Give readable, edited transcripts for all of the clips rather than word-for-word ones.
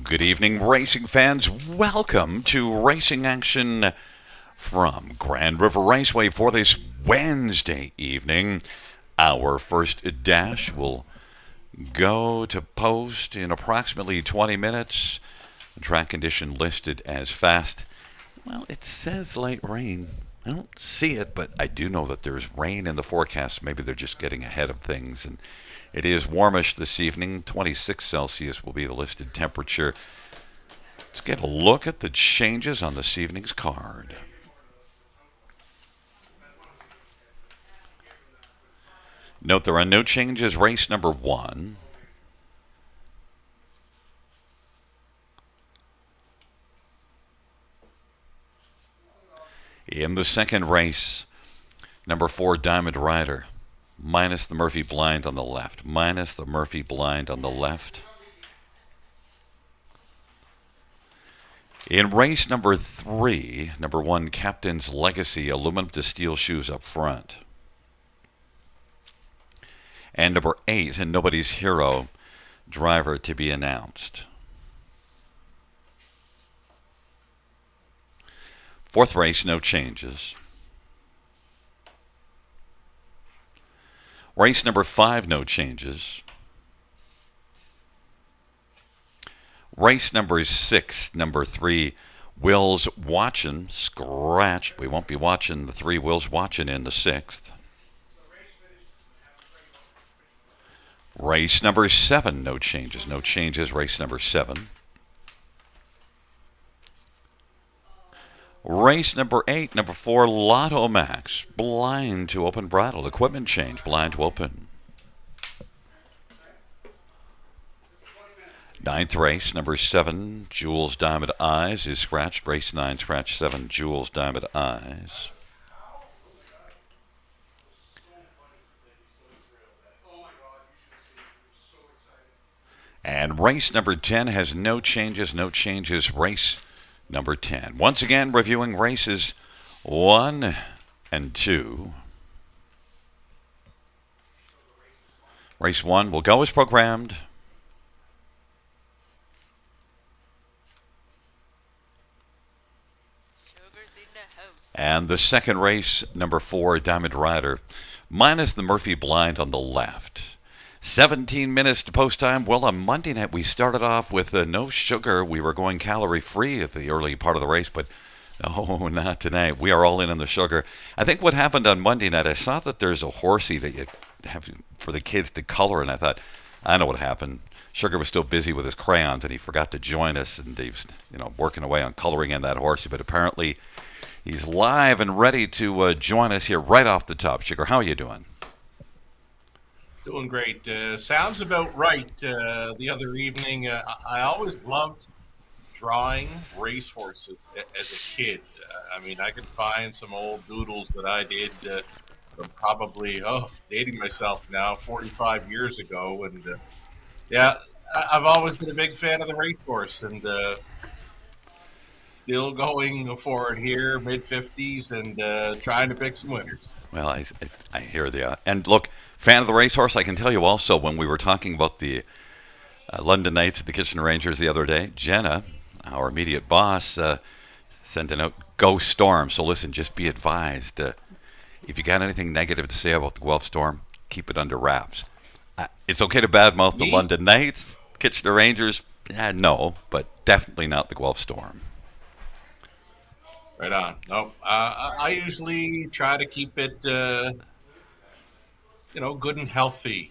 Good evening, racing fans. Welcome to Racing Action from Grand River Raceway for this Wednesday evening. Our first dash will go to post in approximately 20 minutes. The track condition listed as fast. Well, it says light rain. I don't see it, but I do know that there's rain in the forecast. Maybe they're just getting ahead of things. And it is warmish this evening. 26 Celsius will be the listed temperature. Let's get a look at the changes on this evening's card. Note there are no changes. Race number 1. In the second race, number 4, Diamond Rider. Minus the Murphy blind on the left. Minus the Murphy blind on the left. In race number 3, number 1, Captain's Legacy, aluminum to steel shoes up front. And number 8, and Nobody's Hero, driver to be announced. Fourth race, no changes. Race number 5, no changes. Race number 6, number 3, Will's Watchin', scratched. We won't be watching the 3 Will's Watchin' in the 6th. Race number 7, no changes. No changes, race number 7. Race number 8, number 4, Lotto Max, blind to open bridle. Equipment change, blind to open. Ninth race, number 7, Jules Diamond Eyes is scratched. Race 9, scratch 7, Jules Diamond Eyes. And race number 10 has no changes, no changes. Race number 10. Once again, reviewing races 1 and 2. Race 1 will go as programmed. And the second race, number 4, Diamond Rider, minus the Murphy blind on the left. 17 minutes to post time. Well, on Monday night, we started off with no sugar. We were going calorie-free at the early part of the race, but no, not tonight. We are all in on the sugar. I think what happened on Monday night, I saw that there's a horsey that you have for the kids to color, and I thought, I know what happened. Sugar was still busy with his crayons, and he forgot to join us, and he was, working away on coloring in that horsey, but apparently he's live and ready to join us here right off the top. Sugar, how are you doing? Doing great. Sounds about right. The other evening, I always loved drawing racehorses as a kid. I could find some old doodles that I did from probably, dating myself now, 45 years ago. And I've always been a big fan of the racehorse, and still going for it here, mid-50s, and trying to pick some winners. Well, I hear the and look, fan of the racehorse. I can tell you also, when we were talking about the London Knights at the Kitchener Rangers the other day, Jenna, our immediate boss, sent a note, go Storm. So listen, just be advised, if you got anything negative to say about the Guelph Storm, keep it under wraps. It's okay to badmouth the London Knights, Kitchener Rangers, no, but definitely not the Guelph Storm. Right on. No, I usually try to keep it, good and healthy.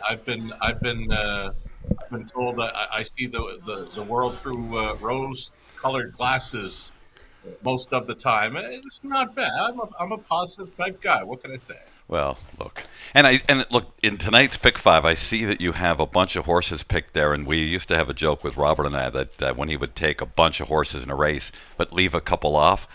I've been told that I see the world through rose-colored glasses most of the time. It's not bad. I'm a positive type guy. What can I say? Well, look, and look, in tonight's pick 5, I see that you have a bunch of horses picked there, and we used to have a joke with Robert and I that when he would take a bunch of horses in a race but leave a couple off,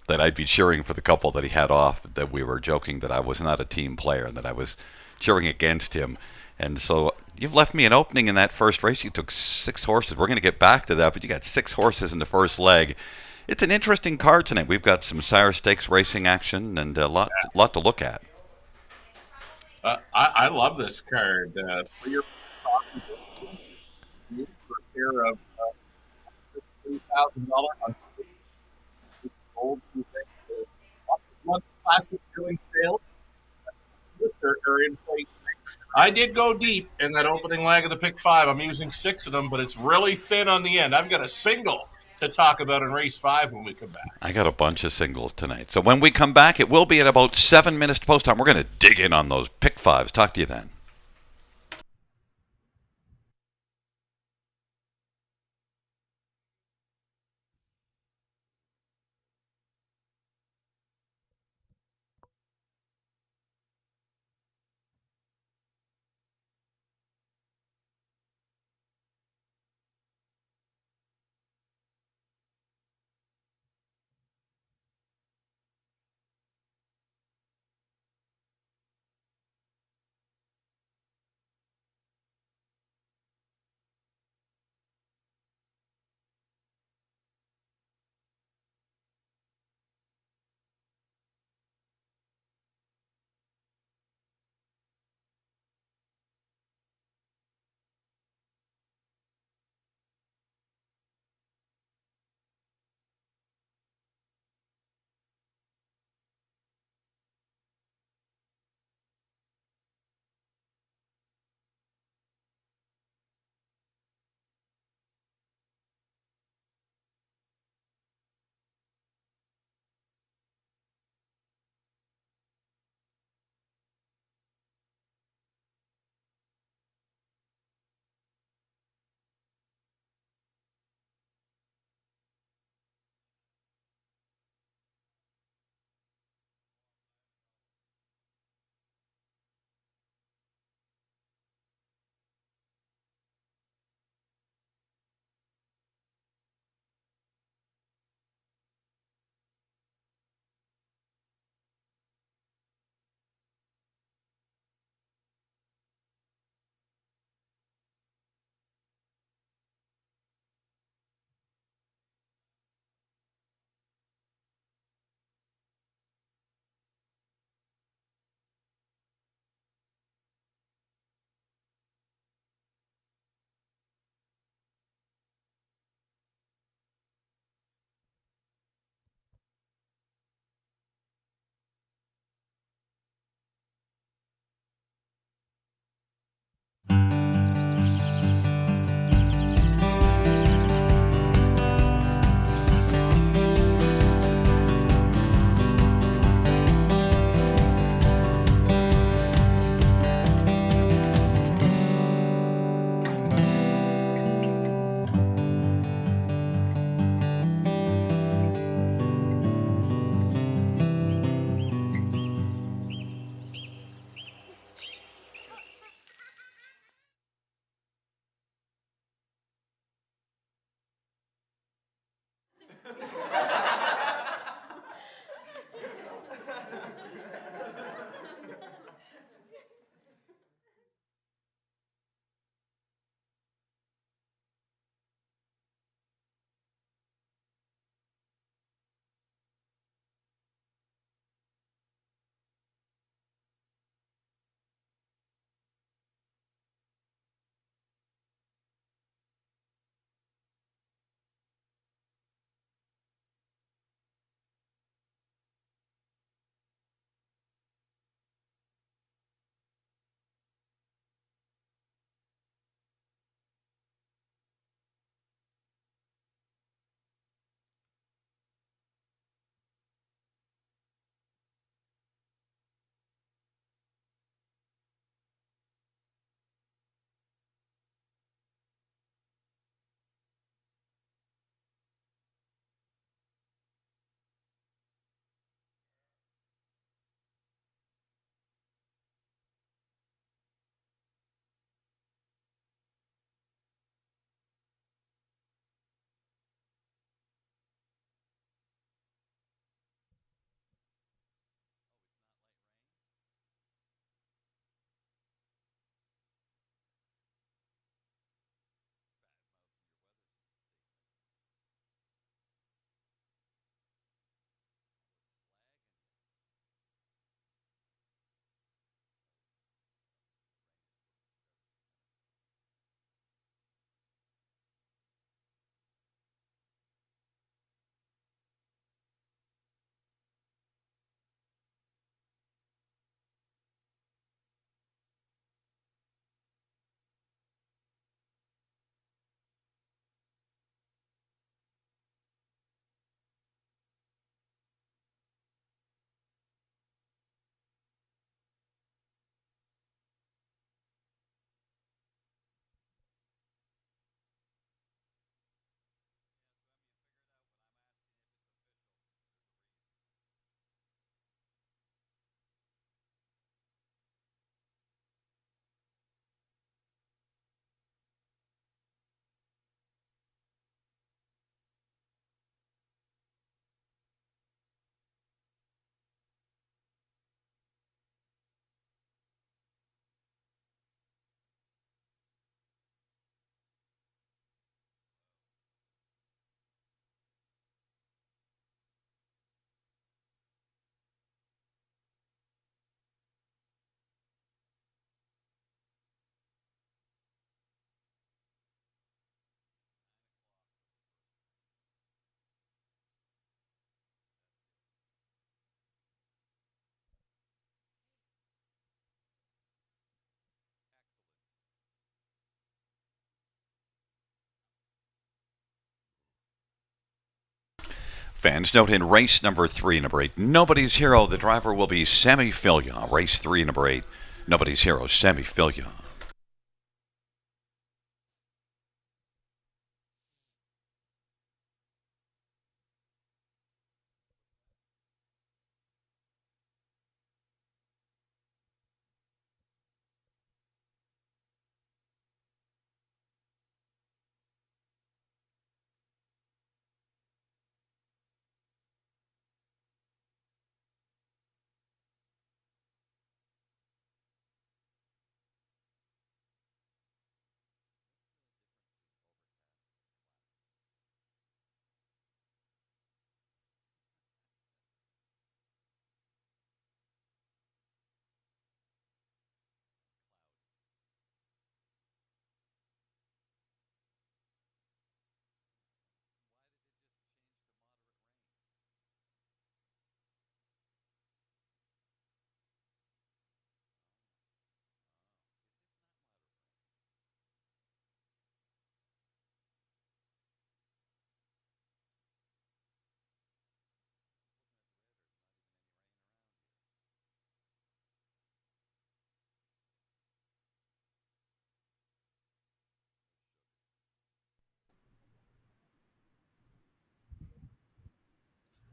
that I'd be cheering for the couple that he had off. That we were joking that I was not a team player and that I was cheering against him. And so you've left me an opening in that first race. You took 6 horses. We're going to get back to that, but you got 6 horses in the first leg. It's an interesting card tonight. We've got some Sire Stakes racing action and a lot to look at. I love this card. 3 or here of $3,000 on gold. You think month classic doing sales are in place. I did go deep in that opening leg of the pick five. I'm using six of them, but it's really thin on the end. I've got a single to talk about in race five when we come back. I got a bunch of singles tonight. So when we come back, it will be at about 7 minutes to post time. We're going to dig in on those pick fives. Talk to you then. Fans, note in race number 3, number 8, Nobody's Hero, the driver will be Sammy Fillion. Race 3, number 8, Nobody's Hero, Sammy Fillion.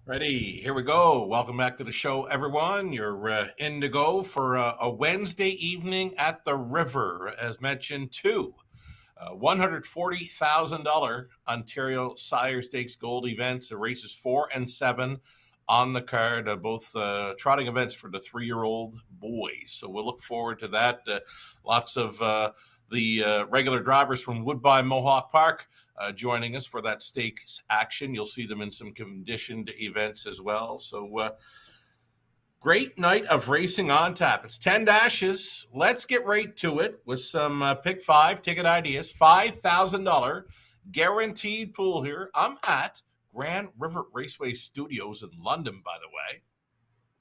Ready, here we go. Welcome back to the show, everyone. You're in to go for a Wednesday evening at the river. As mentioned, two $140,000 Ontario Sire Stakes Gold events, races 4 and 7 on the card, both trotting events for the 3-year-old boys. So we'll look forward to that. Lots of the regular drivers from Woodbine Mohawk Park joining us for that stakes action. You'll see them in some conditioned events as well. So great night of racing on tap. It's 10 dashes. Let's get right to it with some pick 5 ticket ideas. $5,000 guaranteed pool here. I'm at Grand River Raceway Studios in London, by the way.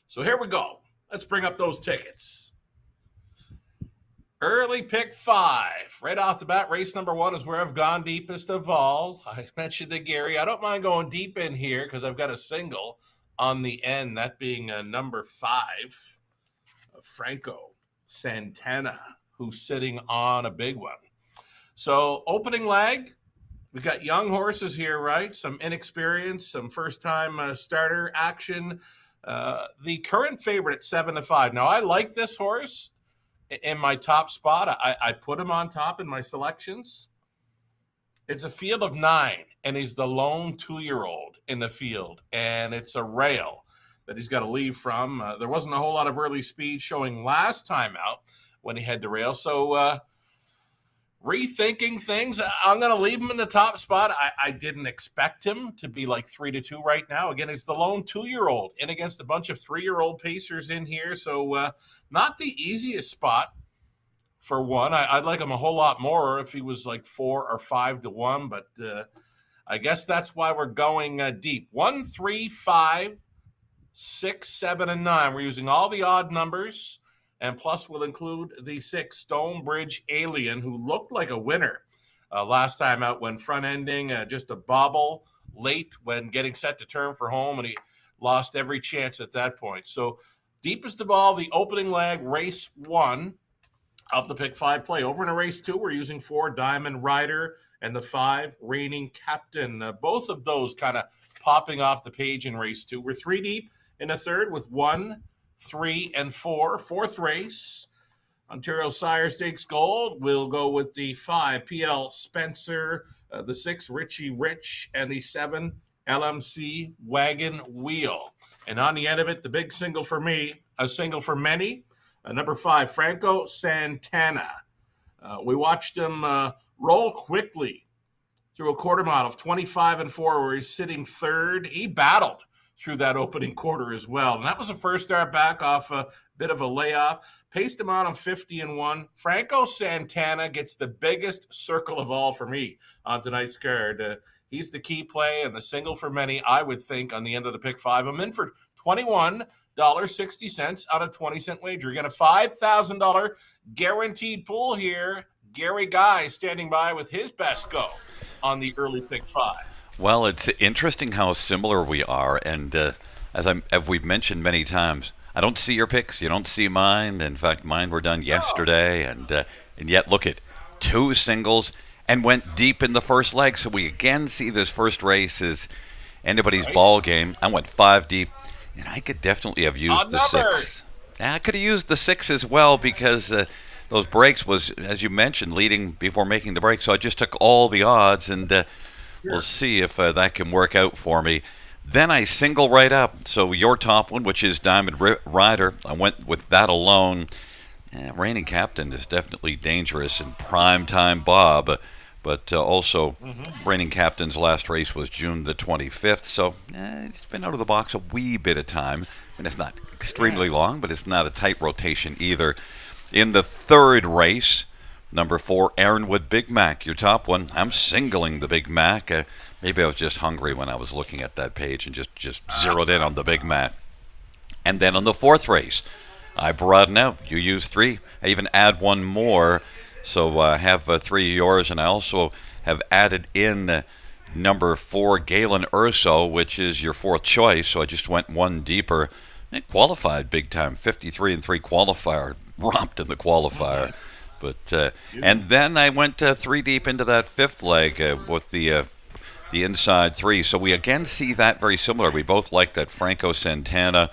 So here we go. Let's bring up those tickets. Early pick 5. Right off the bat, race number 1 is where I've gone deepest of all. I mentioned to Gary, I don't mind going deep in here because I've got a single on the end, that being number 5, Franco Santana, who's sitting on a big one. So opening leg, we got young horses here, right? Some inexperience, some first-time starter action. The current favorite at 7-5. Now, I like this horse in my top spot. I put him on top in my selections. It's a field of 9, and he's the lone 2-year-old in the field, and it's a rail that he's got to leave from. There wasn't a whole lot of early speed showing last time out when he had to rail, so rethinking things, I'm going to leave him in the top spot. I didn't expect him to be like 3-2 right now. Again, he's the lone 2-year-old in against a bunch of 3-year-old pacers in here. So not the easiest spot for one. I'd like him a whole lot more if he was like 4 or 5-1, but I guess that's why we're going deep. 1, 3, 5, 6, 7, and 9. We're using all the odd numbers. And plus, we'll include the 6 Stonebridge Alien, who looked like a winner last time out when front-ending just a bobble late when getting set to turn for home, and he lost every chance at that point. So deepest of all, the opening leg, race 1 of the pick 5 play. Over in a race 2, we're using 4 Diamond Rider and the 5 Reigning Captain. Both of those kind of popping off the page in race 2. We're 3 deep in a third with 1, 3, and 4. Fourth race, Ontario Sire Stakes Gold. We'll go with the 5 PL Spencer, the 6 Richie Rich, and the 7 LMC Wagon Wheel. And on the end of it, the big single for me, a single for many, number 5 Franco Santana. We watched him roll quickly through a quarter mile of 25-4, where he's sitting third. He battled through that opening quarter as well. And that was a first start back off a bit of a layoff. Paced him out on 50-1. Franco Santana gets the biggest circle of all for me on tonight's card. He's the key play and the single for many, I would think, on the end of the pick 5. I'm in for $21.60 on a 20-cent wager. Again, a $5,000 guaranteed pool here. Gary Guy standing by with his best go on the early pick 5. Well, it's interesting how similar we are, and as we've mentioned many times, I don't see your picks. You don't see mine. In fact, mine were done Oh, yesterday, and yet look at two singles and went deep in the first leg. So we again see this first race is anybody's right. ball game. I went five deep, and I could definitely have used Odd the numbers. six. Yeah, I could have used the six as well because those breaks was, as you mentioned, leading before making the break. So I just took all the odds, and we'll Sure. see if that can work out for me. Then I single right up. So your top one, which is Diamond Rider, I went with that alone. Reigning Captain is definitely dangerous in prime time Bob, but also Hmm. Reigning Captain's last race was June the 25th, so it's been out of the box a wee bit of time. I mean, it's not Yeah. extremely long, but it's not a tight rotation either. In the third race, number 4, Aaronwood Big Mac, your top one. I'm singling the Big Mac. Maybe I was just hungry when I was looking at that page and just zeroed in on the Big Mac. And then on the fourth race, I broaden out. You use 3. I even add one more. So I have 3 of yours, and I also have added in number 4, Galen Urso, which is your fourth choice. So I just went one deeper. It qualified big time, 53 and 3 qualifier, romped in the qualifier. But Beautiful. and then I went 3 deep into that fifth leg with the inside 3. So we again see that very similar. We both like that Franco Santana,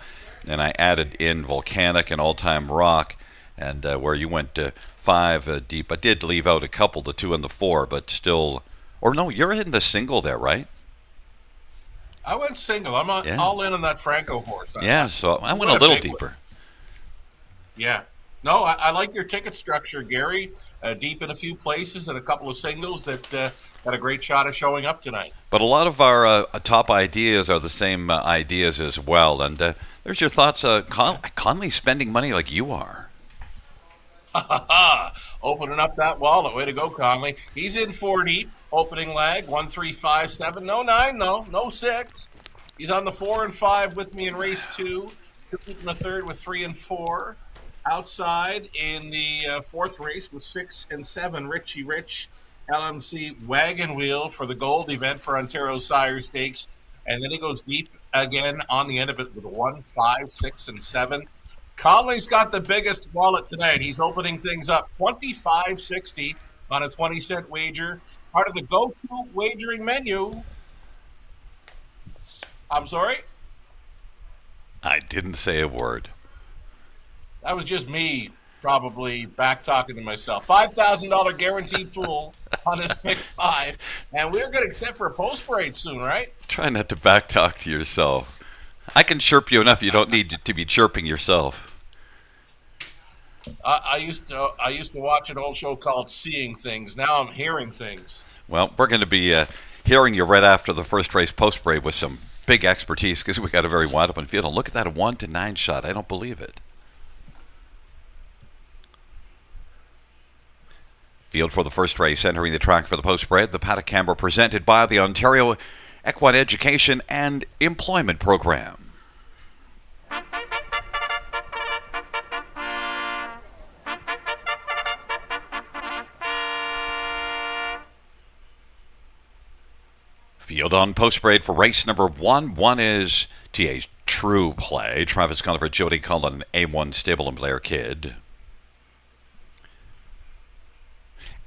and I added in Volcanic and All Time Rock, and where you went 5 deep. I did leave out a couple, the 2 and the 4, but still. Or no, you're in the single there, right? I went single. I'm Yeah. all in on that Franco horse. Yeah, so I You went a went a little big one. deeper. Yeah. No, I like your ticket structure, Gary. Deep in a few places and a couple of singles that got a great shot of showing up tonight. But a lot of our top ideas are the same ideas as well. And there's your thoughts. Conley's spending money like you are. Opening up that wallet. Way to go, Conley. He's in 4 deep. Opening leg. 1, 3, 5, 7. No 9, no 6. He's on the 4 and 5 with me in race 2. 2 deep in the third with 3 and 4. Outside in the fourth race with 6 and 7. Richie Rich LMC wagon wheel for the gold event for Ontario Sire Stakes. And then he goes deep again on the end of it with a 1, 5, 6, and 7. Conley's got the biggest wallet tonight. He's opening things up 25.60 on a 20-cent wager. Part of the go-to wagering menu. I'm sorry? I didn't say a word. That was just me probably back talking to myself. $5,000 guaranteed pool on this pick 5. And we're going to set for a post parade soon, right? Try not to backtalk to yourself. I can chirp you enough. You don't need to be chirping yourself. I used to watch an old show called Seeing Things. Now I'm hearing things. Well, we're going to be hearing you right after the first race post parade with some big expertise because we got a very wide open field. And look at that 1 to 9 shot. I don't believe it. Field for the first race, entering the track for the post parade. The Paddock Camber presented by the Ontario Equine Education and Employment Program. Field on post parade for race number 1. 1 is TA's True Play. Travis Culliver, Jody Cullen, A1 Stable and Blair Kidd.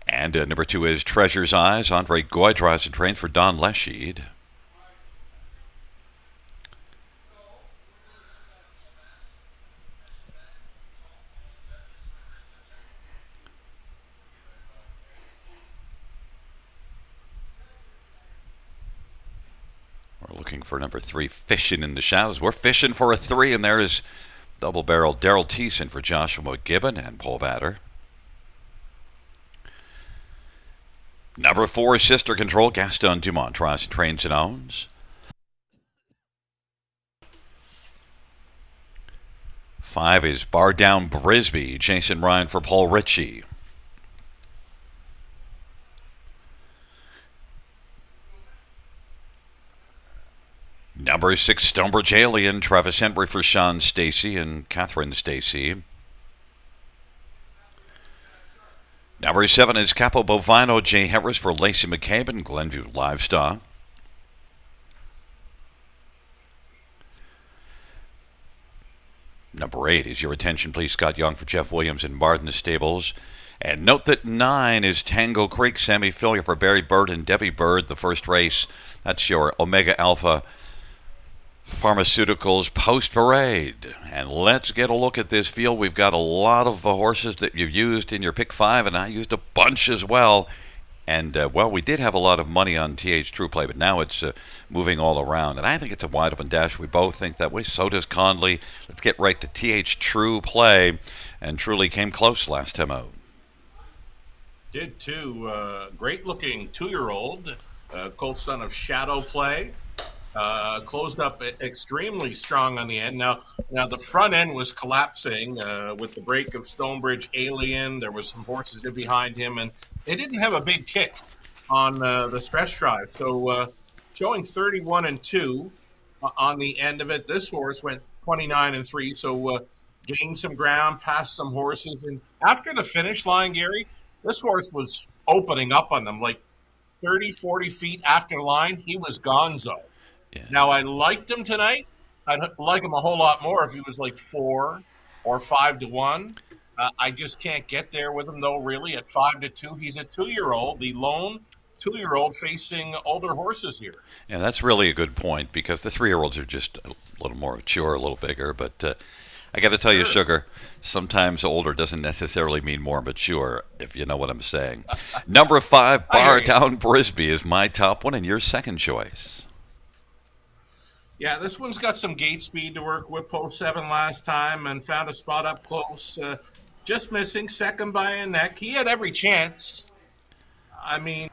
And number 2 is Treasure's Eyes. Andre Goy drives and trains for Don Lesheed. We're looking for number 3, Fishing in the Shadows. We're fishing for a 3, and there is double barrel Daryl Thiessen for Joshua McGibbon and Paul Batter. Number 4, Sister Control. Gaston Dumont drives and trains and owns. 5 is Bar Down Brisbee. Jason Ryan for Paul Ritchie. Number 6, Stonebridge Alien. Travis Henry for Sean Stacy and Catherine Stacy. Number 7 is Capo Bovino. Jay Harris for Lacey McCabe and Glenview Livestock. Number 8 is Your Attention Please, Scott Young for Jeff Williams in Martin Stables. And note that 9 is Tango Creek, Sammy Fillier for Barry Bird and Debbie Bird, the first race. That's your Omega Alpha Pharmaceuticals post parade. And let's get a look at this field. We've got a lot of horses that you've used in your pick 5, and I used a bunch as well. And, well, we did have a lot of money on TH True Play, but now it's moving all around. And I think it's a wide open dash. We both think that way. So does Conley. Let's get right to TH True Play. And truly came close last time out. Did too. Great looking 2-year-old, colt son of Shadow Play. Closed up extremely strong on the end. Now the front end was collapsing with the break of Stonebridge Alien. There was some horses in behind him, and they didn't have a big kick on the stretch drive. So showing 31-2 on the end of it. This horse went 29-3, so gained some ground, passed some horses. And after the finish line, Gary, this horse was opening up on them like 30, 40 feet after the line. He was gonzo. Yeah. Now, I liked him tonight. I'd like him a whole lot more if he was like 4 or 5-1. I just can't get there with him, though, really, at 5-2. He's a 2-year-old, the lone 2-year-old facing older horses here. Yeah, that's really a good point, because the 3-year-olds are just a little more mature, a little bigger. But I got to tell you, Sugar, sometimes older doesn't necessarily mean more mature, if you know what I'm saying. Number 5, Bar Down Brisbee is my top one, and your second choice. Yeah, this one's got some gate speed to work with. Post 7 last time and found a spot up close. Just missing, second by a neck. He had every chance. I mean,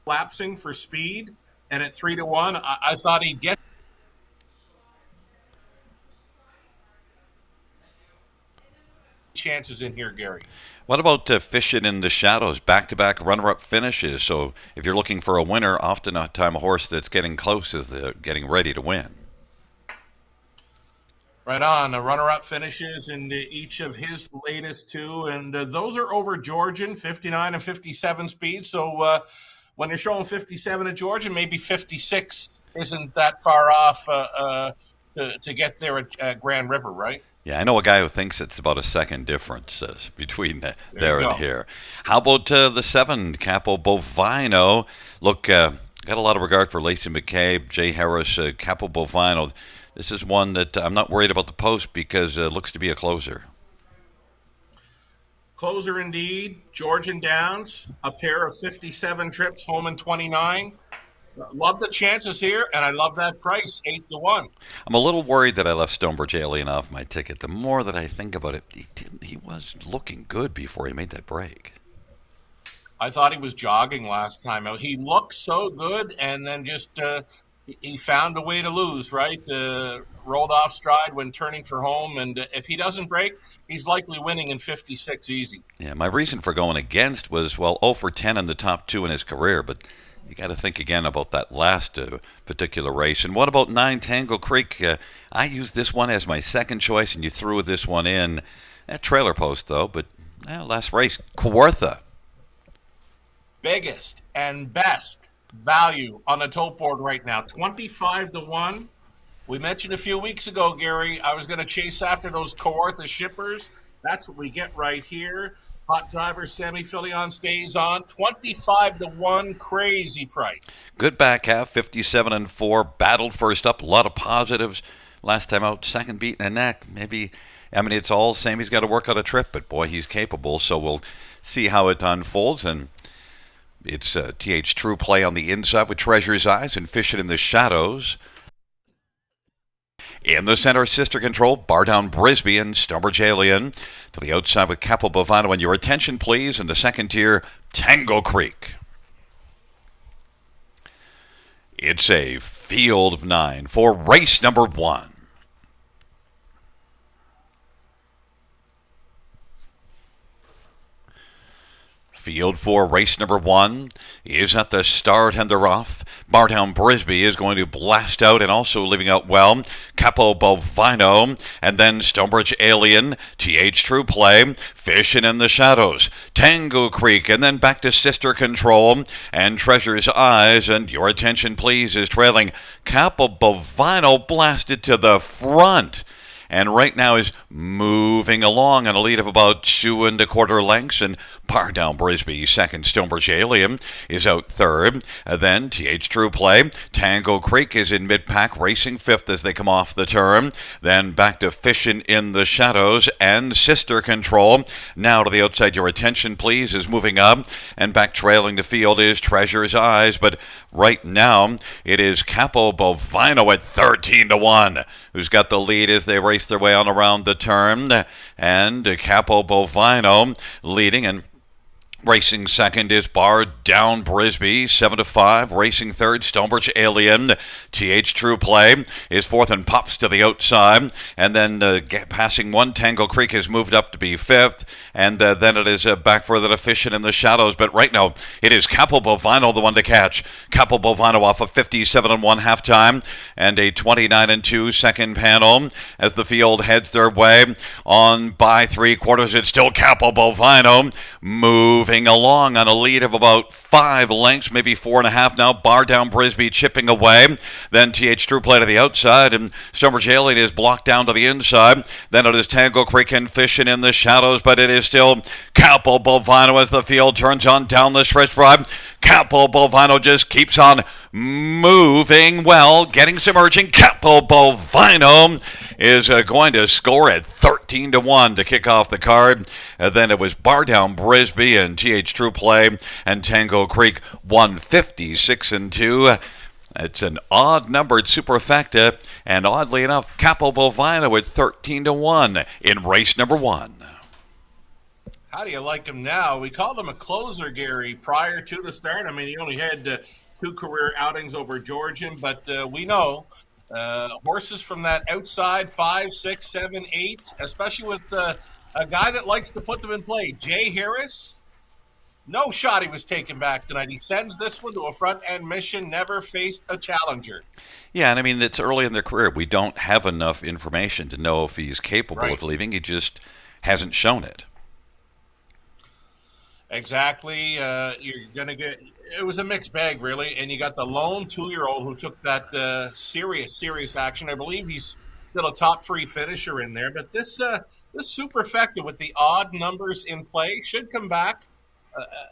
lapsing for speed, and at 3-1, I thought he'd get chances in here, Gary. What about fishing in the shadows, back-to-back runner-up finishes? So if you're looking for a winner, often a time a horse that's getting close is getting ready to win. Right on. The runner-up finishes in each of his latest 2, and those are over Georgian, 59 and 57 speed. So when you're showing 57 at Georgian, maybe 56 isn't that far off to get there at Grand River, right? Yeah, I know a guy who thinks it's about a second difference between there and here. How about the 7, Capo Bovino? Look, got a lot of regard for Lacey McCabe, Jay Harris, Capo Bovino. This is one that I'm not worried about the post because it looks to be a closer. Closer indeed. Georgian Downs, a pair of 57 trips, home in 29. Love the chances here, and I love that price, 8-1. I'm a little worried that I left Stonebridge Alien off my ticket. The more that I think about it, he was looking good before he made that break. I thought he was jogging last time out. He looked so good, and then just he found a way to lose, right? Rolled off stride when turning for home, and if he doesn't break, he's likely winning in 56 easy. Yeah, my reason for going against was, well, 0 for 10 in the top 2 in his career, but you got to think again about that last particular race. And what about 9, Tango Creek? I used this one as my second choice, and you threw this one in. That trailer post, though, but last race, Kawartha. Biggest and best value on the tote board right now, 25-1. We mentioned a few weeks ago, Gary, I was going to chase after those Kawartha shippers. That's what we get right here. Hot driver Sammy Fillion stays on. 25-1, crazy price. Good back half, 57-4. Battled first up, a lot of positives. Last time out, second beat in the neck. Maybe, I mean, it's all Sammy's got to work on a trip, but boy, he's capable. So we'll see how it unfolds. And it's TH True Play on the inside with Treasure's Eyes and Fishing in the Shadows. In the center, Sister Control, Bar Down Brisbee and Stonebridge Alien. To the outside with Capo Bovino. And your attention, please, in the second tier, Tango Creek. It's a field of 9 for race number 1. Field for race number 1 is at the start and they're off. Bartown Brisbee is going to blast out and also leaving out well. Capo Bovino and then Stonebridge Alien, TH True Play, Fishing in the Shadows, Tango Creek and then back to Sister Control and Treasure's Eyes. And Your Attention Please is trailing. Capo Bovino blasted to the front and right now is moving along on a lead of about 2 1/4 lengths. And Bartown Brisbee second. Stonebridge Alien is out third. Then TH True Play. Tango Creek is in mid-pack, racing fifth as they come off the turn. Then back to Fishing in the Shadows and Sister Control. Now to the outside, Your Attention Please is moving up. And back trailing the field is Treasure's Eyes. But right now, it is Capo Bovino at 13-1, who's got the lead as they race their way on around the turn. And Capo Bovino leading, and racing second is Bartown Brisbee, 7-5. Racing third, Stonebridge Alien. TH True Play is fourth and pops to the outside. And then passing one, Tango Creek has moved up to be fifth. And then it is back further to Fishing in the Shadows. But right now, it is Capo Bovino the one to catch. Capo Bovino off a 57-1 halftime and a 29-2 second panel as the field heads their way on by 3/4. It's still Capo Bovino moving along on a lead of about 5 lengths, maybe 4.5 now. Bartown Brisbee chipping away. Then TH True Play to the outside, and Stonebridge Alien is blocked down to the inside. Then it is Tango Creek and Fishing in the Shadows, but it is still Capo Bovino as the field turns on down the stretch drive. Capo Bovino just keeps on moving well, getting some urging. Capo Bovino is going to score at 13-1 to kick off the card. Then it was Bartown Brisbee and TH True Play and Tango Creek 156-2. It's an odd-numbered superfecta, and oddly enough, Capo Bovino at 13-1 in race number 1. How do you like him now? We called him a closer, Gary, prior to the start. I mean, he only had 2 career outings over Georgian, but we know horses from that outside 5, 6, 7, 8, especially with a guy that likes to put them in play, Jay Harris. No shot he was taken back tonight. He sends this one to a front-end mission, never faced a challenger. Yeah, and I mean, it's early in their career. We don't have enough information to know if he's capable Right. of leaving. He just hasn't shown it. Exactly. You're going to get – it was a mixed bag, really, and you got the lone 2-year-old who took that serious action. I believe he's still a top 3 finisher in there. But this superfecta with the odd numbers in play should come back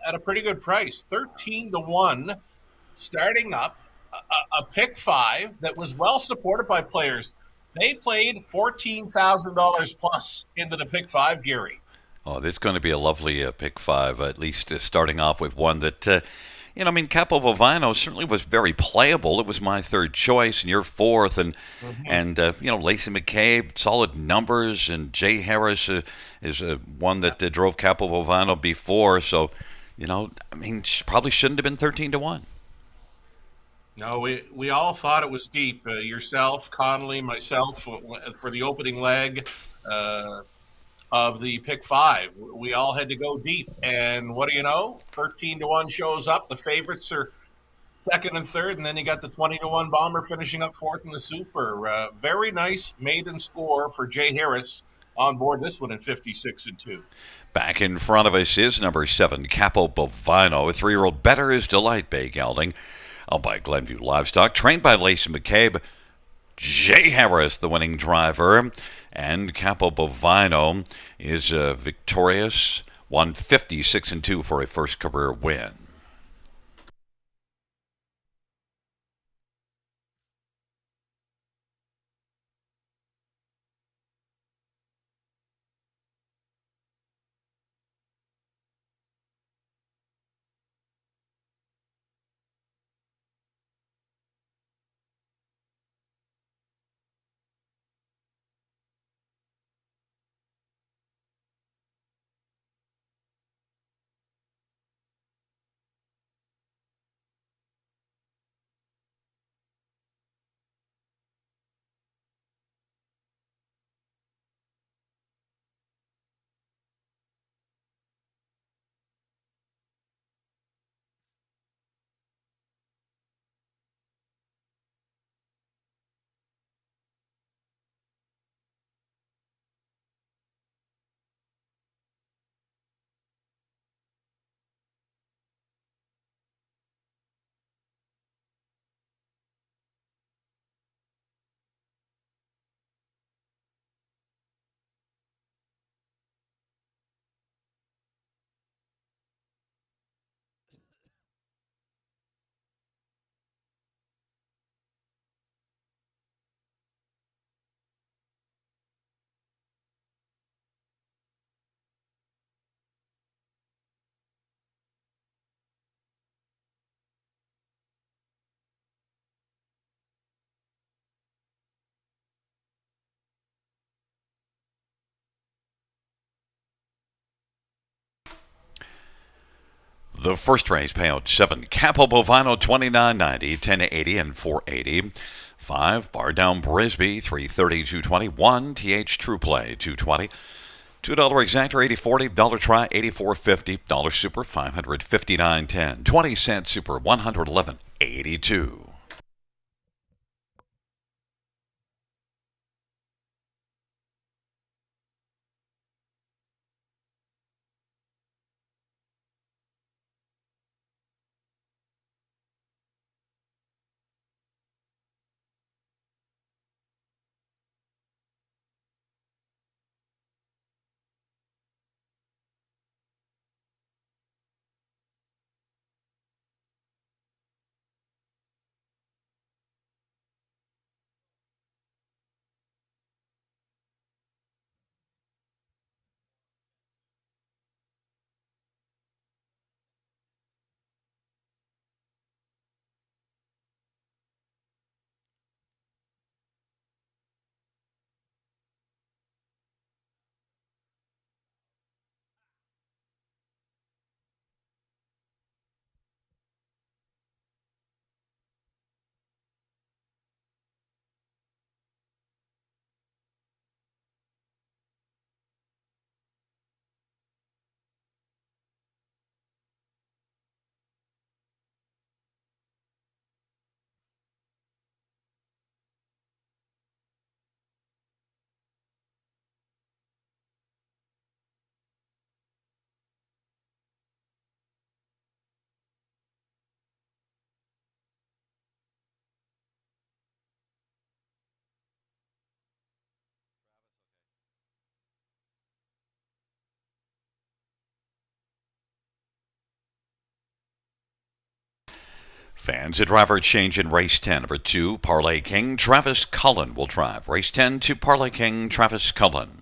at a pretty good price. 13-1 starting up, a pick 5 that was well supported by players. They played $14,000 plus into the pick 5, Gary. Oh, this is going to be a lovely pick 5, at least starting off with one that, I mean, Capo Bovino certainly was very playable. It was my third choice, and you're fourth. And, Lacey McCabe, solid numbers, and Jay Harris is one that drove Capo Bovino before. So, probably shouldn't have been 13-1. No, we all thought it was deep. Yourself, Connolly, myself, for the opening leg of the pick 5. We all had to go deep. And what do you know? 13-1 shows up. The favorites are second and third, and then you got the 20-1 Bomber finishing up fourth in the Super. Very nice maiden score for Jay Harris on board this one at 56-2. Back in front of us is number 7, Capo Bovino, a 3-year-old Better is Delight Bay gelding, owned by Glenview Livestock, trained by Lacey McCabe. Jay Harris, the winning driver, and Capo Bovino is victorious, 156-2 for a first career win. The first race payout 7. Capo Bovino 29.90, 10.80, and 4.80. 5. Bar Down Brisbee 3.30, 2.20. 1. TH True Play 2.20. $2 exactor 80.40, dollar try 84.50, dollar super 559.10, 20-cent super 111.82. Fans, a driver change in race 10. Number 2, Parlay King, Travis Cullen will drive. Race 10 to Parlay King, Travis Cullen.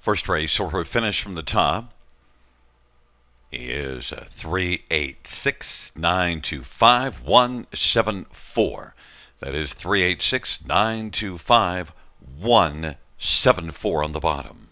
First race, sort of finish from the top, is 386-925-174. That is 386-925-174 on the bottom.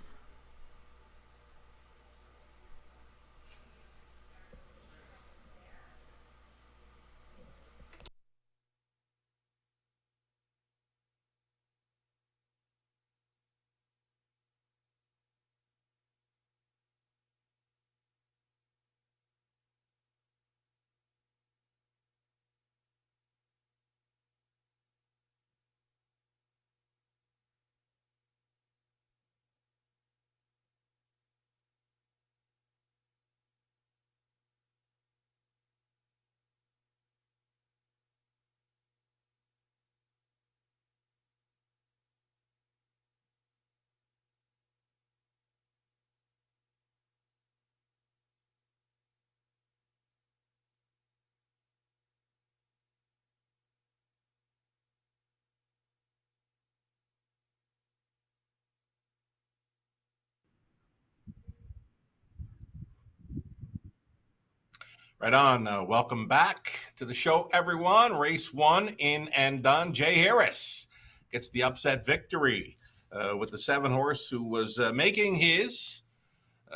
Right on. Welcome back to the show, everyone. Race one in and done. Jay Harris gets the upset victory with the 7-horse who was making his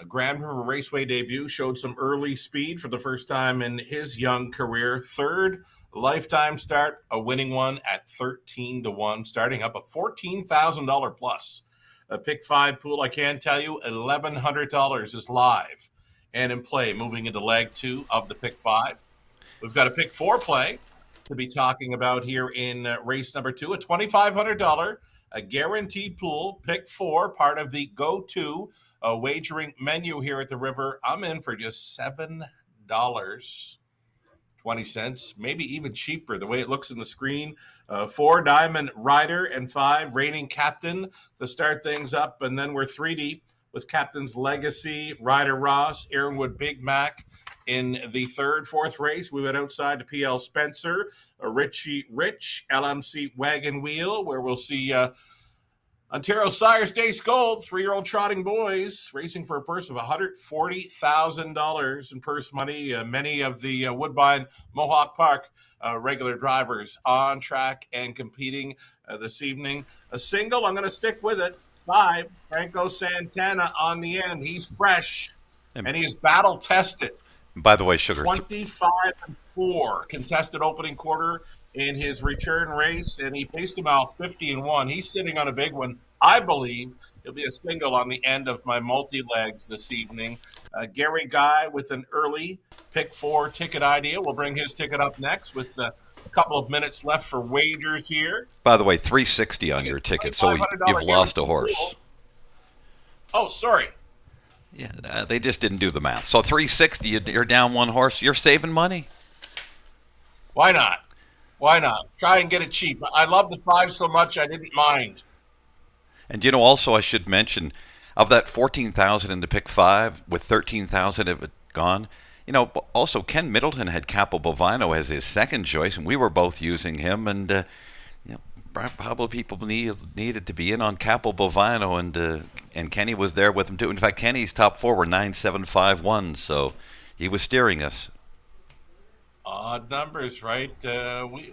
Grand River Raceway debut. Showed some early speed for the first time in his young career. Third lifetime start, a winning one at 13-1, starting up a $14,000 plus. A pick 5 pool, I can tell you, $1,100 is live and in play moving into leg 2 of the pick 5. We've got a pick 4 play to be talking about here in race number 2, a $2,500 a guaranteed pool, pick 4, part of the go-to wagering menu here at the River. I'm in for just $7.20, maybe even cheaper the way it looks in the screen. 4 Diamond Rider and 5 Reigning Captain to start things up, and then we're 3 deep with Captain's Legacy, Ryder Ross, Aaronwood Big Mac. In the third, fourth race, we went outside to PL Spencer, Richie Rich, LMC Wagon Wheel, where we'll see Ontario Sire Stakes Gold, 3-year-old trotting boys, racing for a purse of $140,000 in purse money. Many of the Woodbine Mohawk Park regular drivers on track and competing this evening. A single, I'm going to stick with it. 5, Franco Santana on the end. He's fresh, and he is battle tested. By the way, Sugar, 25-4 contested opening quarter in his return race, and he paced him out 50-1. He's sitting on a big one. I believe it'll be a single on the end of my multi-legs this evening. Gary Guy with an early pick 4 ticket idea. We'll bring his ticket up next with a couple of minutes left for wagers here. By the way, $360 on your ticket, so you've lost a horse. Pool. Oh, sorry. Yeah, they just didn't do the math. So $360, you're down one horse. You're saving money. Why not? Why not? Try and get it cheap. I love the 5 so much I didn't mind. And also I should mention, of that $14,000 in the pick 5, with $13,000 of it gone, also Ken Middleton had Capo Bovino as his second choice, and we were both using him, and probably people needed to be in on Capo Bovino, and Kenny was there with him too. In fact, Kenny's top 4 were 9, 7, 5, 1, so he was steering us. Odd numbers, right?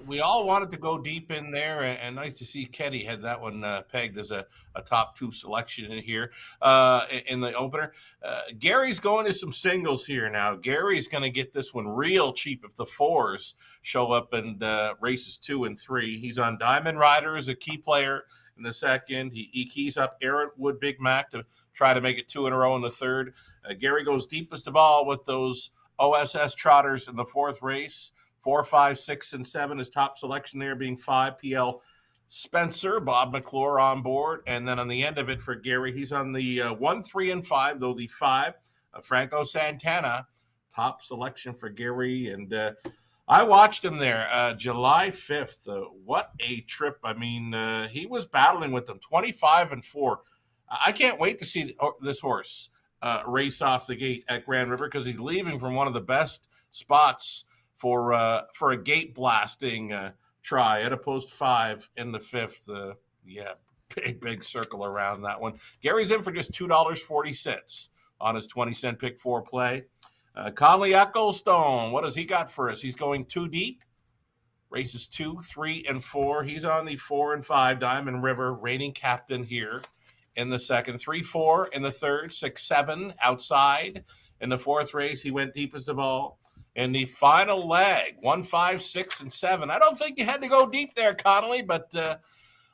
We all wanted to go deep in there, and nice to see Kenny had that one pegged as a top 2 selection in here in the opener. Gary's going to some singles here now. Gary's going to get this one real cheap if the 4s show up in races 2 and 3. He's on Diamond Rider as a key player in the second. He keys up Aaronwood Big Mac to try to make it 2 in a row in the third. Gary goes deepest of all with those OSS trotters in the 4th race. 4, 5, 6, and 7. His top selection there being 5 PL Spencer, Bob McClure on board. And then on the end of it for Gary, he's on the 1, 3, and 5, though the 5, Franco Santana, top selection for Gary. And I watched him there July 5th. What a trip. I mean, he was battling with them, 25-4. I can't wait to see this horse race off the gate at Grand River, because he's leaving from one of the best spots for a gate blasting try at a post 5 in the 5th. Big circle around that one. Gary's in for just $2.40 on his 20-cent pick 4 play. Conley Ecclestone, what has he got for us? He's going 2 deep. Races 2, 3, and 4. He's on the 4 and 5 Diamond River, reigning captain here in the second. 3, 4 in the third. 6, 7 outside. In the 4th race, he went deepest of all. In the final leg, 1, 5, 6, and 7. I don't think you had to go deep there, Connolly, but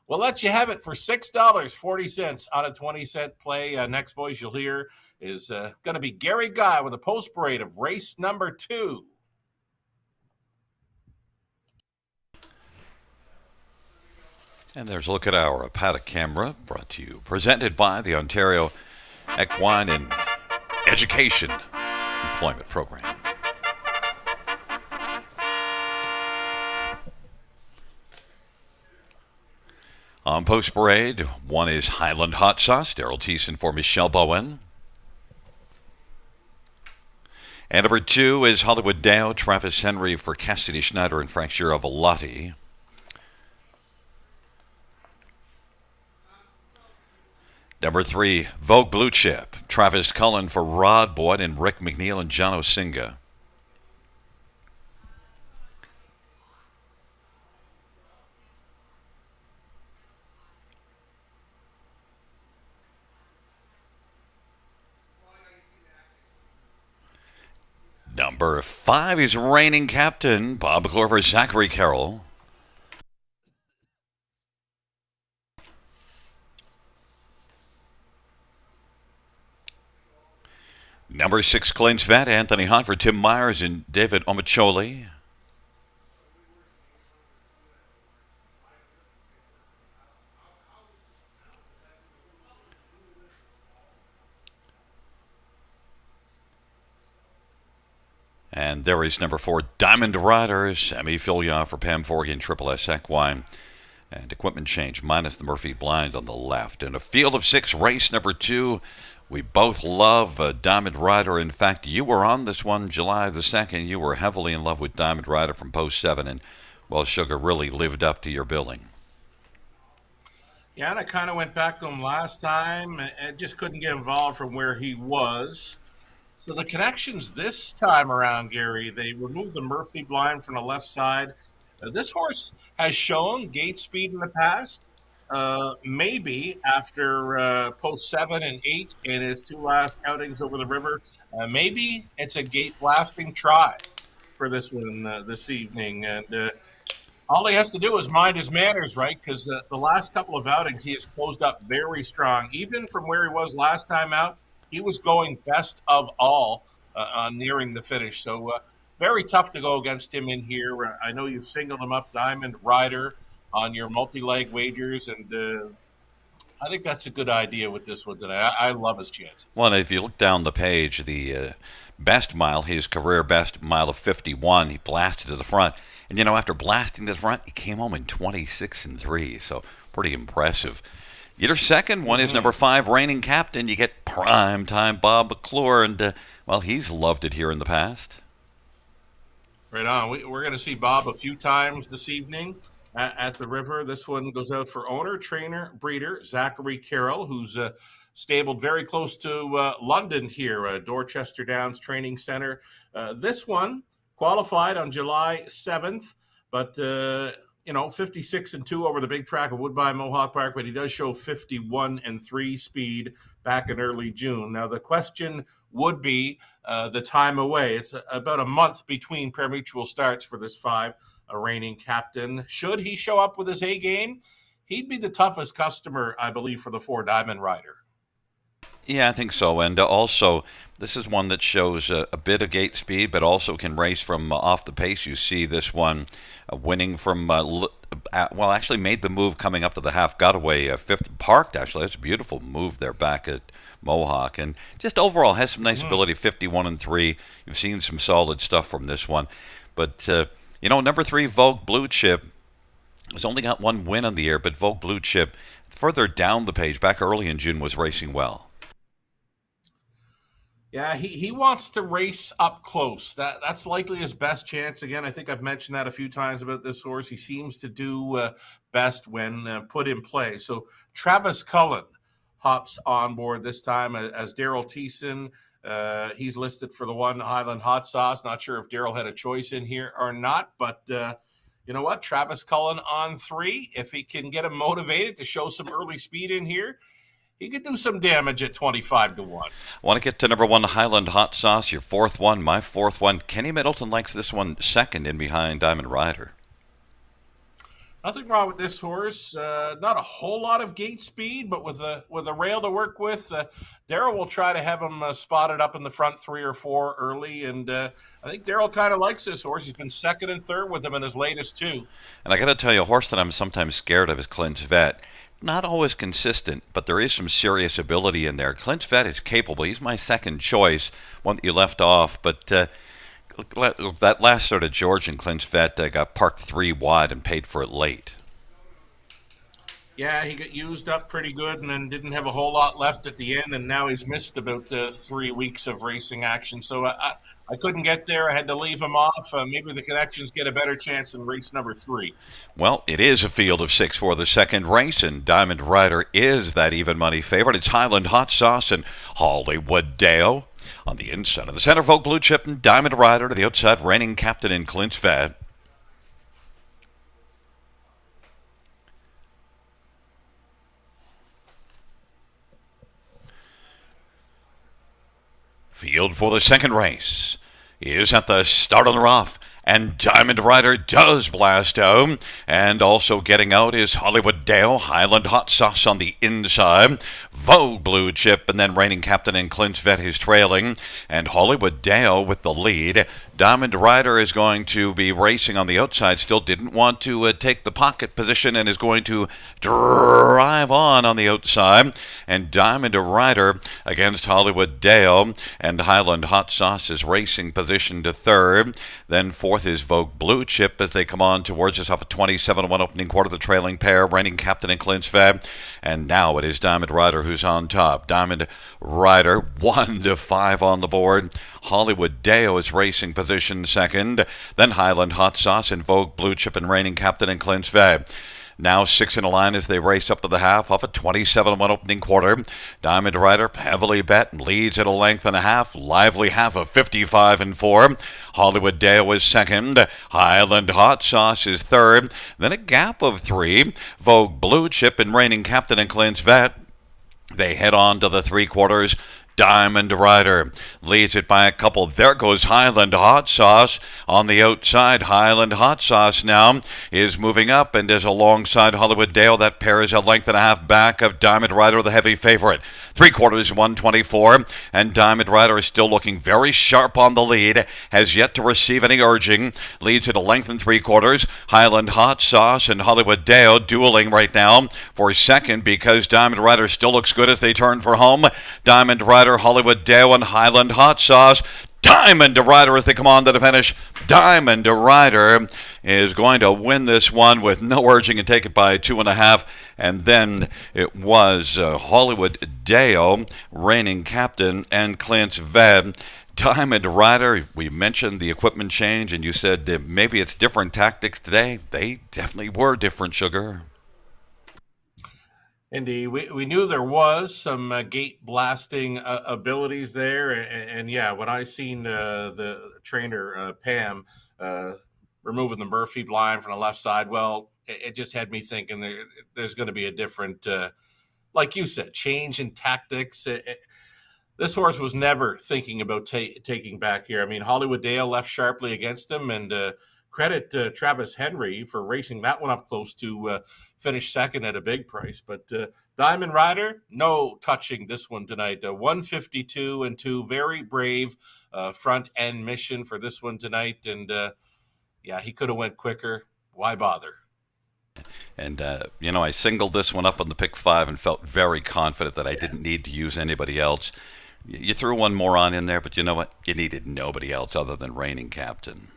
we'll let you have it for $6.40 on a 20-cent play. Next voice you'll hear is going to be Gary Guy with a post parade of race number 2. And there's a look at our paddock camera, brought to you, presented by the Ontario Equine and Education Employment Program. On post parade, 1 is Highland Hot Sauce, Daryl Thiessen for Michelle Bowen. And number 2 is Hollywood Dow, Travis Henry for Cassidy Schneider and Frank Giravolotti. Number 3, Vogue Blue Chip, Travis Cullen for Rod Boyd and Rick McNeil and John Osinga. Number 5 is reigning captain Bob McClure for Zachary Carroll. Number 6, Clinch Vet, Anthony Hunt for Tim Myers and David Omacholi. And there is number 4, Diamond Rider, Sammy Filya for Pam Forgan, Triple S Equine. And equipment change minus the Murphy blind on the left. In a field of 6, race number 2. We both love Diamond Rider. In fact, you were on this one July the 2nd. You were heavily in love with Diamond Rider from Post 7. And, well, Sugar really lived up to your billing. Yeah, and I kind of went back to him last time and just couldn't get involved from where he was. So the connections this time around, Gary, they removed the Murphy blind from the left side. This horse has shown gate speed in the past. Maybe after post 7 and 8 in his 2 last outings over the river, maybe it's a gate blasting try for this one this evening. And all he has to do is mind his manners, right? Because the last couple of outings, he has closed up very strong. Even from where he was last time out, he was going best of all nearing the finish. So very tough to go against him in here. I know you've singled him up, Diamond Rider, on your multi-leg wagers, and I think that's a good idea with this one today. I love his chances. Well, if you look down the page, the best mile, his career best mile of 51, he blasted to the front. And, after blasting to the front, he came home in 26 and 3, so pretty impressive. Your second one is number 5, reigning captain. You get prime time Bob McClure, and, well, he's loved it here in the past. Right on. We're going to see Bob a few times this evening at the river. This one goes out for owner, trainer, breeder, Zachary Carroll, who's stabled very close to London here, Dorchester Downs Training Center. This one qualified on July 7th, but 56 and 2 over the big track of Woodbine Mohawk Park, but he does show 51 and 3 speed back in early June. Now the question would be the time away. It's about a month between pari-mutuel starts for this 5, a reigning captain. Should he show up with his A game, he'd be the toughest customer, I believe, for the 4 Diamond Rider. Yeah, I think so. And also, this is one that shows a bit of gate speed, but also can race from off the pace. You see this one winning from, actually made the move coming up to the half, got away 5th, parked, actually. That's a beautiful move there back at Mohawk. And just overall has some nice ability, 51 and 3. You've seen some solid stuff from this one. But, number 3, Vogue Blue Chip, has only got 1 win on the year, but Vogue Blue Chip, further down the page, back early in June, was racing well. Yeah, he wants to race up close. That's likely his best chance. Again, I think I've mentioned that a few times about this horse. He seems to do best when put in play. So Travis Cullen hops on board this time as Daryl Thiessen. He's listed for the 1 Highland Hot Sauce. Not sure if Daryl had a choice in here or not, but you know what? Travis Cullen on 3. If he can get him motivated to show some early speed in here, he could do some damage at 25 to 1. I want to get to number 1, Highland Hot Sauce, your 4th one, my 4th one. Kenny Middleton likes this one second in behind Diamond Rider. Nothing wrong with this horse. Not a whole lot of gate speed, but with a rail to work with, Daryl will try to have him spotted up in the front 3 or 4 early. And I think Daryl kind of likes this horse. He's been 2nd and 3rd with him in his latest 2. And I got to tell you, a horse that I'm sometimes scared of is Clinch Vet. Not always consistent, but there is some serious ability in there. Clinch Vet is capable. He's my second choice, one that you left off. But that last start of George and Clinch Vet got parked 3 wide and paid for it late. Yeah, he got used up pretty good and then didn't have a whole lot left at the end, and now he's missed about 3 weeks of racing action. So I couldn't get there. I had to leave him off. Maybe the connections get a better chance in race number 3. Well, it is a field of 6 for the second race, and Diamond Rider is that even money favorite. It's Highland Hot Sauce and Hollywood Dale on the inside of the center. Vogue Blue Chip and Diamond Rider to the outside, reigning captain in Clinch Vet. Field for the second race. is at the start of the rough. And Diamond Rider does blast out. And also getting out is Hollywood Dale, Highland Hot Sauce on the inside. Vogue Blue Chip, and then Reigning Captain and Clint's Vet is trailing. And Hollywood Dale with the lead. Diamond Rider is going to be racing on the outside. Still didn't want to take the pocket position and is going to drive on the outside. And Diamond Rider against Hollywood Dale. And Highland Hot Sauce is racing position to third. Then fourth is Vogue Blue Chip as they come on towards us off a 27-1 opening quarter. The trailing pair, Reigning Captain and Clint's Vet. And now it is Diamond Rider who's on top. Diamond Rider 1-5 on the board. Hollywood Dale is racing position second. Then Highland Hot Sauce and Vogue Blue Chip and Reigning Captain and Clint's Vet. Now 6 in a line as they race up to the half off a 27-1 opening quarter. Diamond Rider heavily bet and leads at a length and a half. Lively half of 55-4. Hollywood Dale is second. Highland Hot Sauce is third. Then a gap of 3. Vogue Blue Chip and Reigning Captain and Clint's Vet. They head on to the three quarters. Diamond Rider leads it by a couple. There goes Highland Hot Sauce on the outside. Highland Hot Sauce now is moving up and is alongside Hollywood Dale. That pair is a length and a half back of Diamond Rider, the heavy favorite. Three quarters, 124, and Diamond Rider is still looking very sharp on the lead. Has yet to receive any urging. Leads at a length and three quarters. Highland Hot Sauce and Hollywood Dale dueling right now for second because Diamond Rider still looks good as they turn for home. Diamond Rider, Hollywood Dale, and Highland Hot Sauce. Diamond Rider as they come on to the finish. Diamond Rider is going to win this one with no urging and take it by 2.5. And then it was Hollywood Dale, Reigning Captain, and Clint's Vet. Diamond Rider, we mentioned the equipment change, and you said maybe it's different tactics today. They definitely were different, Sugar. Indeed, we knew there was some gate blasting abilities there, and yeah, when I seen the trainer Pam removing the Murphy blind from the left side, well, it just had me thinking there's going to be a different, like you said, change in tactics. This horse was never thinking about taking back here. I mean, Hollywood Dale left sharply against him, and credit Travis Henry for racing that one up close to finish second at a big price. But Diamond Rider, no touching this one tonight. 152 and 2, very brave front end mission for this one tonight. And yeah, he could have went quicker. Why bother? And, I singled this one up on the pick 5 and felt very confident that I didn't need to use anybody else. You threw one more on in there, but you know what? You needed nobody else other than Reigning Captain.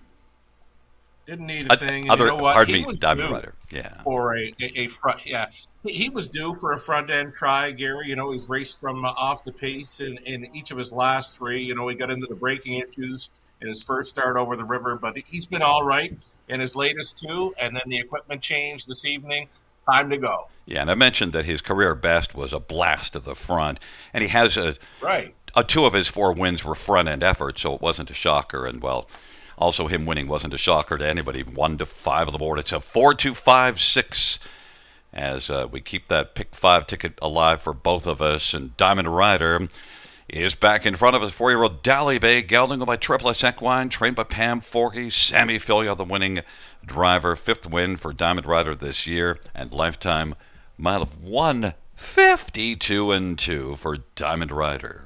Didn't need a thing. And you know what? Pardon me, Diamond Rider. Yeah. For a front, yeah. He was due for a front end try, Gary. He's raced from off the pace in each of his last three. He got into the braking issues in his first start over the river, but he's been all right in his latest two. And then the equipment change this evening. Time to go. Yeah, and I mentioned that his career best was a blast to the front, and he has two of his 4 wins were front end efforts, so it wasn't a shocker. And well, also him winning wasn't a shocker to anybody. 1-5 on the board. It's a 4-2-5-6 as we keep that pick 5 ticket alive for both of us. And Diamond Rider is back in front of us. 4-year-old Dally Bay gelding by Triple S Equine, trained by Pam Forkey. Sammy Filia, the winning driver. 5th win for Diamond Rider this year, and lifetime mile of 152 and 2 for Diamond Rider.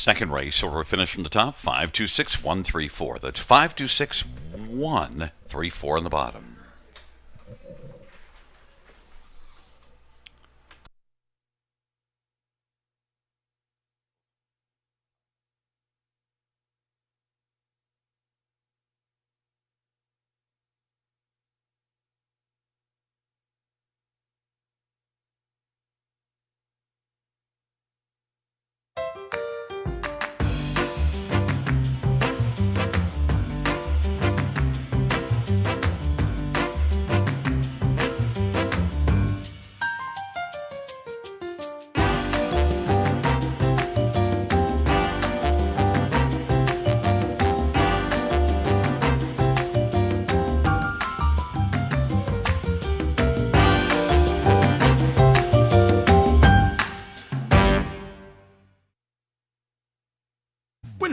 Second race, order of finish from the top, 526134. That's 526134 on the bottom.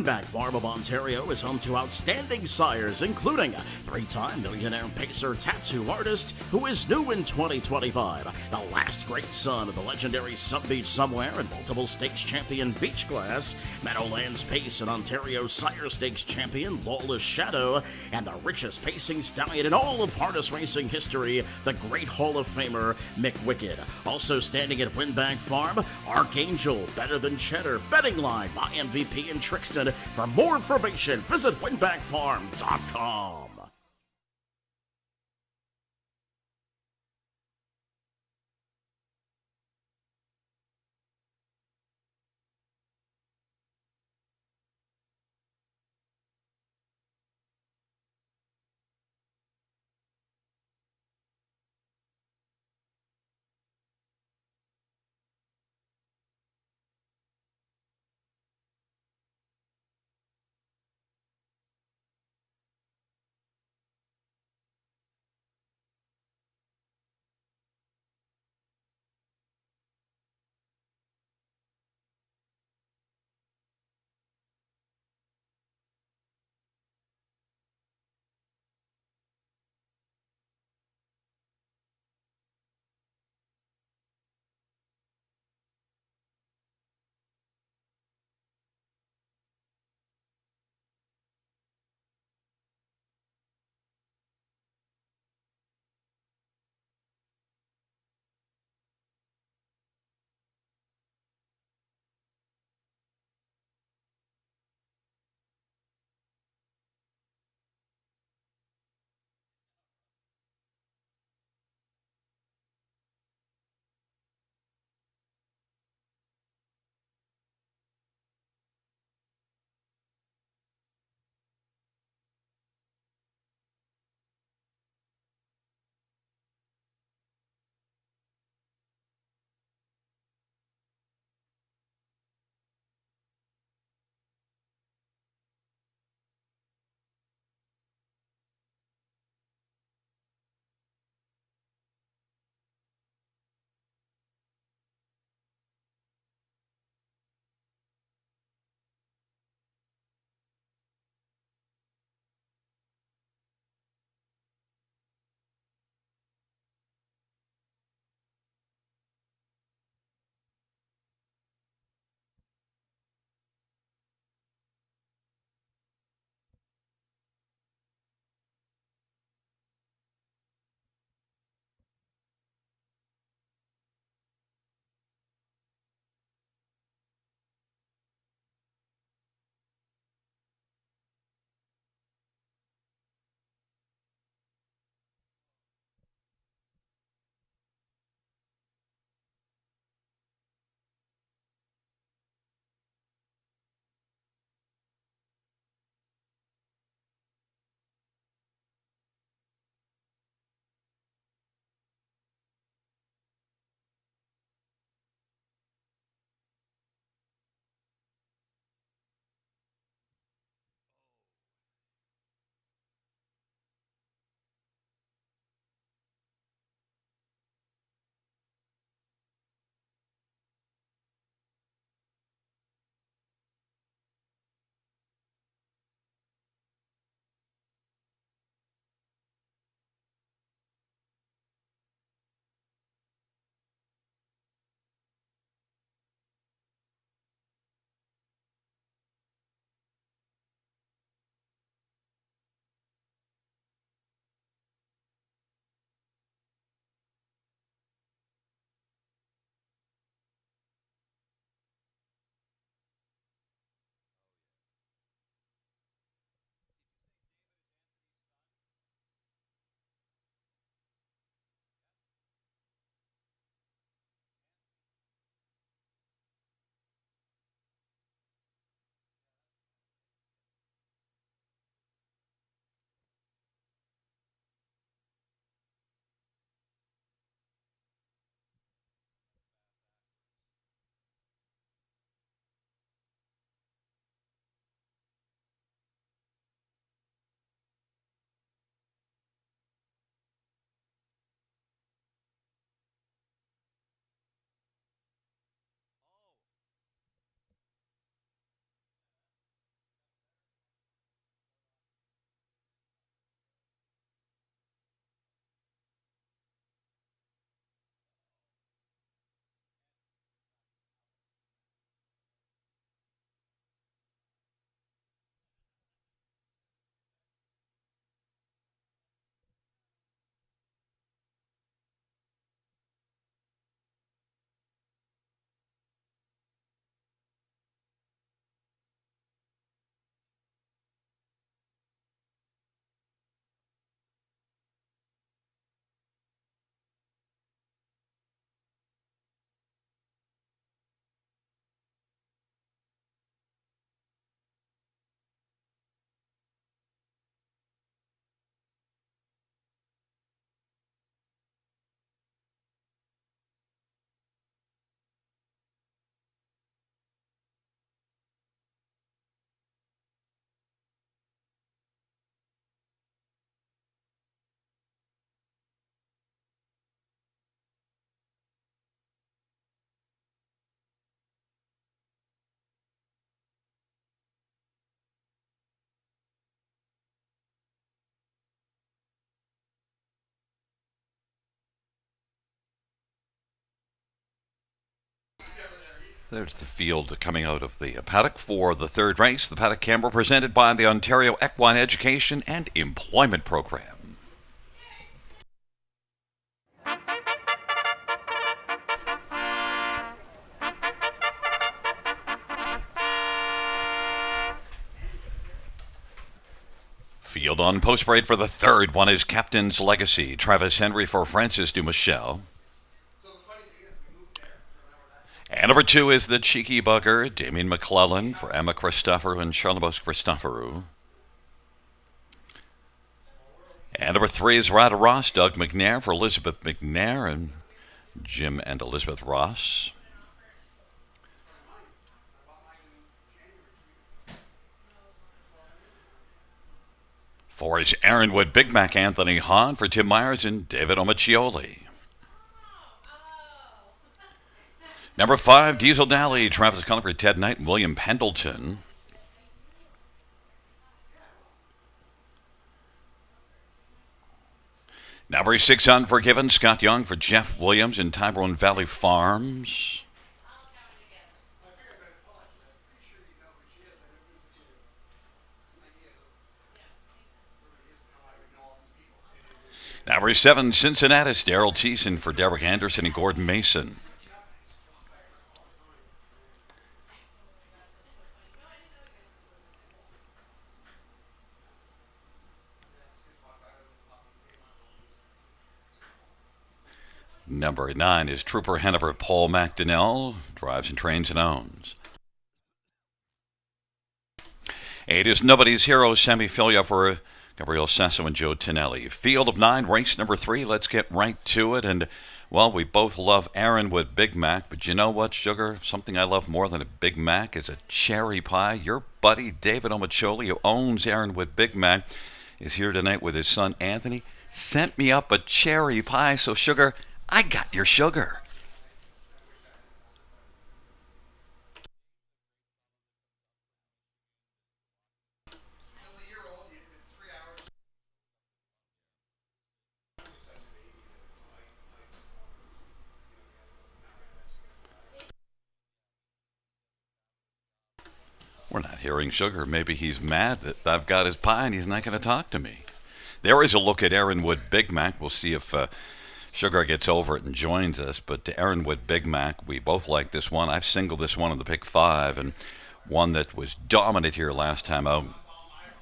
Winbak Farm of Ontario is home to outstanding sires, including three-time millionaire pacer tattoo artist who is new in 2025, the last great son of the legendary Sub Beach Somewhere and multiple stakes champion Beachglass, Meadowlands Pace and Ontario Sire Stakes champion Lawless Shadow, and the richest pacing stallion in all of harness racing history, the great Hall of Famer Mick Wicked. Also standing at Winbak Farm, Archangel, Better Than Cheddar, Betting Line, My MVP, and Trixton. For more information, visit winbakfarm.com. There's the field coming out of the paddock for the third race. The paddock camera presented by the Ontario Equine Education and Employment Program. Field on post parade for the third one is Captain's Legacy. Travis Henry for Francis Dumichel. And number 2 is the Cheeky Bugger, Damien McClellan for Emma Christoforou and Charlebos Christoforou. And number 3 is Rada Ross, Doug McNair for Elizabeth McNair and Jim and Elizabeth Ross. Four is Aaronwood Big Mac, Anthony Hahn for Tim Myers and David Omaccioli. Number 5, Diesel Dally, Travis Cullen for Ted Knight and William Pendleton. Number 6, Unforgiven, Scott Young for Jeff Williams and Tyrone Valley Farms. Number 7, Cincinnatus, Daryl Thiessen for Derek Anderson and Gordon Mason. Number 9 is Trooper Hanover, Paul McDonnell, drives and trains and owns. 8 is Nobody's Hero, Sammy Filia for Gabriel Sasso and Joe Tonelli. Field of 9, race number 3. Let's get right to it. And, well, we both love Aaronwood Big Mac, but you know what, Sugar? Something I love more than a Big Mac is a cherry pie. Your buddy David Omaccioli, who owns Aaronwood Big Mac, is here tonight with his son Anthony. Sent me up a cherry pie, so Sugar, I got your sugar. We're not hearing Sugar. Maybe he's mad that I've got his pie and he's not going to talk to me. There is a look at Aaronwood Big Mac. We'll see if Sugar gets over it and joins us. But to Aaronwood Big Mac, we both like this one. I've singled this one in the pick 5, and one that was dominant here last time out.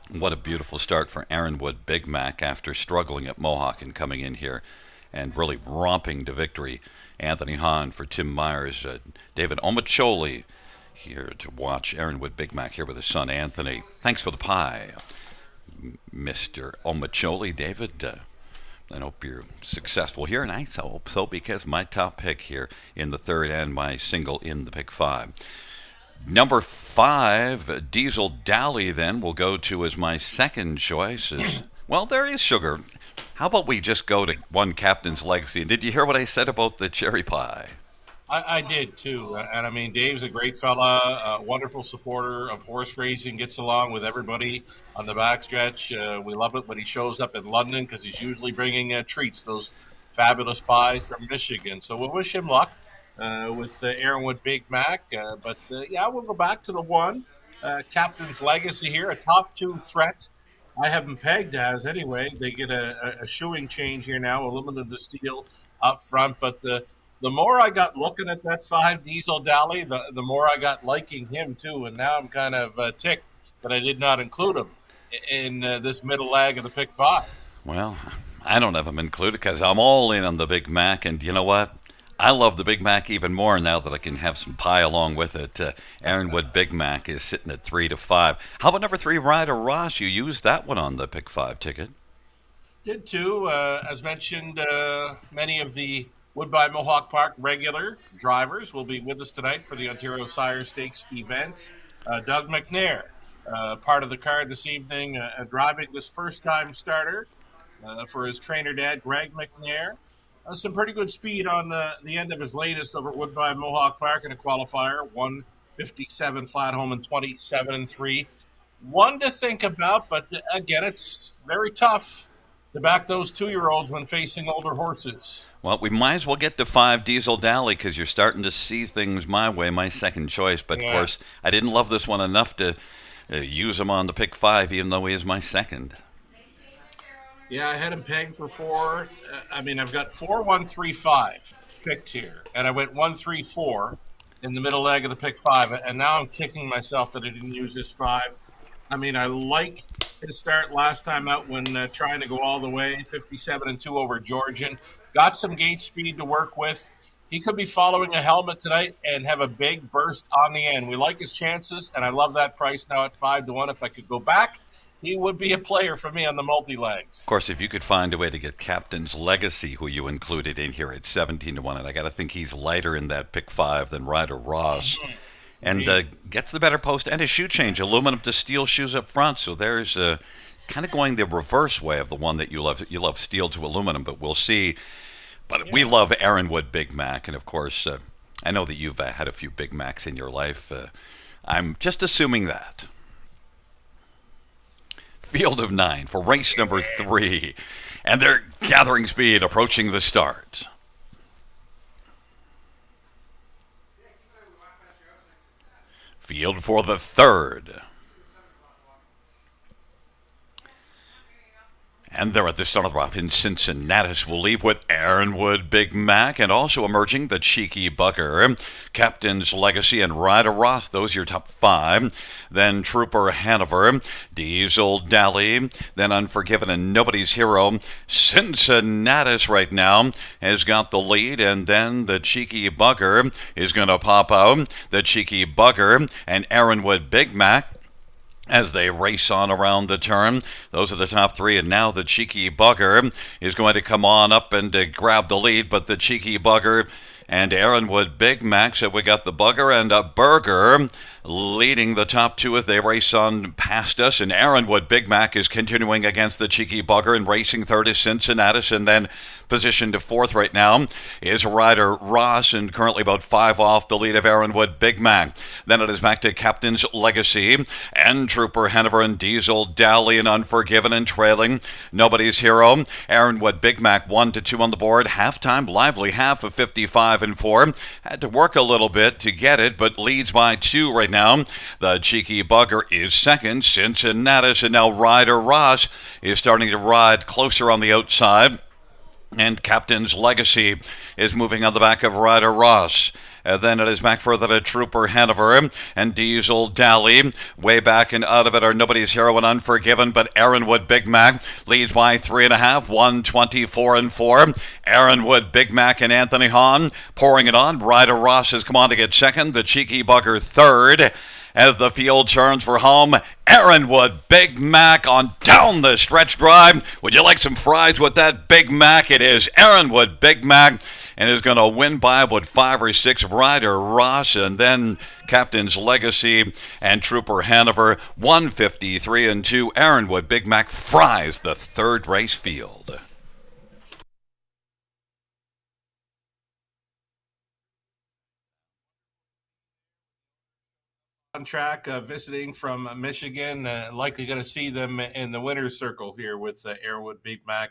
What a beautiful start for Aaronwood Big Mac after struggling at Mohawk and coming in here and really romping to victory. Anthony Hahn for Tim Myers, David Omaccioli here to watch Aaronwood Big Mac here with his son Anthony. Thanks for the pie, Mr. Omaccioli. David, I hope you're successful here, and I hope so because my top pick here in the third and my single in the pick 5. Number 5, Diesel Dally, then, will go to as my second choice. Well, there is Sugar. How about we just go to one Captain's Legacy? And did you hear what I said about the cherry pie? I did too, and I mean Dave's a great fella, a wonderful supporter of horse racing, gets along with everybody on the backstretch. We love it when he shows up in London because he's usually bringing treats, those fabulous pies from Michigan. So we'll wish him luck with Aaronwood Big Mac. But we'll go back to the one, Captain's Legacy here, a top 2 threat. I have them pegged as anyway. They get a shoeing change here now, aluminum to steel up front, but the more I got looking at that 5 Diesel Dally, the more I got liking him too. And now I'm kind of ticked that I did not include him in this middle leg of the pick 5. Well, I don't have him included because I'm all in on the Big Mac. And you know what? I love the Big Mac even more now that I can have some pie along with it. Aaronwood Big Mac is sitting at 3-5. How about number 3, Ryder Ross? You used that one on the pick 5 ticket. Did too. As mentioned, many of the Woodbine Mohawk Park regular drivers will be with us tonight for the Ontario Sire Stakes events. Doug McNair, part of the card this evening, driving this first-time starter for his trainer dad, Greg McNair. Some pretty good speed on the end of his latest over at Woodbine Mohawk Park in a qualifier, 157 flat home and 27-3. One to think about, but again, it's very tough to back those 2-year-olds when facing older horses. Well, we might as well get to 5 Diesel Dally because you're starting to see things my way, my second choice. But, of course, I didn't love this one enough to use him on the pick 5, even though he is my second. Yeah, I had him pegged for 4. I've got 4, 1, 3, 5 picked here. And I went 1, 3, 4 in the middle leg of the pick 5. And now I'm kicking myself that I didn't use this 5. I like his start last time out when trying to go all the way, 57-2 over Georgian. Got some gate speed to work with. He could be following a helmet tonight and have a big burst on the end. We like his chances, and I love that price now at 5-1. If I could go back, he would be a player for me on the multi-legs. Of course, if you could find a way to get Captain's Legacy, who you included in here at 17-1, and I got to think he's lighter in that pick 5 than Ryder Ross. Mm-hmm. And gets the better post and a shoe change, aluminum to steel shoes up front. So there's kind of going the reverse way of the one that you love. You love steel to aluminum, but we'll see. But we love Aaron Wood Big Mac. And, of course, I know that you've had a few Big Macs in your life. I'm just assuming that. Field of 9 for race number 3. And they're gathering speed, approaching the start. Field for the 3rd. And they're at the start of the route in Cincinnatus. We'll leave with Aaron Wood Big Mac, and also emerging the Cheeky Bugger, Captain's Legacy, and Ryder Ross. Those are your top 5. Then Trooper Hanover, Diesel Dally, then Unforgiven and Nobody's Hero. Cincinnatus right now has got the lead, and then the Cheeky Bugger is going to pop out. The Cheeky Bugger and Aaron Wood Big Mac as they race on around the turn. Those are the top 3, and now the Cheeky Bugger is going to come on up and grab the lead, but the Cheeky Bugger and Aaron Wood Big Mac, so we got the Bugger and a Burger leading the top 2 as they race on past us, and Aaron Wood Big Mac is continuing against the Cheeky Bugger, and racing 3rd is Cincinnatus, and then positioned to 4th right now is Ryder Ross, and currently about 5 off the lead of Aaron Wood Big Mac. Then it is back to Captain's Legacy and Trooper Hanover and Diesel Dally and Unforgiven, and trailing Nobody's Hero. Aaron Wood Big Mac 1-2 on the board. Halftime lively half of 55-4. Had to work a little bit to get it, but leads by 2 right now. The Cheeky Bugger is 2nd. Cincinnatus, and now Ryder Ross is starting to ride closer on the outside. And Captain's Legacy is moving on the back of Ryder Ross. Then it is back further to Trooper Hanover and Diesel Dally. Way back and out of it are Nobody's Hero and Unforgiven, but Aaron Wood Big Mac leads by 3.5, 124-4. Aaron Wood Big Mac and Anthony Hahn pouring it on. Ryder Ross has come on to get 2nd. The Cheeky Bugger 3rd. As the field turns for home, Aaron Wood Big Mac on down the stretch drive. Would you like some fries with that Big Mac? It is Aaron Wood Big Mac, and is going to win by about 5 or 6. Ryder Ross, and then Captain's Legacy and Trooper Hanover. 153-2. Aaron Wood Big Mac fries the 3rd race field. On track, visiting from Michigan, likely going to see them in the winner's circle here with Aaron Wood Big Mac.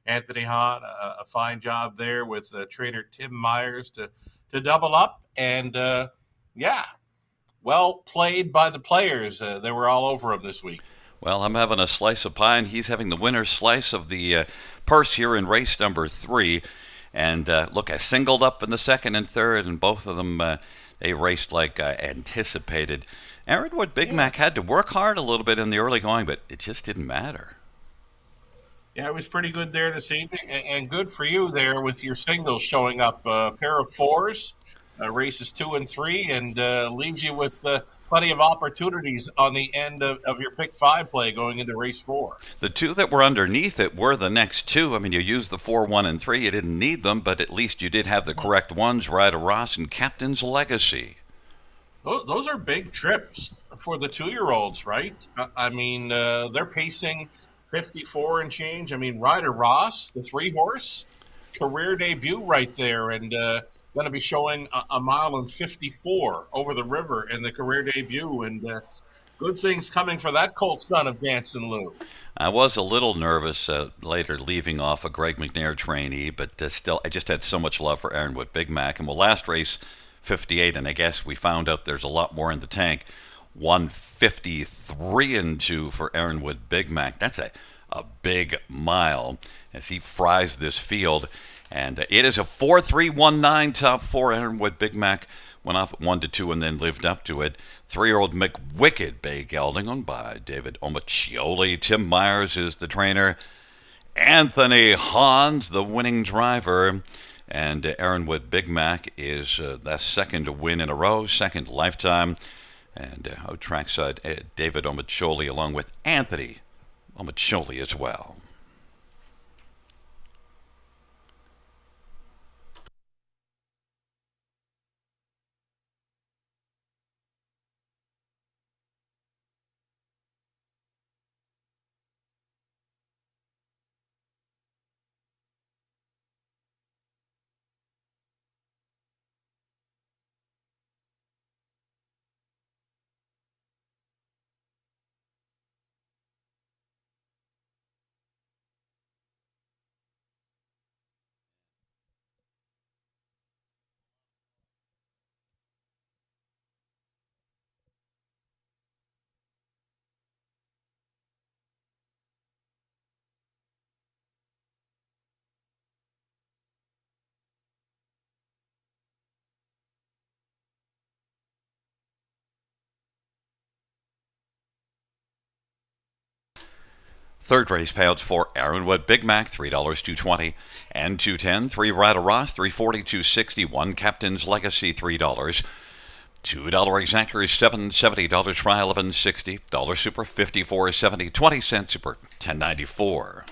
Anthony Hahn, a fine job there with trainer Tim Myers to double up, and well played by the players. They were all over him this week. Well, I'm having a slice of pie, and he's having the winner's slice of the purse here in race number 3. And look, I singled up in the 2nd and 3rd, and both of them they raced like anticipated. Aaron Wood Big Mac had to work hard a little bit in the early going, but it just didn't matter. Yeah, it was pretty good there this evening, and good for you there with your singles showing up. A pair of 4s, races 2 and 3, and leaves you with plenty of opportunities on the end of your pick 5 play going into race 4. The 2 that were underneath it were the next 2. I mean, you used the 4, 1, and 3. You didn't need them, but at least you did have the correct ones. Ryder Ross and Captain's Legacy. Those are big trips for the 2-year-olds, right? I mean, they're pacing 54 and change. I mean, Ryder Ross, the 3-horse, career debut right there, and going to be showing a mile and 54 over the river in the career debut. And Good things coming for that colt son of Dancing Lou. I was a little nervous later leaving off a Greg McNair trainee, but still, I just had so much love for Ironwood Big Mac. And well, last race, 58, and I guess we found out there's a lot more in the tank. 153 and 2 for Ironwood Big Mac. That's a big mile as he fries this field. And it is a 4-3-1-9 top four. Ironwood Big Mac went off at 1-2 and then lived up to it. 3-year-old McWicked Bay Gelding owned by David Omaccioli. Tim Myers is the trainer. Anthony Hans, the winning driver. And Ironwood Big Mac is that second win in a row, second lifetime. And trackside David Omaccioli along with Anthony Omaccioli as well. Third race payouts for Ironwood Big Mac, $3, $2.20 and $2.10. 3 Rada Ross, $3.40, $2.60. 1 Captain's Legacy, $3. $2 exactor is $7.70. Try $11.60. Dollar Super, $54.70. 20-cent Super, $10.94.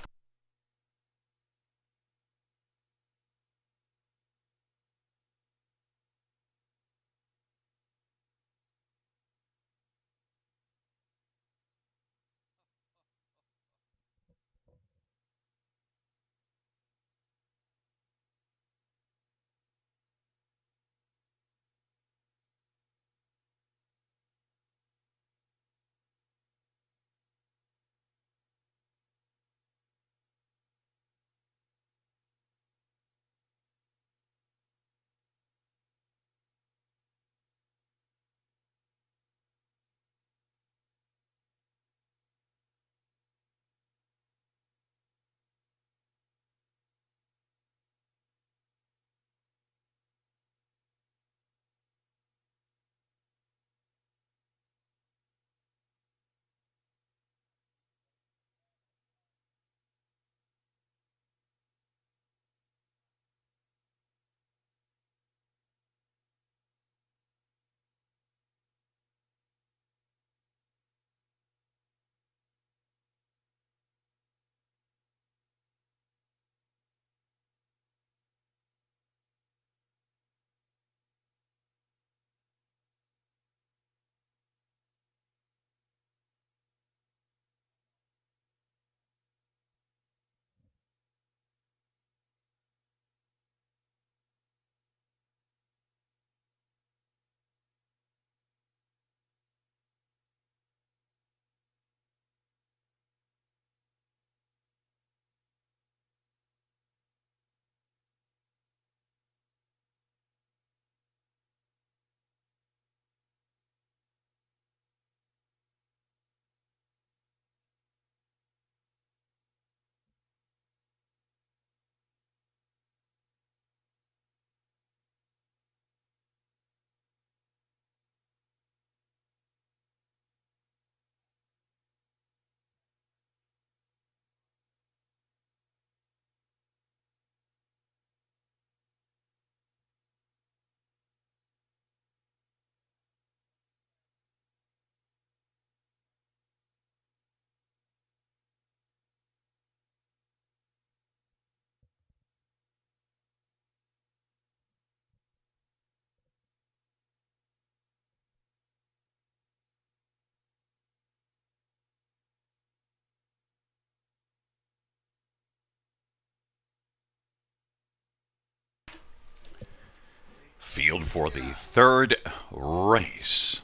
Field for the third race.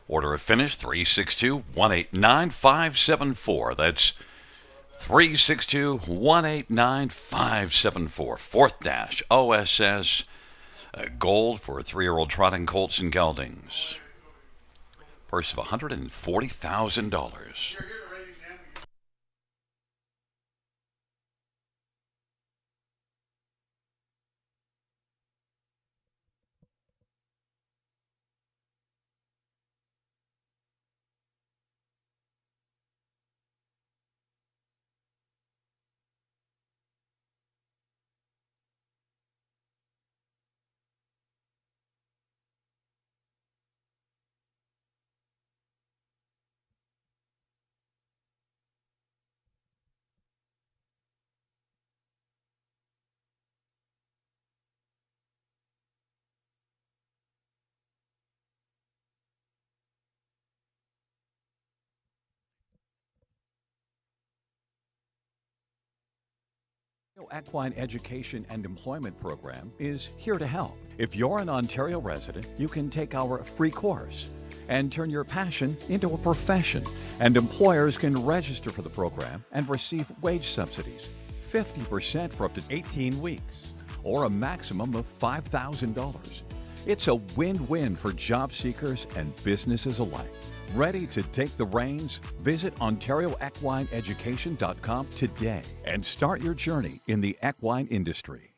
Order of finish 362-189-574. That's 362-189-574. Fourth Dash OSS Gold for 3-year-old trotting colts and geldings. Purse of $140,000. Equine Education and Employment Program is here to help. If you're an Ontario resident, you can take our free course and turn your passion into a profession. And employers can register for the program and receive wage subsidies, 50% for up to 18 weeks, or a maximum of $5,000. It's a win-win for job seekers and businesses alike. Ready to take the reins? Visit OntarioEquineEducation.com today and start your journey in the equine industry.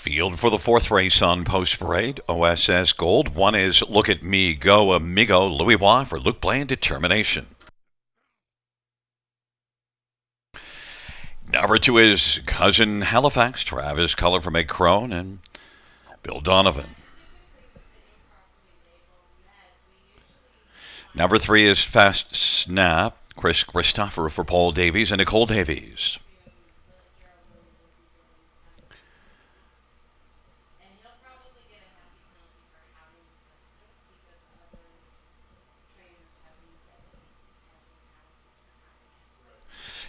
Field for the fourth race on Post Parade, OSS Gold. One is Look at Me Go Amigo, Louis Bois for Luke Blaine, Determination. Number 2 is Cousin Halifax, Travis Cullen from Meg Crone and Bill Donovan. Number 3 is Fast Snap, Chris Christopher for Paul Davies and Nicole Davies.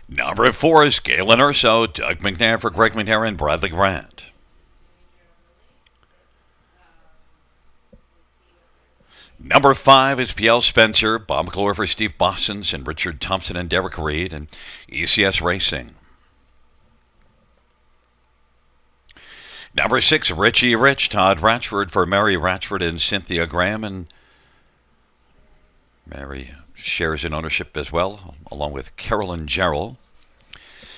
Number 4 is Galen Urso, Doug McNair for Greg McNair and Bradley Grant. Number 5 is PL Spencer, Bob McClure for Steve Bossons and Richard Thompson and Derek Reed and ECS Racing. Number 6, Richie Rich, Todd Ratchford for Mary Ratchford and Cynthia Graham, and Mary shares in ownership as well, along with Carolyn Gerald.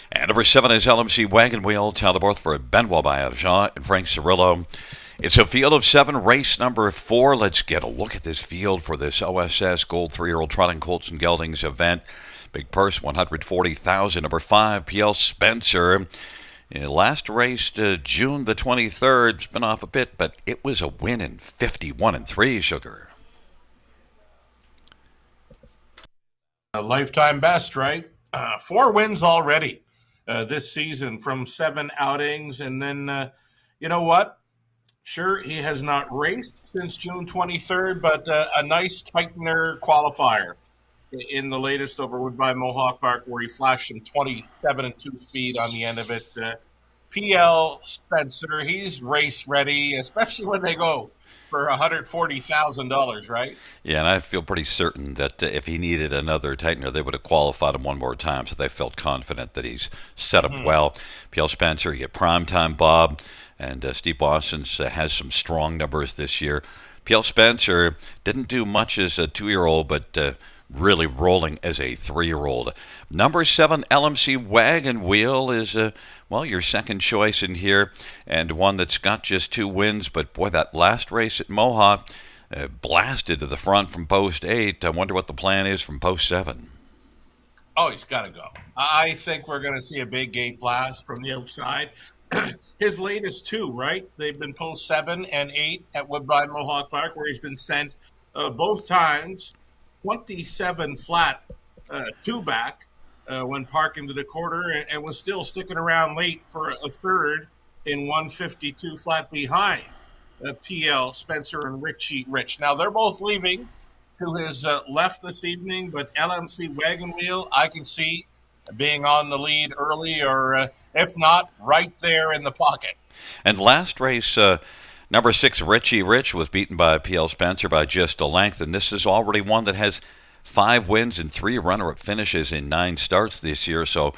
And number 7 is LMC Wagon Wheel, Talbot for Benoit Bayargent and Frank Cirillo. It's a field of 7, race number 4. Let's get a look at this field for this OSS Gold 3-year-old Trotting Colts and Geldings event. Big purse, $140,000. Number 5, PL Spencer. Last raced June the 23rd. It's been off a bit, but it was a win in 51-3, Sugar. A lifetime best, right? 4 wins already this season from 7 outings. And then, you know what? Sure, he has not raced since June 23rd, but a nice tightener qualifier in the latest over Woodbine Mohawk Park where he flashed some 27-2 speed on the end of it. PL Spencer, he's race ready, especially when they go for $140,000, right? Yeah, and I feel pretty certain that if he needed another tightener, they would have qualified him one more time, so they felt confident that he's set up well. PL Spencer, you get Primetime Bob, and Steve Bossons has some strong numbers this year. PL Spencer didn't do much as a 2-year-old, but really rolling as a 3-year-old. Number 7, LMC Wagon Wheel is, your second choice in here, and one that's got just 2 wins. But boy, that last race at Mohawk blasted to the front from post 8. I wonder what the plan is from post 7. Oh, he's got to go. I think we're going to see a big gate blast from the outside. His latest 2, right? They've been post 7 and 8 at Woodbine Mohawk Park, where he's been sent both times 27 flat 2 back when parking to the quarter, and was still sticking around late for a third in 152 flat behind PL Spencer and Richie Rich. Now they're both leaving to his left this evening, but LMC Wagon Wheel I can see being on the lead early, or if not, right there in the pocket. And last race, number 6, Richie Rich was beaten by PL Spencer by just a length, and this is already one that has 5 wins and 3 runner-up finishes in 9 starts this year. So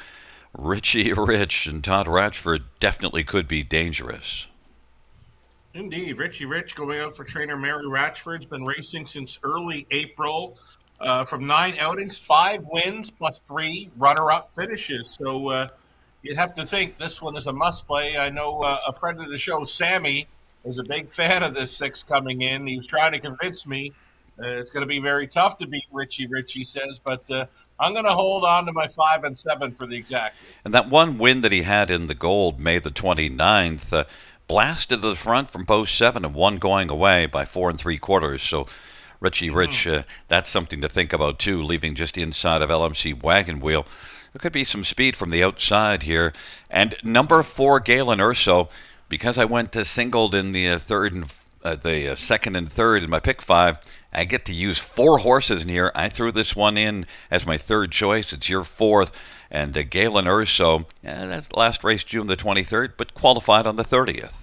Richie Rich and Todd Ratchford definitely could be dangerous. Indeed. Richie Rich going out for trainer Mary Ratchford's been racing since early April. From 9 outings, 5 wins plus 3 runner-up finishes. So you'd have to think this one is a must-play. I know a friend of the show, Sammy, is a big fan of this 6 coming in. He was trying to convince me it's going to be very tough to beat Richie Rich, he says, but I'm going to hold on to my 5 and 7 for the exact. And that one win that he had in the Gold, May the 29th, blasted to the front from post 7 and 1 going away by 4 3/4. So Richie Rich, that's something to think about too, leaving just inside of LMC Wagon Wheel. There could be some speed from the outside here. And number 4, Galen Urso, because I went to singled in the second and third in my pick 5, I get to use 4 horses in here. I threw this one in as my 3rd choice. It's your 4th. And Galen Urso, that's last race June the 23rd, but qualified on the 30th.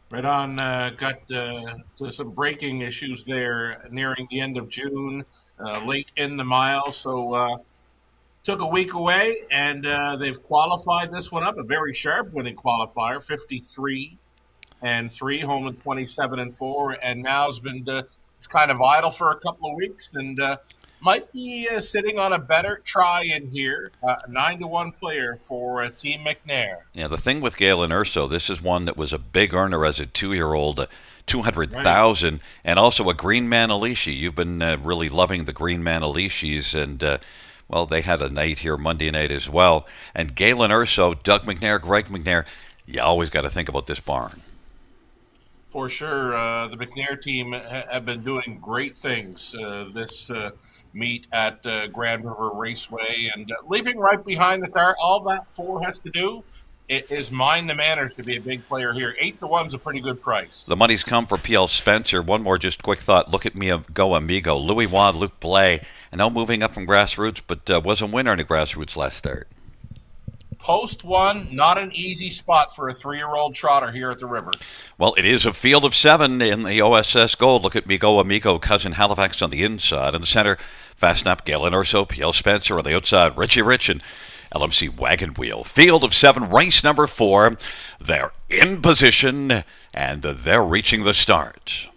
Right on. Got to some braking issues there nearing the end of June, late in the mile. So took a week away, and they've qualified this one up. A very sharp winning qualifier, 53 and 3, home in 27 and 4, and now has been it's kind of idle for a couple of weeks, and might be sitting on a better try in here. 9-1 player for Team McNair. Yeah, the thing with Galen Urso, this is one that was a big earner as a 2-year-old, 200,000, and also a Green Manalishi. You've been really loving the Green Manalishis, and well, they had a night here Monday night as well. And Galen Urso, Doug McNair, Greg McNair, you always got to think about this barn. For sure, the McNair team have been doing great things this meet at Grand River Raceway, and leaving right behind the car. All that 4 has to do is mind the manners to be a big player here. 8-1's a pretty good price. The money's come for PL Spencer. One more just quick thought. Look at me go, amigo. Louis Wad, Luke Blais, and now moving up from grassroots, but was a winner in the grassroots last start. Post 1, not an easy spot for a 3-year-old trotter here at the river. Well, it is a field of 7 in the OSS Gold. Look at me go, amigo. Cousin Halifax on the inside. In the center, Fast Snap, Galen Urso, PL Spencer on the outside, Richie Rich and LMC Wagon Wheel. Field of 7, race number 4. They're in position, and they're reaching the start.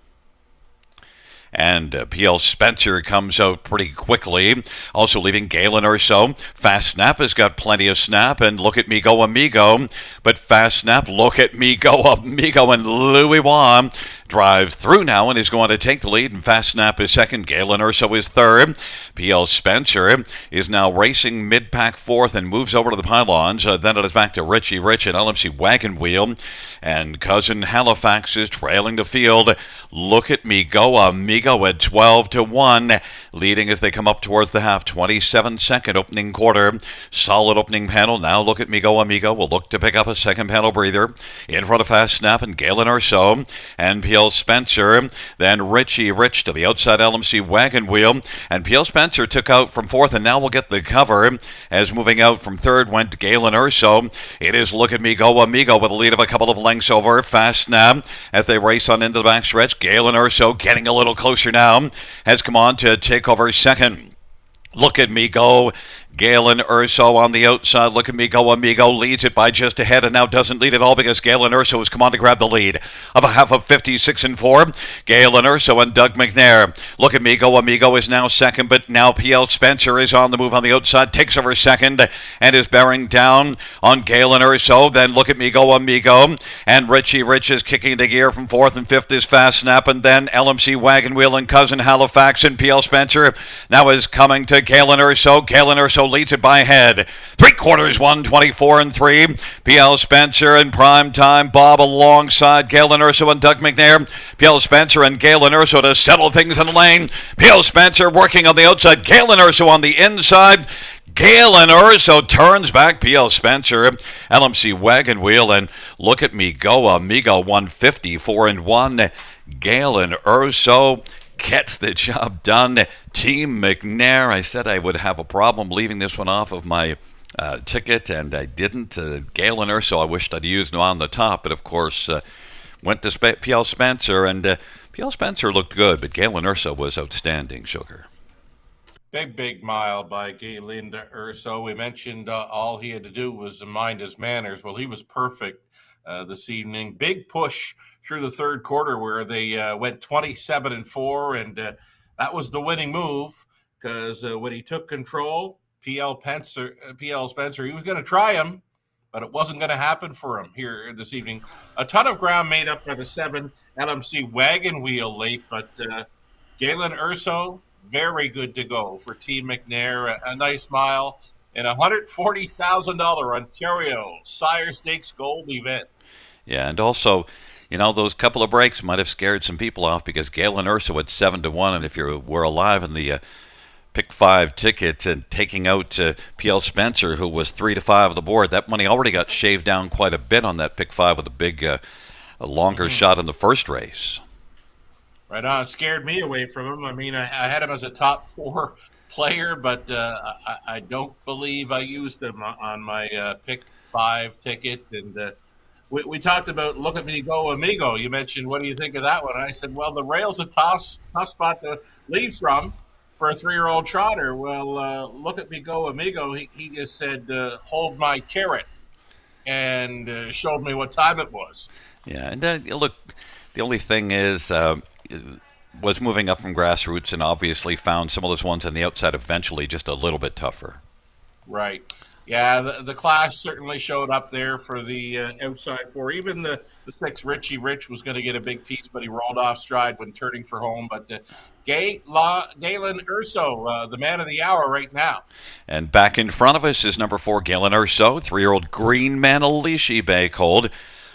And PL Spencer comes out pretty quickly, also leaving Galen Urso. Fast Snap has got plenty of snap, and Look at Me Go Amigo. But Fast Snap, Look at Me Go Amigo, and Louis Wam drives through now and is going to take the lead. And Fast Snap is second, Galen Urso is third. PL Spencer is now racing mid-pack fourth and moves over to the pylons. Then it is back to Richie Rich and LMC Wagon Wheel. And Cousin Halifax is trailing the field. Look at Me Go Amigo at 12-1, leading as they come up towards the half. 27-second opening quarter. Solid opening panel. Now Look at Me Go Amigo will look to pick up a second panel breather. In front of Fast Snap and Galen Urso. And PL Spencer. Then Richie Rich to the outside LMC Wagon Wheel. And PL Spencer took out from fourth, and now we'll get the cover. As moving out from third went Galen Urso. It is Look at Me Go Amigo with a lead of a couple of lengths over Fast Snap as they race on into the backstretch. Galen Urso getting a little closer now, has come on to take over second. Look at Me Go. Galen Urso on the outside. Look at Me Go Amigo leads it by just ahead, and now doesn't lead at all because Galen Urso has come on to grab the lead of a half of 56-4. Galen Urso and Doug McNair. Look at Me Go Amigo is now second, but now PL Spencer is on the move on the outside, takes over second and is bearing down on Galen Urso. Then Look at Me Go Amigo and Richie Rich is kicking into gear from fourth, and fifth is Fast Snap, and then LMC Wagon Wheel and Cousin Halifax, and PL Spencer now is coming to Galen Urso. Galen Urso leads it by head. 3/4, 124-3. PL Spencer and Prime Time Bob alongside Galen Urso and Doug McNair. PL Spencer and Galen Urso to settle things in the lane. PL Spencer working on the outside. Galen Urso on the inside. Galen Urso turns back PL Spencer, LMC Wagon Wheel, and Look at Me Go Amigo 154-1. Galen Urso gets the job done. Team McNair, I said I would have a problem leaving this one off of my ticket, and I didn't. Galen Urso, I wished I'd used him on the top, but of course went to PL Spencer, and PL Spencer looked good, but Galen Urso was outstanding, Sugar. Big mile by Galen Urso. We mentioned all he had to do was mind his manners. Well, he was perfect this evening. Big push through the third quarter where they went 27-4, and that was the winning move because when he took control, PL Spencer, he was going to try him, but it wasn't going to happen for him here this evening. A ton of ground made up by the 7 LMC Wagon Wheel late, but Galen Urso, very good to go for Team McNair. A nice mile in a $140,000 Ontario Sire Stakes Gold event. Yeah, and also, you know, those couple of breaks might have scared some people off because Galen Urso at 7-1, and if you were alive in the Pick 5 ticket and taking out PL Spencer, who was 3-5 of the board, that money already got shaved down quite a bit on that Pick 5 with a big, a longer shot in the first race. Right on. It scared me away from him. I mean, I had him as a top 4 player, but I don't believe I used him on my Pick 5 ticket. And we talked about Look at Me Go Amigo. You mentioned, what do you think of that one? And I said, well, the rail's a tough spot to lead from for a 3-year-old trotter. Well, Look at Me Go Amigo, he just said, hold my carrot, and showed me what time it was. Yeah, and look, the only thing is was moving up from grassroots and obviously found some of those ones on the outside eventually just a little bit tougher. Right. Yeah, the class certainly showed up there for the outside four. Even the six, Richie Rich, was going to get a big piece, but he rolled off stride when turning for home. But Galen Urso, the man of the hour right now. And back in front of us is number 4, Galen Urso, 3-year-old Green Manalishi Bay Colt,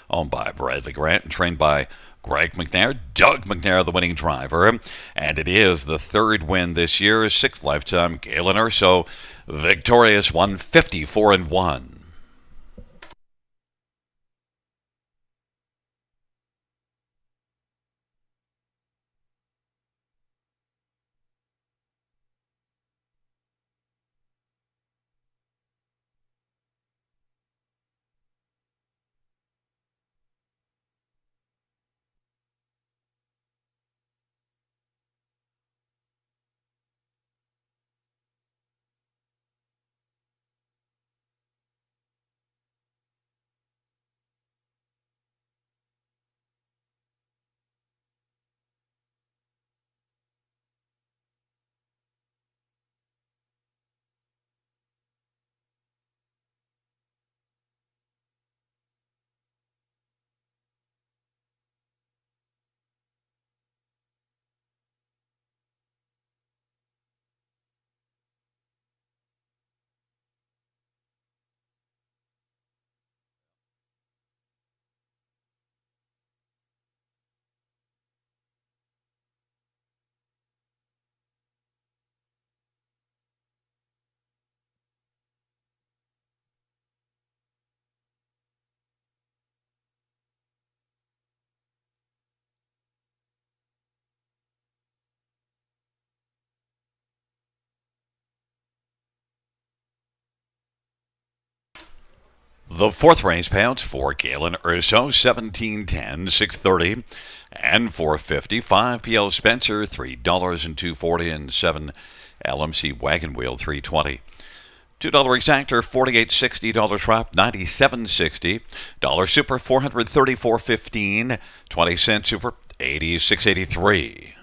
owned by Bradley Grant and trained by Greg McNair, Doug McNair, the winning driver. And it is the 3rd win this year, 6th lifetime. Galen Urso, victorious, 154-1. The 4th race payouts for Galen Urso, 1710, 630, and 450. 5 PL Spencer, $3 and $2.40, and 7 LMC Wagon Wheel, $3.20. $2 exactor, $48.60. Trap, $97.60. Super, $434.15. 20-cent super, $86.83.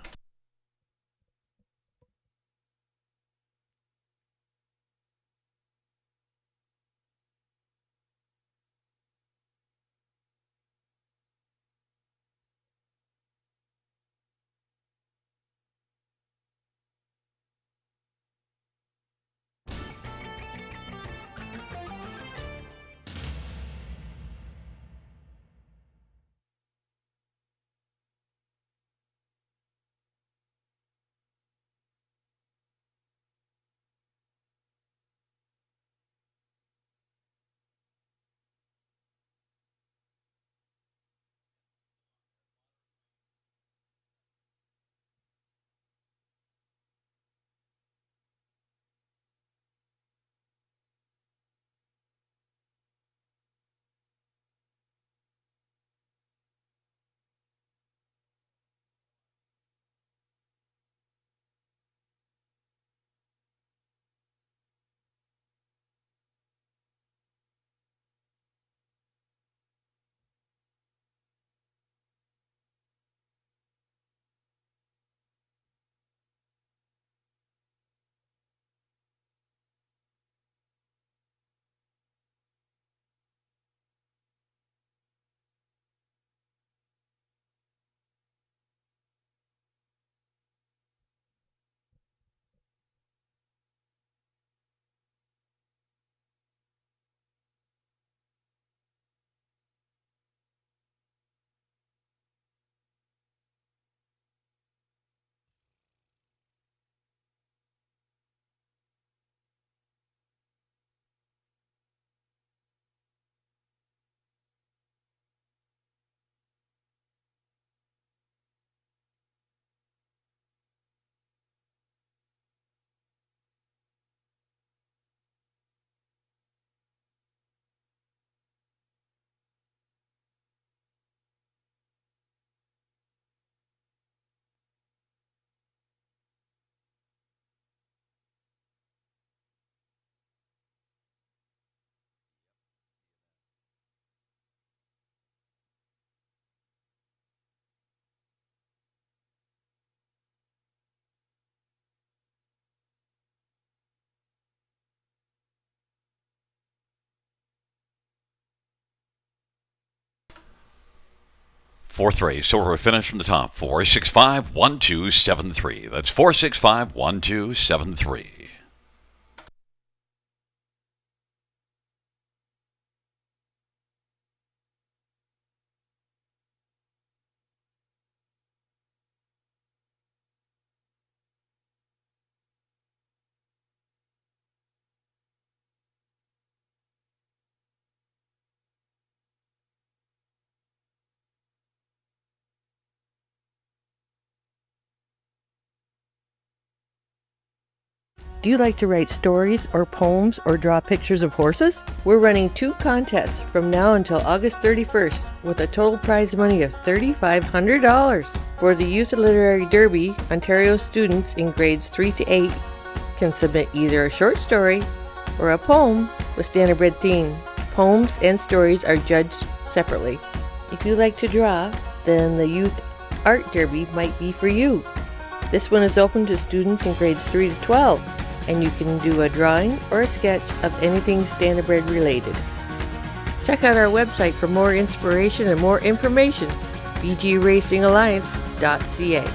Fourth race, so we're finished from the top. 465-1273. That's 465-1273. Do you like to write stories or poems or draw pictures of horses? We're running 2 contests from now until August 31st with a total prize money of $3,500. For the Youth Literary Derby, Ontario students in grades 3 to 8 can submit either a short story or a poem with Standardbred theme. Poems and stories are judged separately. If you like to draw, then the Youth Art Derby might be for you. This one is open to students in grades 3 to 12. And you can do a drawing or a sketch of anything Standardbred related. Check out our website for more inspiration and more information, bgracingalliance.ca.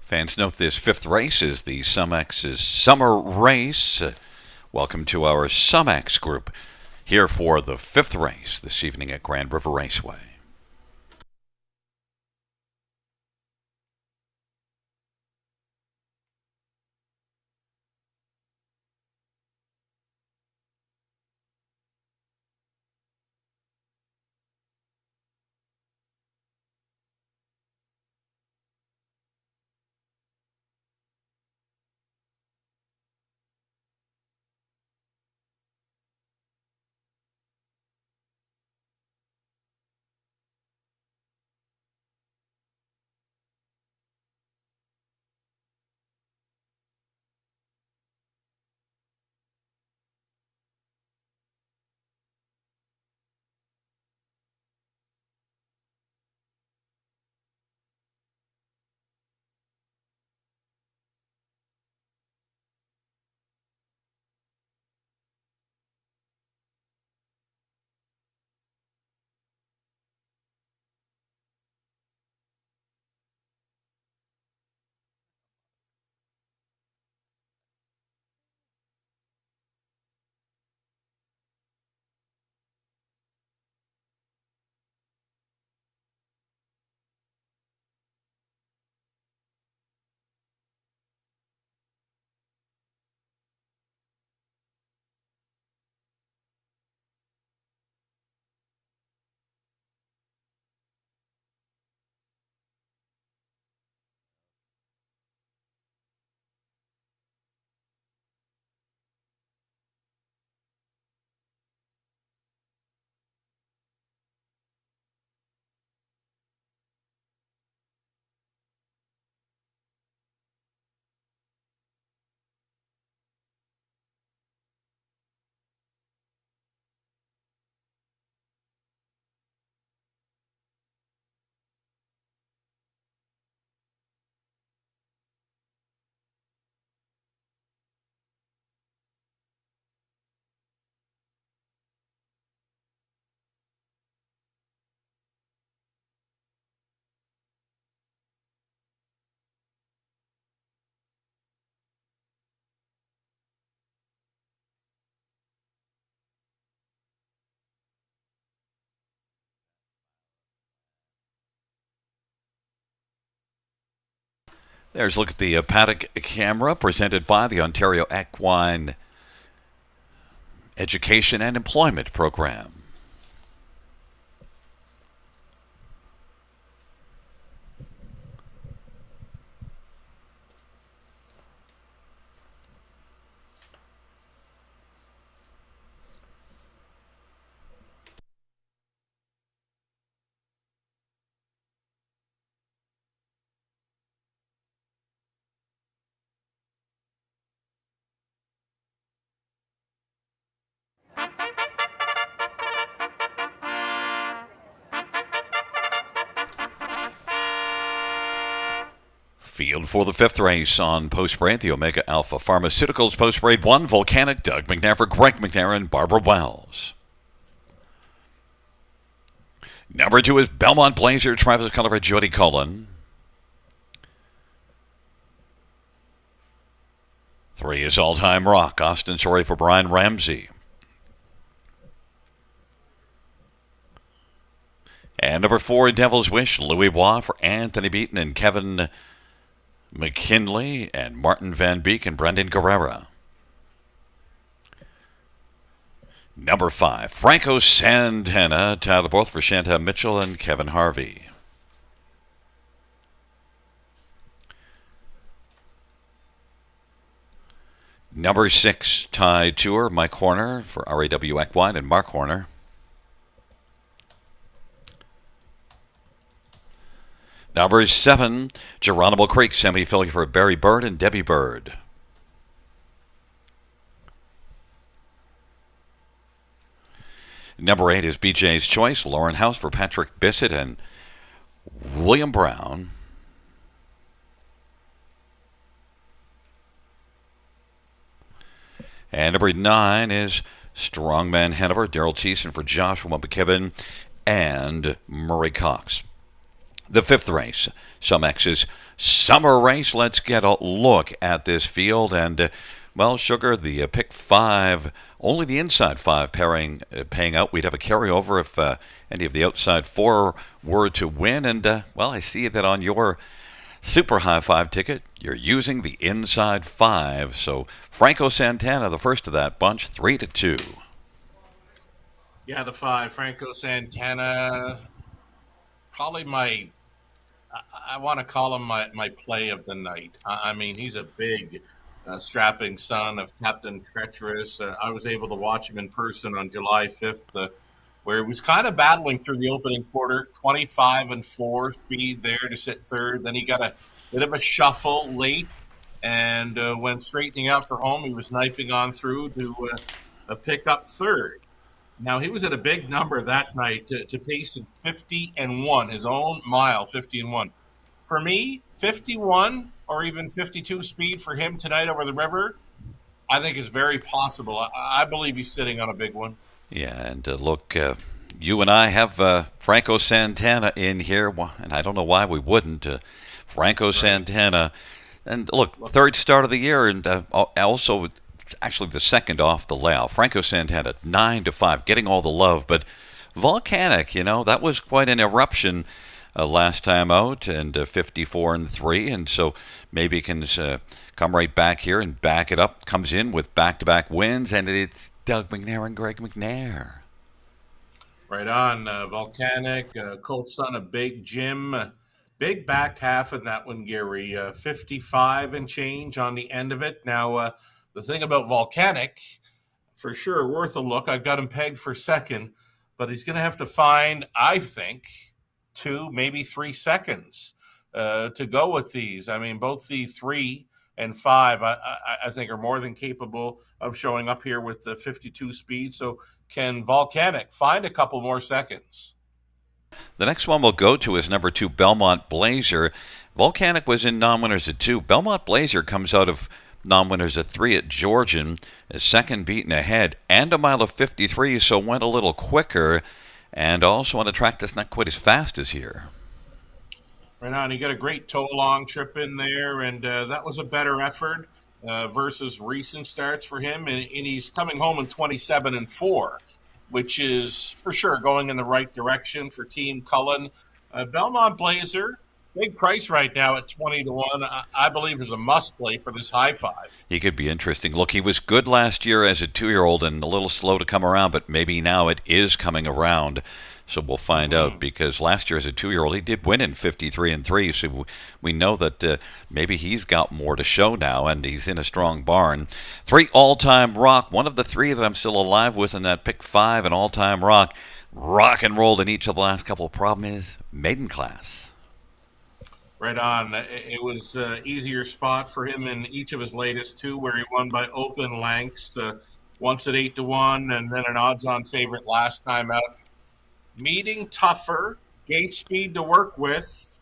Fans, note this fifth race is the SumX's Summer Race. Welcome to our SumX group here for the fifth race this evening at Grand River Raceway. There's a look at the paddock camera presented by the Ontario Equine Education and Employment Program. Field for the fifth race on Post Parade, the Omega Alpha Pharmaceuticals Post Parade 1, Volcanic, Doug McNair, Greg McNair, Barbara Wells. Number 2 is Belmont Blazer, Travis Culliver, Jody Cullen. 3 is All Time Rock, Austin Sorry for Brian Ramsey. And number 4, Devil's Wish, Louis Bois for Anthony Beaton and Kevin McKinley and Martin Van Beek and Brendan Guerrera. Number 5, Franco Santana, Tyler Both for Shanta Mitchell and Kevin Harvey. Number 6, Ty Tour, Mike Horner for RAW Equine and Mark Horner. Number 7, Geronimo Creek, semi-filly for Barry Bird and Debbie Bird. Number 8 is BJ's Choice, Lauren House for Patrick Bissett and William Brown. And number 9 is Strongman Hanover, Daryl Thiessen for Joshua McKibben and Murray Cox. The fifth race, SumX's summer race. Let's get a look at this field. And, well, Sugar, the pick 5, only the inside 5 paying out. We'd have a carryover if any of the outside 4 were to win. And, well, I see that on your Super High 5 ticket, you're using the inside 5. So Franco Santana, the first of that bunch, 3-2. Yeah, the 5, Franco Santana, probably I want to call him my play of the night. I mean, he's a big, strapping son of Captain Treacherous. I was able to watch him in person on July 5th, where he was kind of battling through the opening quarter, 25-4 speed there to sit third. Then he got a bit of a shuffle late, and when straightening out for home, he was knifing on through to pick up third. Now, he was at a big number that night to pace in 50-1, his own mile, 50-1. For me, 51 or even 52 speed for him tonight over the river, I think is very possible. I believe he's sitting on a big one. Yeah, and look, you and I have Franco Santana in here, and I don't know why we wouldn't. Franco Santana, and look, third start of the year, and also actually the second off the layout. Franco Santana, 9-5, getting all the love, but Volcanic, that was quite an eruption last time out, and 54-3, and so maybe he can come right back here and back it up. Comes in with back-to-back wins, and it's Doug McNair and Greg McNair. Right on. Volcanic, Colt son of Big Jim. Big back half in that one, Gary. 55 and change on the end of it. Now, the thing about Volcanic, for sure, worth a look. I've got him pegged for second, but he's going to have to find, I think, 2, maybe 3 seconds to go with these. I mean, both the 3 and 5, I think, are more than capable of showing up here with the 52 speed. So can Volcanic find a couple more seconds? The next one we'll go to is number 2, Belmont Blazer. Volcanic was in non-winners at 2. Belmont Blazer comes out of non-winners at 3 at Georgian, a second beaten ahead, and a mile of 53, so went a little quicker, and also on a track that's not quite as fast as here. Right on. He got a great toe-long trip in there, and that was a better effort versus recent starts for him. And he's coming home in 27-4, which is for sure going in the right direction for Team Cullen. Belmont Blazer, big price right now at 20-1. I believe is a must play for this high 5. He could be interesting. Look, he was good last year as a 2-year-old and a little slow to come around, but maybe now it is coming around. So we'll find out, because last year as a 2-year-old, he did win in 53-3. So we know that maybe he's got more to show now, and he's in a strong barn. 3 All-Time Rock, one of the 3 that I'm still alive with in that pick 5, an All-Time Rock. Rock and rolled in each of the last couple. Problem is, maiden class. Right on. It was an easier spot for him in each of his latest 2, where he won by open lengths, once at 8-1, and then an odds-on favorite last time out. Meeting tougher, gate speed to work with.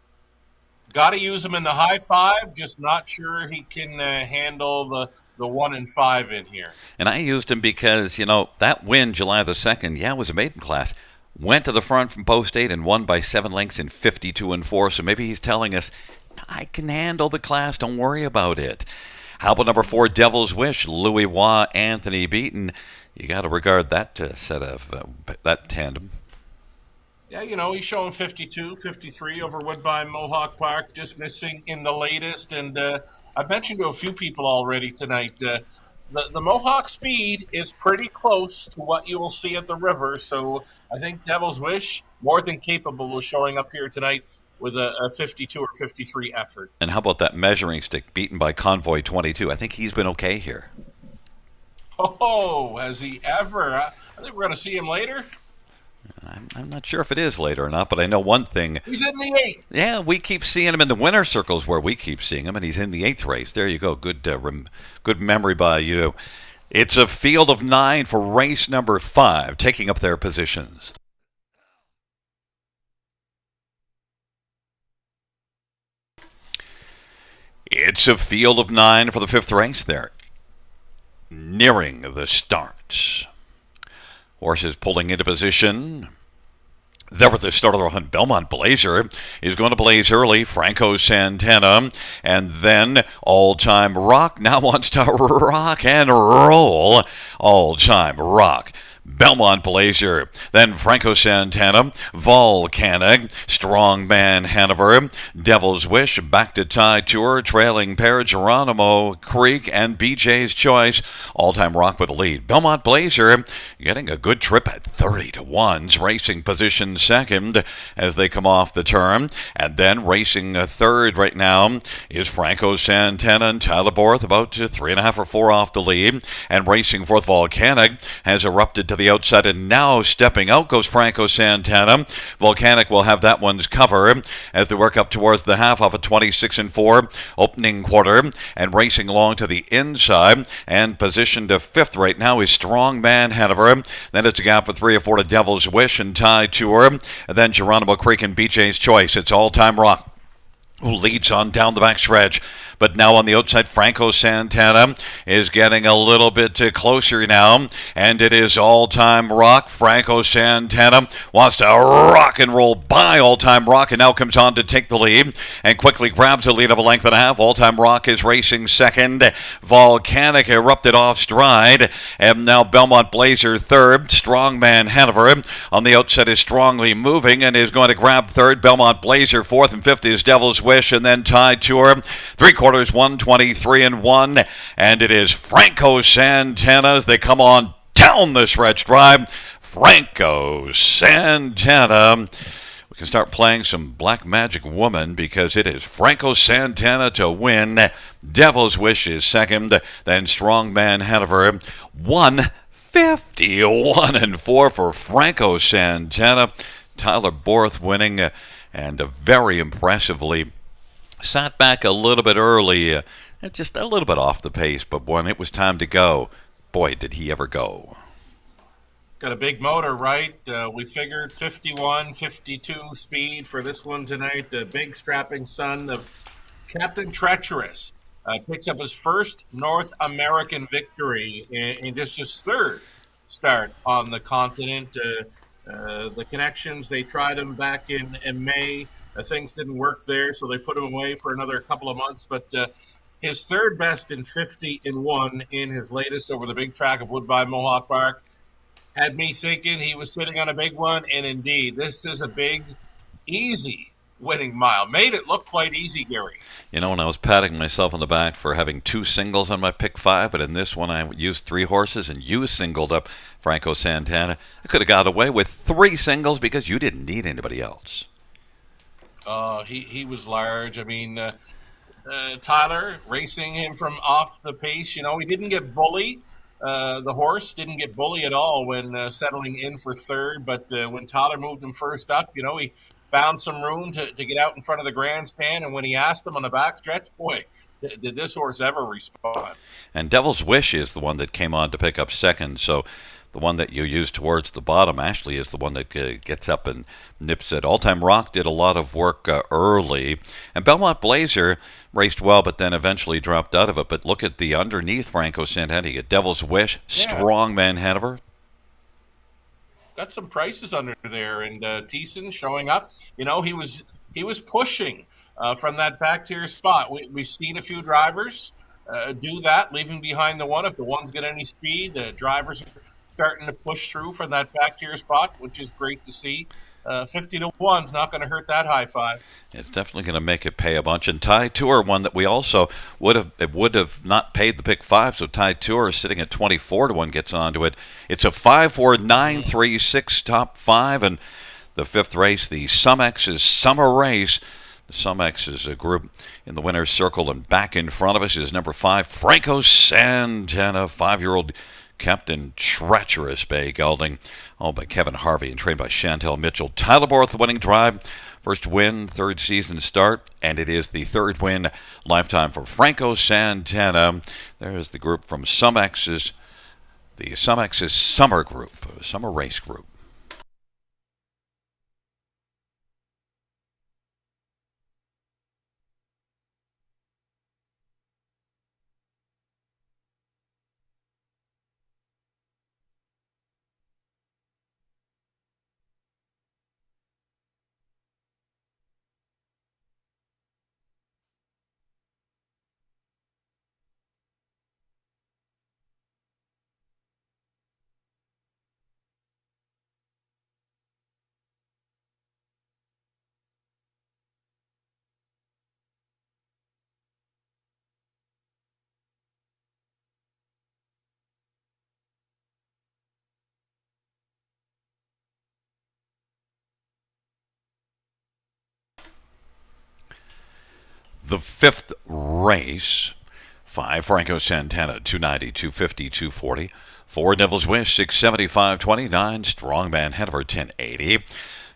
Got to use him in the high 5. Just not sure he can handle the 1 and 5 in here. And I used him because that win July the 2nd, it was a maiden class. Went to the front from post 8 and won by 7 lengths in 52-4. So maybe he's telling us, I can handle the class. Don't worry about it. How about number 4, Devil's Wish? Louis Waugh, Anthony Beaton. You got to regard that set of that tandem. Yeah, he's showing 52, 53 over Woodbine Mohawk Park, just missing in the latest. And I've mentioned to a few people already tonight, the Mohawk speed is pretty close to what you will see at the river. So I think Devil's Wish, more than capable of showing up here tonight with a 52 or 53 effort. And how about that measuring stick beaten by Convoy 22? I think he's been okay here. Oh, has he ever? I think we're going to see him later. I'm not sure if it is later or not, but I know one thing. He's in the 8th. Yeah, we keep seeing him in the winner circles where we keep seeing him, and he's in the 8th race. There you go. Good memory by you. It's a field of 9 for race number 5, taking up their positions. It's a field of 9 for the 5th race there. Nearing the start. Horses pulling into position. There at the start of the hunt, Belmont Blazer is going to blaze early. Franco Santana, and then All Time Rock now wants to rock and roll. All Time Rock. Belmont Blazer, then Franco Santana, Volcanic, Strongman Hanover, Devil's Wish, Back to Tie Tour, Trailing Pair, Geronimo Creek, and BJ's Choice. All-time rock with the lead. Belmont Blazer getting a good trip at 30-1s, racing position second as they come off the turn. And then racing third right now is Franco Santana and Tyler Borth, about 3.5 or 4 off the lead. And racing fourth, Volcanic has erupted to the outside, and now stepping out goes Franco Santana. Volcanic will have that one's cover as they work up towards the half of a 26-4 opening quarter, and racing along to the inside and positioned to fifth right now is Strongman Hanover. Then it's a gap of 3 or 4 to Devil's Wish and Tie Tour, and then Geronimo Creek and BJ's Choice. It's All Time Rock who leads on down the backstretch. But now on the outside, Franco Santana is getting a little bit closer now, and it is All Time Rock. Franco Santana wants to rock and roll by All Time Rock, and now comes on to take the lead and quickly grabs a lead of a length and a half. All Time Rock is racing second. Volcanic erupted off stride, and now Belmont Blazer third. Strongman Hanover on the outside is strongly moving and is going to grab third. Belmont Blazer fourth, and fifth is Devil's Wish, and then Tie Tour. 3/4 123-1, and it is Franco Santana as they come on down the stretch drive. Franco Santana. We can start playing some Black Magic Woman because it is Franco Santana to win. Devil's Wish is second, then Strongman Hanover 151-4 for Franco Santana. Tyler Borth winning, and very impressively sat back a little bit early, just a little bit off the pace, but when it was time to go, boy, did he ever go. Got a big motor, right? We figured 51, 52 speed for this one tonight. The big strapping son of Captain Treacherous picks up his first North American victory in just his third start on the continent. The connections, they tried him back in May. Things didn't work there, so they put him away for another couple of months. But his third best in 50-1 in his latest over the big track of Woodbine Mohawk Park had me thinking he was sitting on a big one. And indeed, this is a big, easy winning mile. Made it look quite easy, Gary. You know, when I was patting myself on the back for having 2 singles on my pick 5, but in this one I used 3 horses and you singled up Franco Santana. I could have got away with 3 singles because you didn't need anybody else. He was large. I mean, Tyler racing him from off the pace. You know, he didn't get bully. The horse didn't get bully at all when settling in for third. But when Tyler moved him first up, you know, he found some room to get out in front of the grandstand. And when he asked him on the backstretch, boy, did this horse ever respond. And Devil's Wish is the one that came on to pick up second. So the one that you use towards the bottom actually is the one that gets up and nips it. All Time Rock did a lot of work early. And Belmont Blazer raced well, but then eventually dropped out of it. But look at the underneath Franco Santana. You get Devil's Wish, Strongman Hanover. Got some prices under there, and Thiessen showing up. You know, he was pushing from that back tier spot. We've seen a few drivers do that, leaving behind the one. If the one's got any speed, the drivers are starting to push through from that back tier spot, which is great to see. 50-1 is not going to hurt that high five. It's definitely going to make it pay a bunch. And Tie Tour, one that we also would have not paid the pick 5, so Tie Tour is sitting at 24-1 gets onto it. It's a 5-4-9-3-6 top 5, and the 5th race, the Sumex's Summer Race. The Sumex is a group in the winner's circle, and back in front of us is number 5, Franco Santana, 5-year-old Captain Treacherous Bay gelding, owned by Kevin Harvey and trained by Chantel Mitchell. Tyler Borth, the winning drive. First win, 3rd season start, and it is the 3rd win lifetime for Franco Santana. There is the group from Sumex's, the Sumex's Summer Group, Summer Race Group. The fifth race, 5 Franco Santana, 290, 250, 240. 4 Devil's Wish, 675, 29. Strongman Hanover, 1080. $2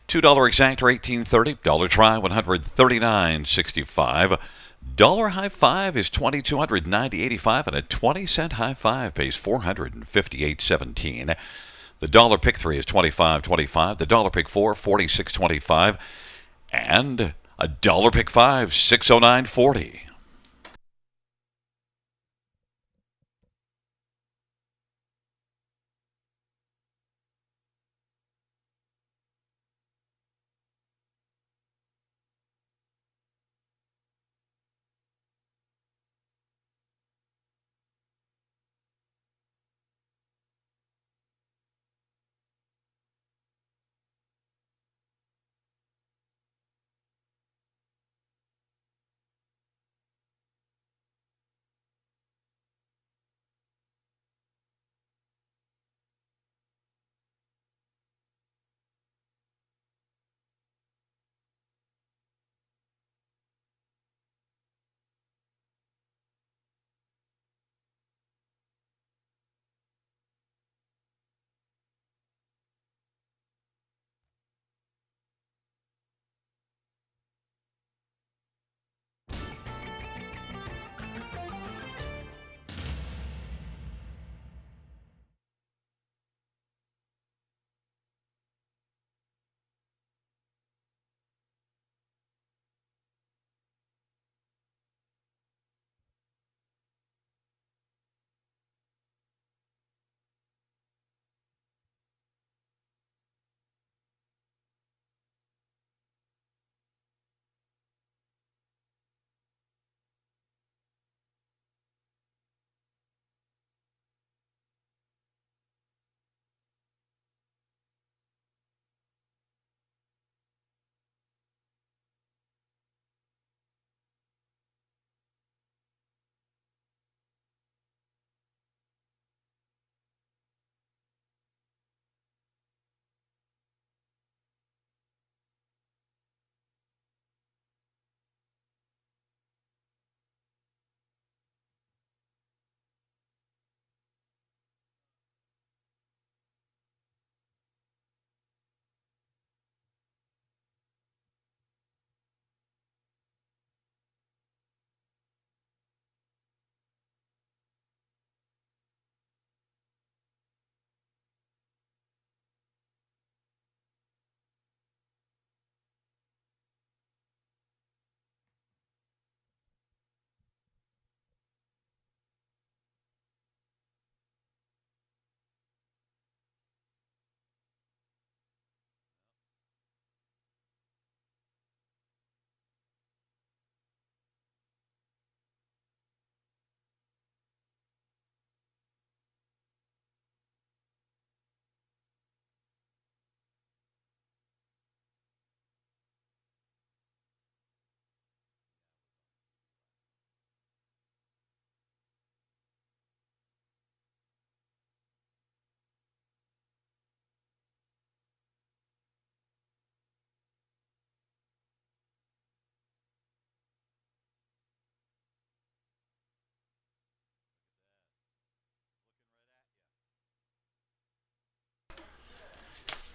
exactor, 1830. Dollar try, 139.65. Dollar high five is 2290.85, and a 20-cent high five pays 458.17. The dollar pick 3 is 25.25. The dollar pick 4, 46.25. And a dollar pick 5, 609.40.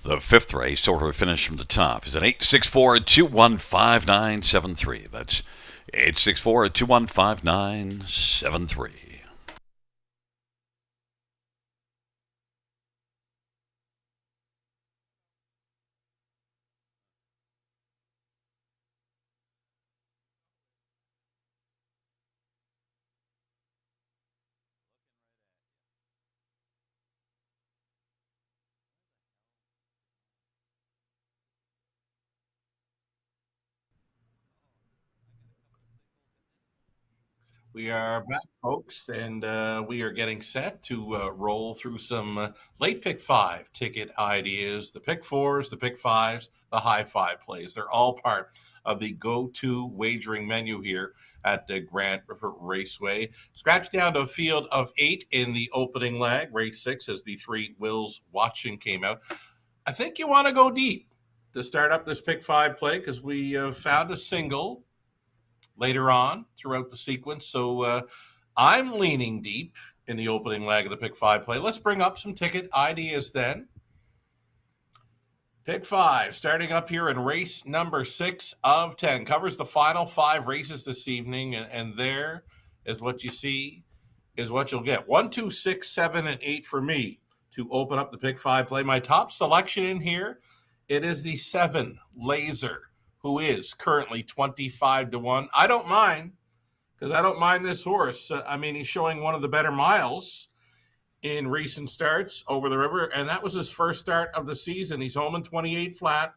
The fifth race, order of finish from the top, is an 864-215-973. That's 864-215-973. We are back, folks, and we are getting set to roll through some late pick five ticket ideas. The pick fours, the pick fives, the high five plays. They're all part of the go to wagering menu here at Grant River Raceway. Scratch down to a field of 8 in the opening leg, race 6, as the 3 Wills Watching came out. I think you want to go deep to start up this pick five play because we found a single later on throughout the sequence. So I'm leaning deep in the opening leg of the pick five play. Let's bring up some ticket ideas then. Pick five, starting up here in race number 6 of 10. Covers the final 5 races this evening, and there is what you see is what you'll get. 1, 2, 6, 7, and 8 for me to open up the pick five play. My top selection in here, it is the 7 Laser, who is currently 25 to 1. I don't mind, because I don't mind this horse. I mean, he's showing one of the better miles in recent starts over the river, and that was his first start of the season. He's home in 28 flat.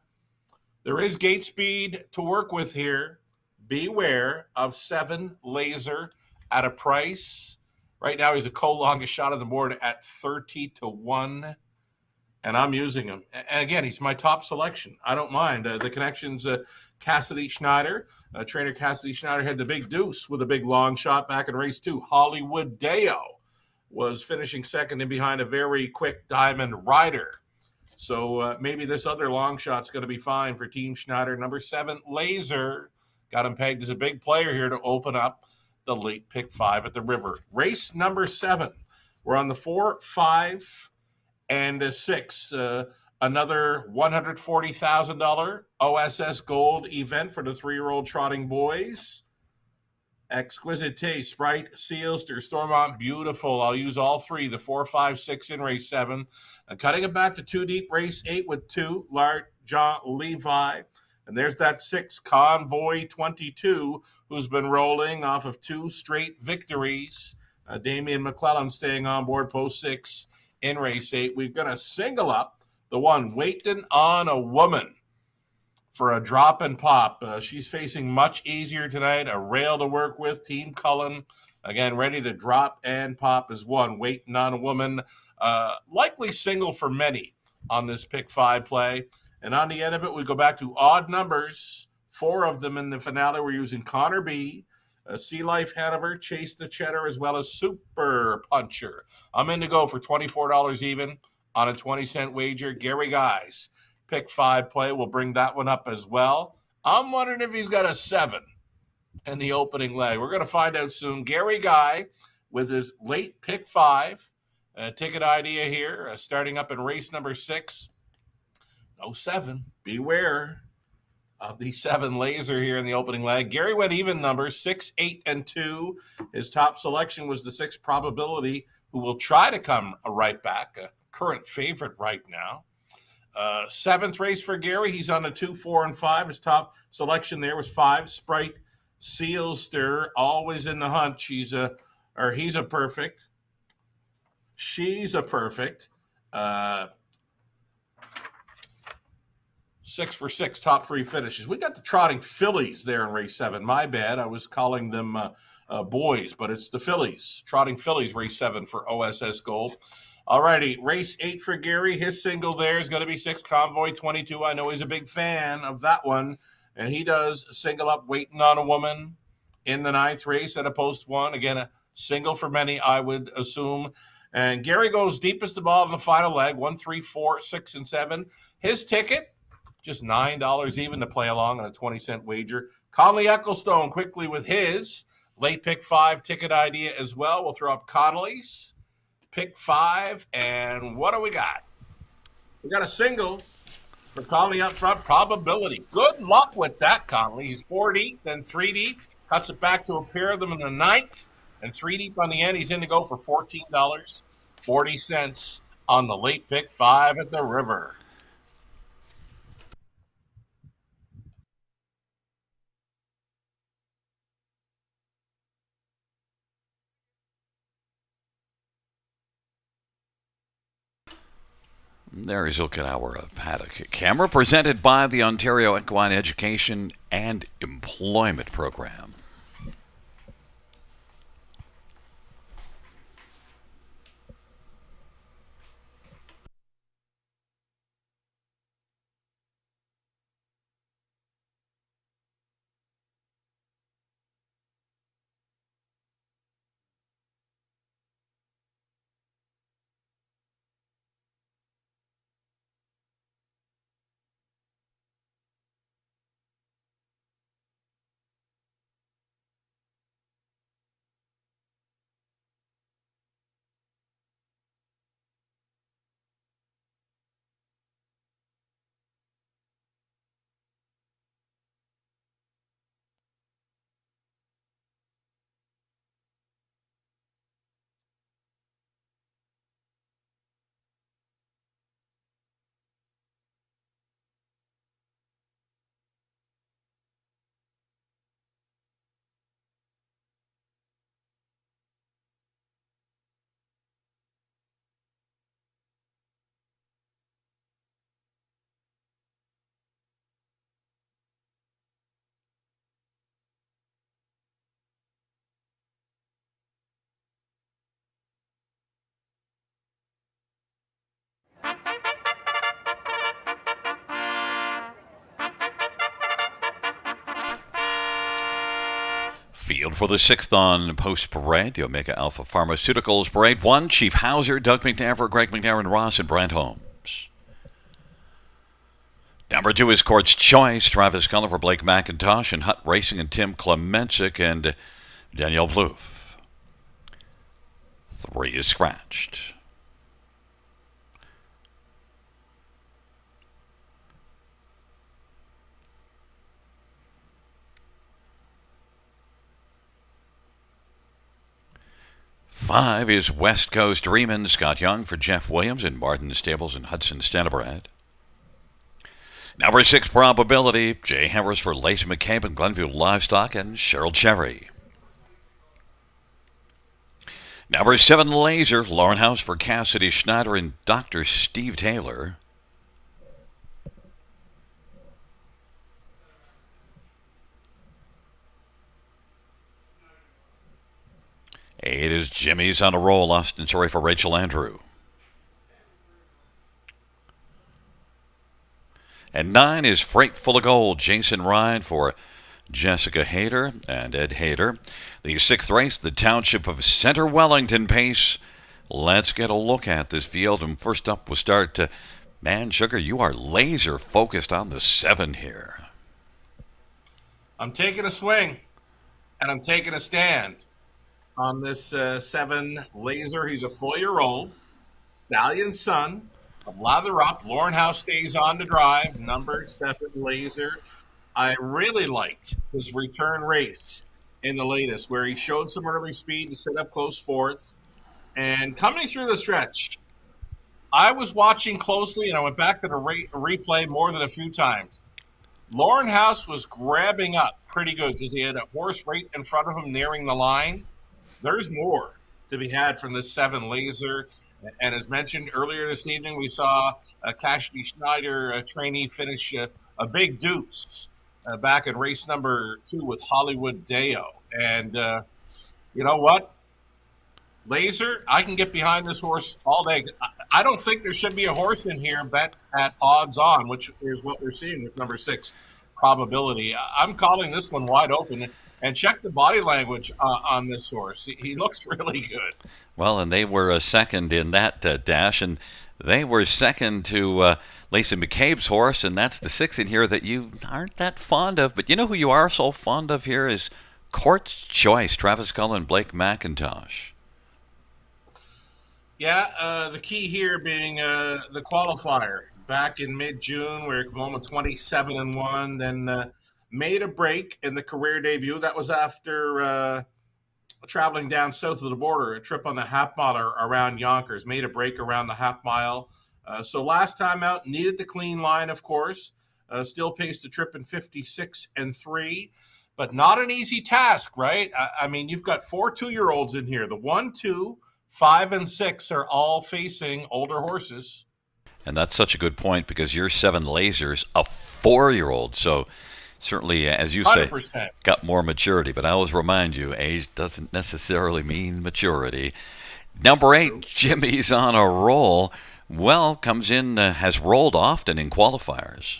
There is gate speed to work with here. Beware of 7 Laser at a price. Right now, he's a co-longest shot on the board at 30 to 1, and I'm using him. And again, he's my top selection. I don't mind. The connections, Cassidy Schneider. Trainer Cassidy Schneider had the big deuce with a big long shot back in race 2. Hollywood Deo was finishing second in behind a very quick Diamond Rider. So maybe this other long shot's going to be fine for Team Schneider. Number 7, Laser. Got him pegged as a big player here to open up the late pick 5 at the river. Race number 7. We're on the 4, 5, and 6. Another $140,000 OSS Gold event for the 3-year-old trotting boys. Exquisite Taste, Sprite, Sealster, Stormont, Beautiful. I'll use all 3, the 4, 5, 6 in race 7. And cutting it back to 2 deep, race 8 with 2, Lart, John Levi. And there's that 6, Convoy 22, who's been rolling off of 2 straight victories. Damian McClellan staying on board post 6 in race 8. We're going to single up the 1, Waiting on a Woman, for a drop and pop. She's facing much easier tonight. A rail to work with. Team Cullen, again, ready to drop and pop as 1. Waiting on a Woman. Likely single for many on this pick 5 play. And on the end of it, we go back to odd numbers. 4 of them in the finale. We're using Connor B, Sea Life Hanover, Chase the Cheddar, as well as Super Puncher. I'm in to go for $24 even on a 20-cent wager. Gary Guys, pick 5 play. We'll bring that one up as well. I'm wondering if he's got a 7 in the opening leg. We're going to find out soon. Gary Guy with his late pick 5. Ticket idea here, starting up in race number 6. No 7. Beware of the 7 Laser here in the opening leg. Gary went even numbers, 6, 8, and 2. His top selection was the 6 Probability, who will try to come right back, a current favorite right now. 7th race for Gary. He's on the 2, 4, and 5. His top selection there was 5, Sprite, Sealster, always in the hunt. He's a perfect. She's a perfect. 6 for 6, top 3 finishes. We got the trotting fillies there in race 7. My bad. I was calling them boys, but it's the fillies. Trotting fillies, race 7 for OSS Gold. All righty, race 8 for Gary. His single there is going to be 6, Convoy 22. I know he's a big fan of that one. And he does single up Waiting on a Woman in the 9th race at a post 1. Again, a single for many, I would assume. And Gary goes deepest of all in the final leg, 1, 3, 4, 6, and 7. His ticket, just $9 even to play along on a 20-cent wager. Conley Ecclestone quickly with his late pick 5 ticket idea as well. We'll throw up Connolly's pick 5. And what do we got? We got a single for Conley up front, Probability. Good luck with that, Conley. He's 4 deep, then 3 deep. Cuts it back to a pair of them in the 9th. And 3 deep on the end. He's in to go for $14.40 on the late pick 5 at the river. There is Okinawa of Paddock Camera, presented by the Ontario Equine Education and Employment Program. Field for the 6th on Post Parade, the Omega Alpha Pharmaceuticals Parade. 1, Chief Hauser, Doug McNair, Greg McNair, Ross, and Brent Holmes. Number 2 is Court's Choice, Travis Cullen for Blake McIntosh, and Hut Racing and Tim Klemenczyk and Danielle Plouffe. 3 is scratched. Five is West Coast Dreamin', Scott Young for Jeff Williams and Martin Stables and Hudson Stanibred. Number 6, Probability, Jay Harris for Lacey McCabe and Glenview Livestock and Cheryl Cherry. Number 7, Laser, Lauren House for Cassidy Schneider and Dr. Steve Taylor. Eight is Jimmy's on a Roll, Austin Sorry for Rachel Andrew. And 9 is Freight Full of Gold, Jason Ryan for Jessica Hayter and Ed Hayter. The 6th race, the Township of Center Wellington Pace. Let's get a look at this field. And first up, we'll start. Man, Sugar, you are laser focused on the 7 here. I'm taking a swing, and I'm taking a stand on this 7 Laser. He's a 4-year-old stallion son of Lather Up. Lauren House stays on to drive. Number 7 Laser. I really liked his return race in the latest, where he showed some early speed to set up close 4th. And coming through the stretch, I was watching closely, and I went back to the replay more than a few times. Lauren House was grabbing up pretty good because he had a horse right in front of him nearing the line. There's more to be had from this 7 Laser. And as mentioned earlier this evening, we saw Cassidy Schneider, trainee, finish a big deuce back in race number 2 with Hollywood Deo. And you know what? Laser, I can get behind this horse all day. I don't think there should be a horse in here bet at odds on, which is what we're seeing with number 6 Probability. I'm calling this one wide open. And check the body language on this horse. He looks really good. Well, and they were second in that dash, and they were second to Lacey McCabe's horse, and that's the 6 in here that you aren't that fond of. But you know who you are so fond of here is Court's Choice, Travis Cullen and Blake McIntosh. Yeah, the key here being the qualifier. Back in mid-June, where he came home with 27-1, then made a break in the career debut. That was after traveling down south of the border, a trip on the half mile around Yonkers. Made a break around the half mile. So last time out, needed the clean line, of course. Still paced the trip in 56-3, but not an easy task, right? I mean, you've got 4 2-year-olds in here. The 1, 2, 5, and 6 are all facing older horses. And that's such a good point because your 7 Lasers, a 4-year-old. So certainly, as you say, 100%. Got more maturity. But I always remind you, age doesn't necessarily mean maturity. Number 8, Jimmy's on a Roll. Well, comes in, has rolled often in qualifiers.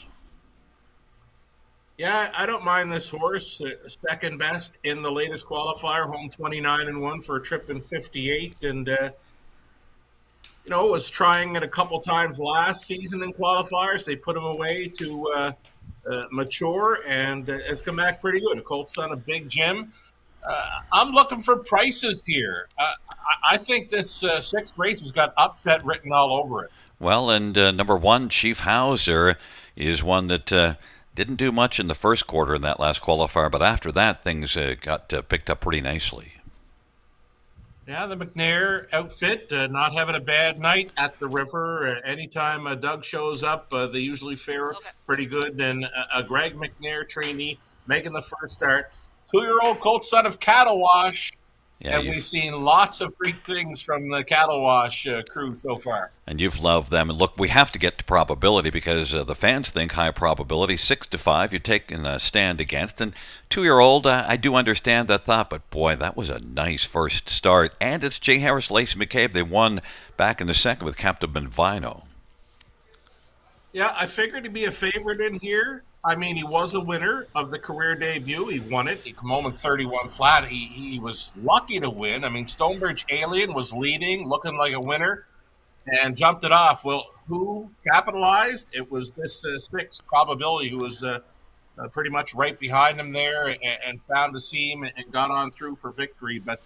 Yeah, I don't mind this horse. Second best in the latest qualifier, home 29-1 for a trip in 58. And, was trying it a couple times last season in qualifiers. They put him away to mature, and it's come back pretty good. A colt son of Big Jim. I'm looking for prices here. I think this 6th race has got upset written all over it. Well, and number 1, Chief Hauser, is one that didn't do much in the first quarter in that last qualifier, but after that, things got picked up pretty nicely. Yeah, the McNair outfit, not having a bad night at the river. Anytime Doug shows up, they usually fare pretty good. And a Greg McNair trainee making the first start. 2-year-old colt son of Cattle Wash. Yeah, and we've seen lots of great things from the Cattle Wash crew so far. And you've loved them. And look, we have to get to probability because the fans think high probability, 6-5, you're taking a stand against. And 2-year-old, I do understand that thought, but boy, that was a nice first start. And it's Jay Harris, Lacey McCabe. They won back in the second with Captain Benvino. Yeah, I figured to be a favorite in here. I mean, he was a winner of the career debut. He won it. He came home in 31 flat. He was lucky to win. I mean, Stonebridge Alien was leading, looking like a winner, and jumped it off. Well, who capitalized? It was this six probability who was pretty much right behind him there and found a seam and got on through for victory. But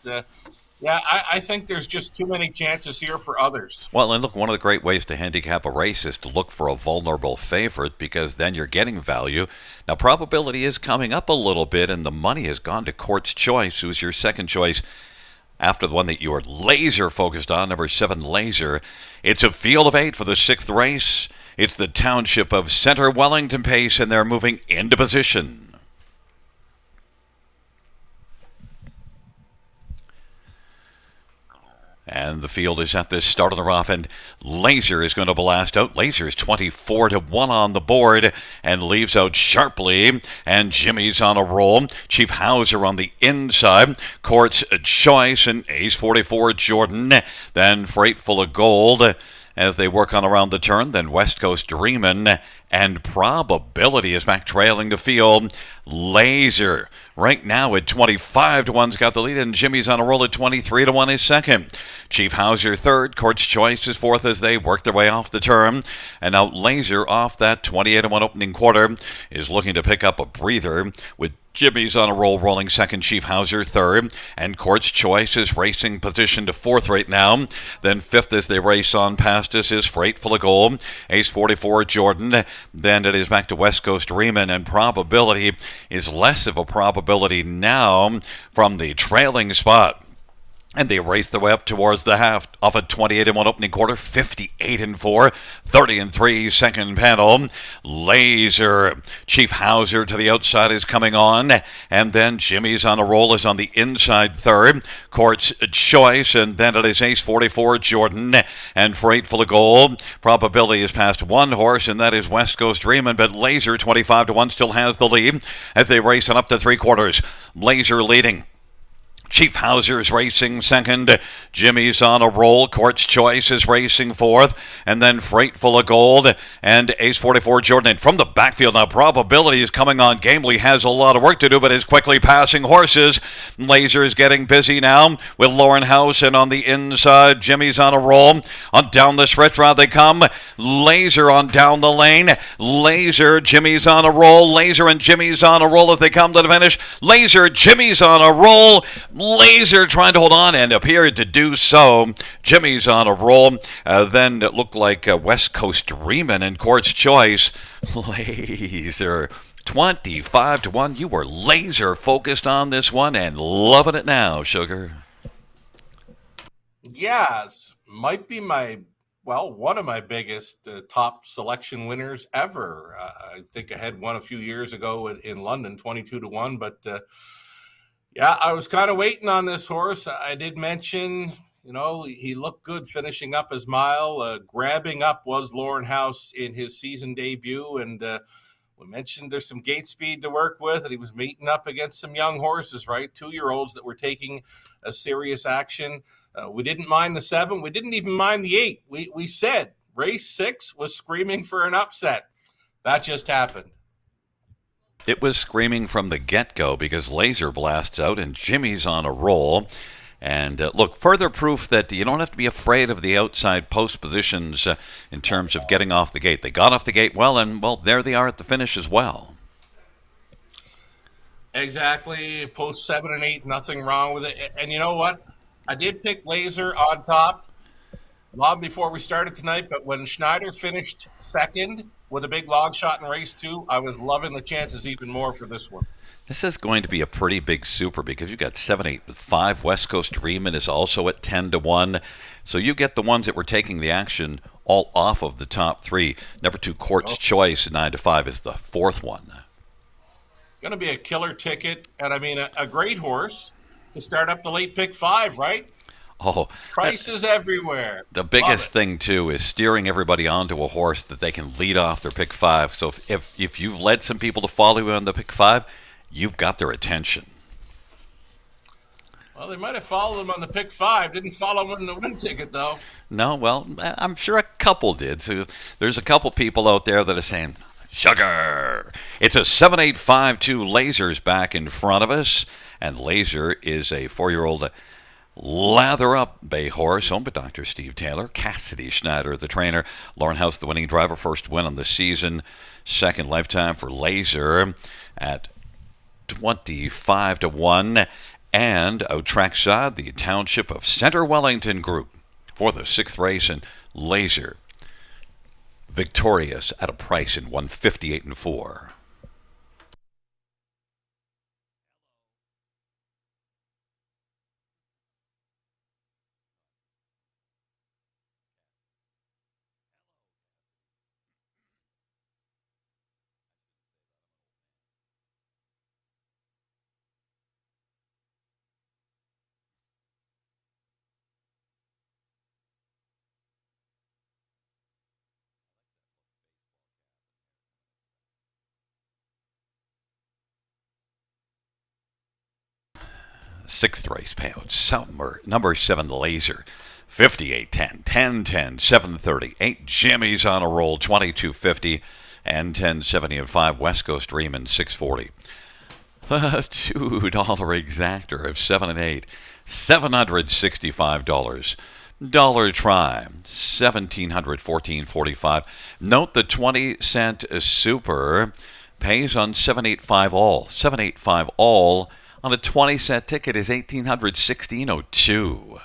yeah, I think there's just too many chances here for others. Well, and look, one of the great ways to handicap a race is to look for a vulnerable favorite because then you're getting value. Now, probability is coming up a little bit, and the money has gone to Court's Choice, who's your second choice after the one that you are laser focused on, number 7, Laser. It's a field of 8 for the 6th race. It's the township of Center Wellington Pace, and they're moving into position. And the field is at the start of the rough, and Laser is going to blast out. Laser is 24-1 on the board and leaves out sharply. And Jimmy's on a roll. Chief Hauser on the inside. Court's Choice and Ace 44 Jordan. Then Freightful of Gold as they work on around the turn. Then West Coast Dreamin' and Probability is back trailing the field. Laser right now at 25-1's got the lead, and Jimmy's on a roll at 23-1 is second. Chief Hauser third. Court's Choice is fourth as they work their way off the turn. And now Laser off that 28-1 opening quarter is looking to pick up a breather with Jimmy's on a roll, rolling second, Chief Hauser third, and Court's Choice is racing position to fourth right now. Then fifth as they race on past us is Freightful of Gold, Ace 44 Jordan. Then it is back to West Coast Riemann, and Probability is less of a probability now from the trailing spot. And they race their way up towards the half off a 28-1 opening quarter, 58-4, 30-3 second panel. Laser, Chief Hauser to the outside is coming on, and then Jimmy's on a roll is on the inside third. Court's Choice, and then it is Ace 44 Jordan and Freightful of Gold. Probability is past one horse, and that is West Coast Dreamin', but Laser 25-1 still has the lead as they race on up to three quarters. Laser leading. Chief Hauser's racing second. Jimmy's on a roll. Court's Choice is racing fourth. And then Freightful of Gold and Ace 44 Jordan. And from the backfield now, Probability is coming on. Gamely has a lot of work to do, but is quickly passing horses. Laser is getting busy now with Lauren House. And on the inside, Jimmy's on a roll. On down the stretch route they come. Laser on down the lane. Laser, Jimmy's on a roll. Laser and Jimmy's on a roll as they come to the finish. Laser, Jimmy's on a roll. Laser trying to hold on and appeared to do so. Jimmy's on a roll. Then it looked like West Coast Riemann and Court's Choice. Laser 25-1. You were laser focused on this one and loving it now, Sugar. Yes, might be one of my biggest top selection winners ever. I think I had one a few years ago in London, 22-1, but yeah, I was kind of waiting on this horse. I did mention, he looked good finishing up his mile. Grabbing up was Lauren House in his season debut, and we mentioned there's some gate speed to work with, and he was meeting up against some young horses, right? 2-year-olds that were taking a serious action. We didn't mind the 7. We didn't even mind the 8. We said race 6 was screaming for an upset. That just happened. It was screaming from the get-go because Laser blasts out and Jimmy's on a roll. And look, further proof that you don't have to be afraid of the outside post positions in terms of getting off the gate. They got off the gate well, and, well, there they are at the finish as well. Exactly. Post 7 and 8, nothing wrong with it. And you know what? I did pick Laser on top long before we started tonight, but when Schneider finished second with a big long shot in race 2, I was loving the chances even more for this one. This is going to be a pretty big super because you got 7-8 with 5. West Coast Riemann is also at 10-1. So you get the ones that were taking the action all off of the top 3. Number 2, Court's Choice, 9-5 is the fourth one. Going to be a killer ticket, and I mean a great horse to start up the late pick 5, right? Oh, prices everywhere. The biggest thing, too, is steering everybody onto a horse that they can lead off their pick 5. So if you've led some people to follow you on the pick 5, you've got their attention. Well, they might have followed him on the pick 5. Didn't follow him on the win ticket, though. No, well, I'm sure a couple did. So there's a couple people out there that are saying, Sugar. It's a 7-8-5-2 Laser's back in front of us, and Laser is a 4-year-old lather up bay horse owned by Dr. Steve Taylor. Cassidy Schneider, the trainer. Lauren House, the winning driver. First win on the season. Second lifetime for Laser at 25-1. And out trackside, the Township of Center Wellington Group for the 6th race, and Laser victorious at a price in 158-4. Sixth race payout. Number 7, Laser. 58-10, 10-10, 730. 8 Jimmy's on a roll, 2250. And 1070 and 5 West Coast Dreamin', 640. The $2 exactor of 7 and 8, $765. Dollar try, $1,714.45. Note the 20-cent super pays on 785 all. 785 all on a 20-cent ticket is $1,816.02.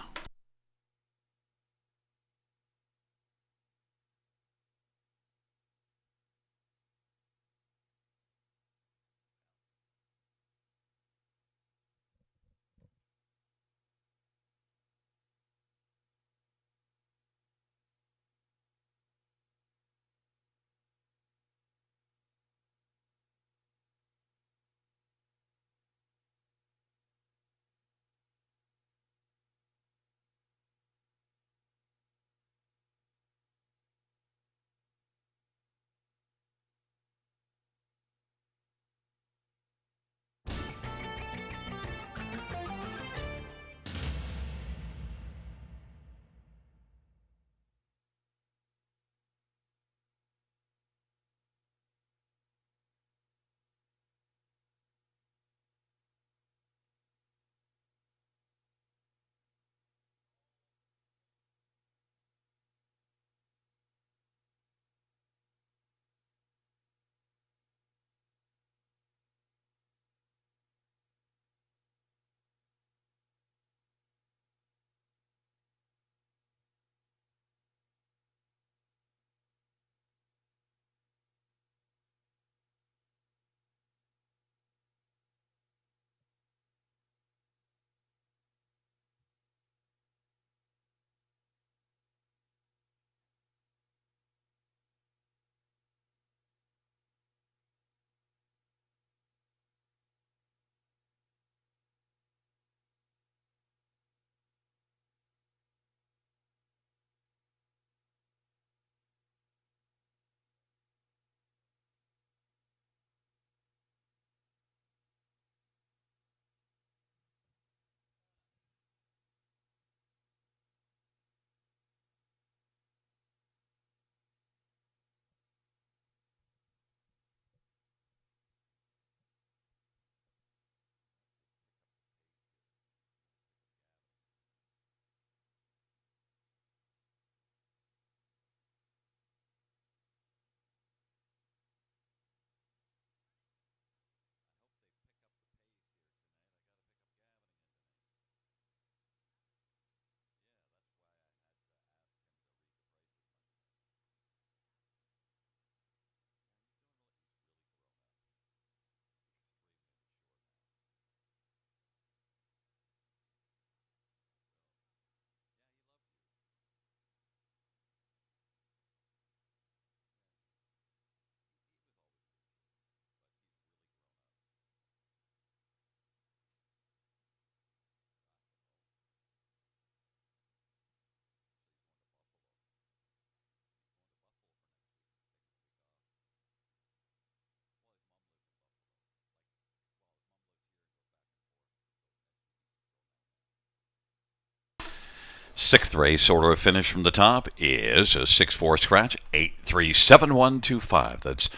Sixth race order of finish from the top is a 6-4 scratch, 8-3-7-1-2-5. That's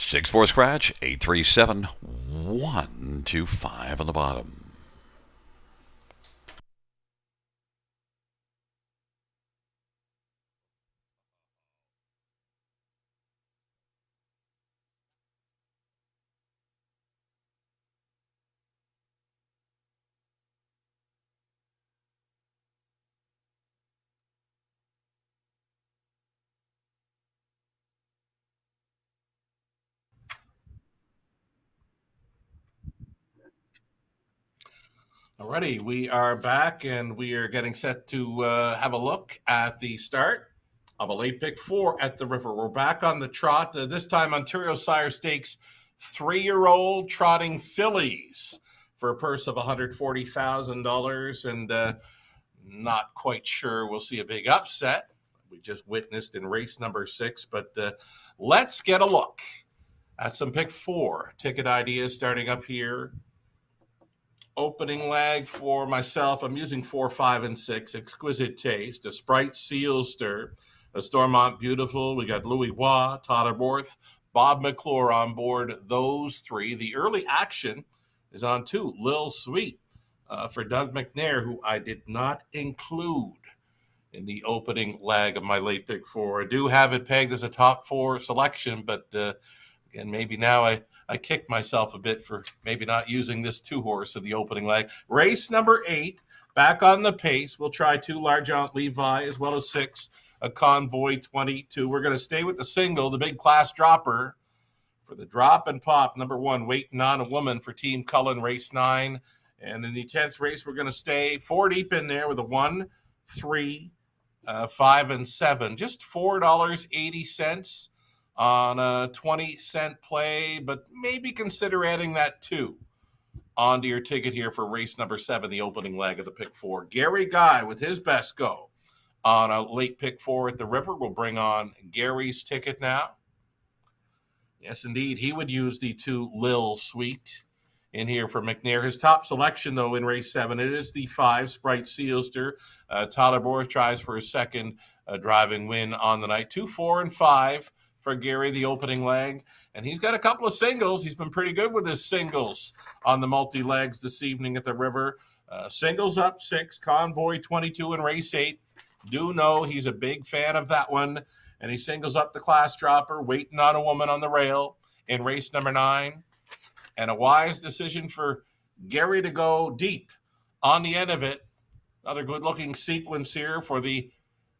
6-4 scratch, 837-125 on the bottom. Alrighty, we are back and we are getting set to have a look at the start of a late pick 4 at the River. We're back on the trot. This time, Ontario Sire Stakes 3-year-old trotting fillies for a purse of $140,000, and not quite sure we'll see a big upset. We just witnessed in race number 6, but let's get a look at some pick 4 ticket ideas starting up here. Opening leg for myself, I'm using 4, 5, and 6. Exquisite Taste, a Sprite Sealster, a Stormont Beautiful. We got Louis Roy, Totterworth, Bob McClure on board. Those 3. The early action is on 2, Lil Sweet, for Doug McNair, who I did not include in the opening leg of my late pick 4. I do have it pegged as a top 4 selection, but again, maybe now I kicked myself a bit for maybe not using this 2-horse of the opening leg. Race number 8, back on the pace. We'll try 2 Large Aunt Levi as well as 6, a Convoy 22. We're going to stay with the single, the big class dropper for the drop and pop. Number 1, Waiting on a Woman for Team Cullen, race 9. And in the 10th race, we're going to stay 4 deep in there with a 1, 3, 5, and 7. Just $4.80 on a 20-cent play, but maybe consider adding that 2 onto your ticket here for race number 7, the opening leg of the pick 4. Gary Guy with his best go on a late pick 4 at the River. We'll bring on Gary's ticket now. Yes, indeed, he would use the 2 Lil Sweet in here for McNair. His top selection, though, in race 7, it is the 5 Sprite Sealster. Tyler Boris tries for his second driving win on the night. 2, 4, and 5 for Gary, the opening leg. And he's got a couple of singles. He's been pretty good with his singles on the multi-legs this evening at the River. Singles up 6, Convoy 22 in race 8. Do know he's a big fan of that one. And he singles up the class dropper, Waiting on a Woman on the rail in race number 9. And a wise decision for Gary to go deep on the end of it. Another good-looking sequence here for the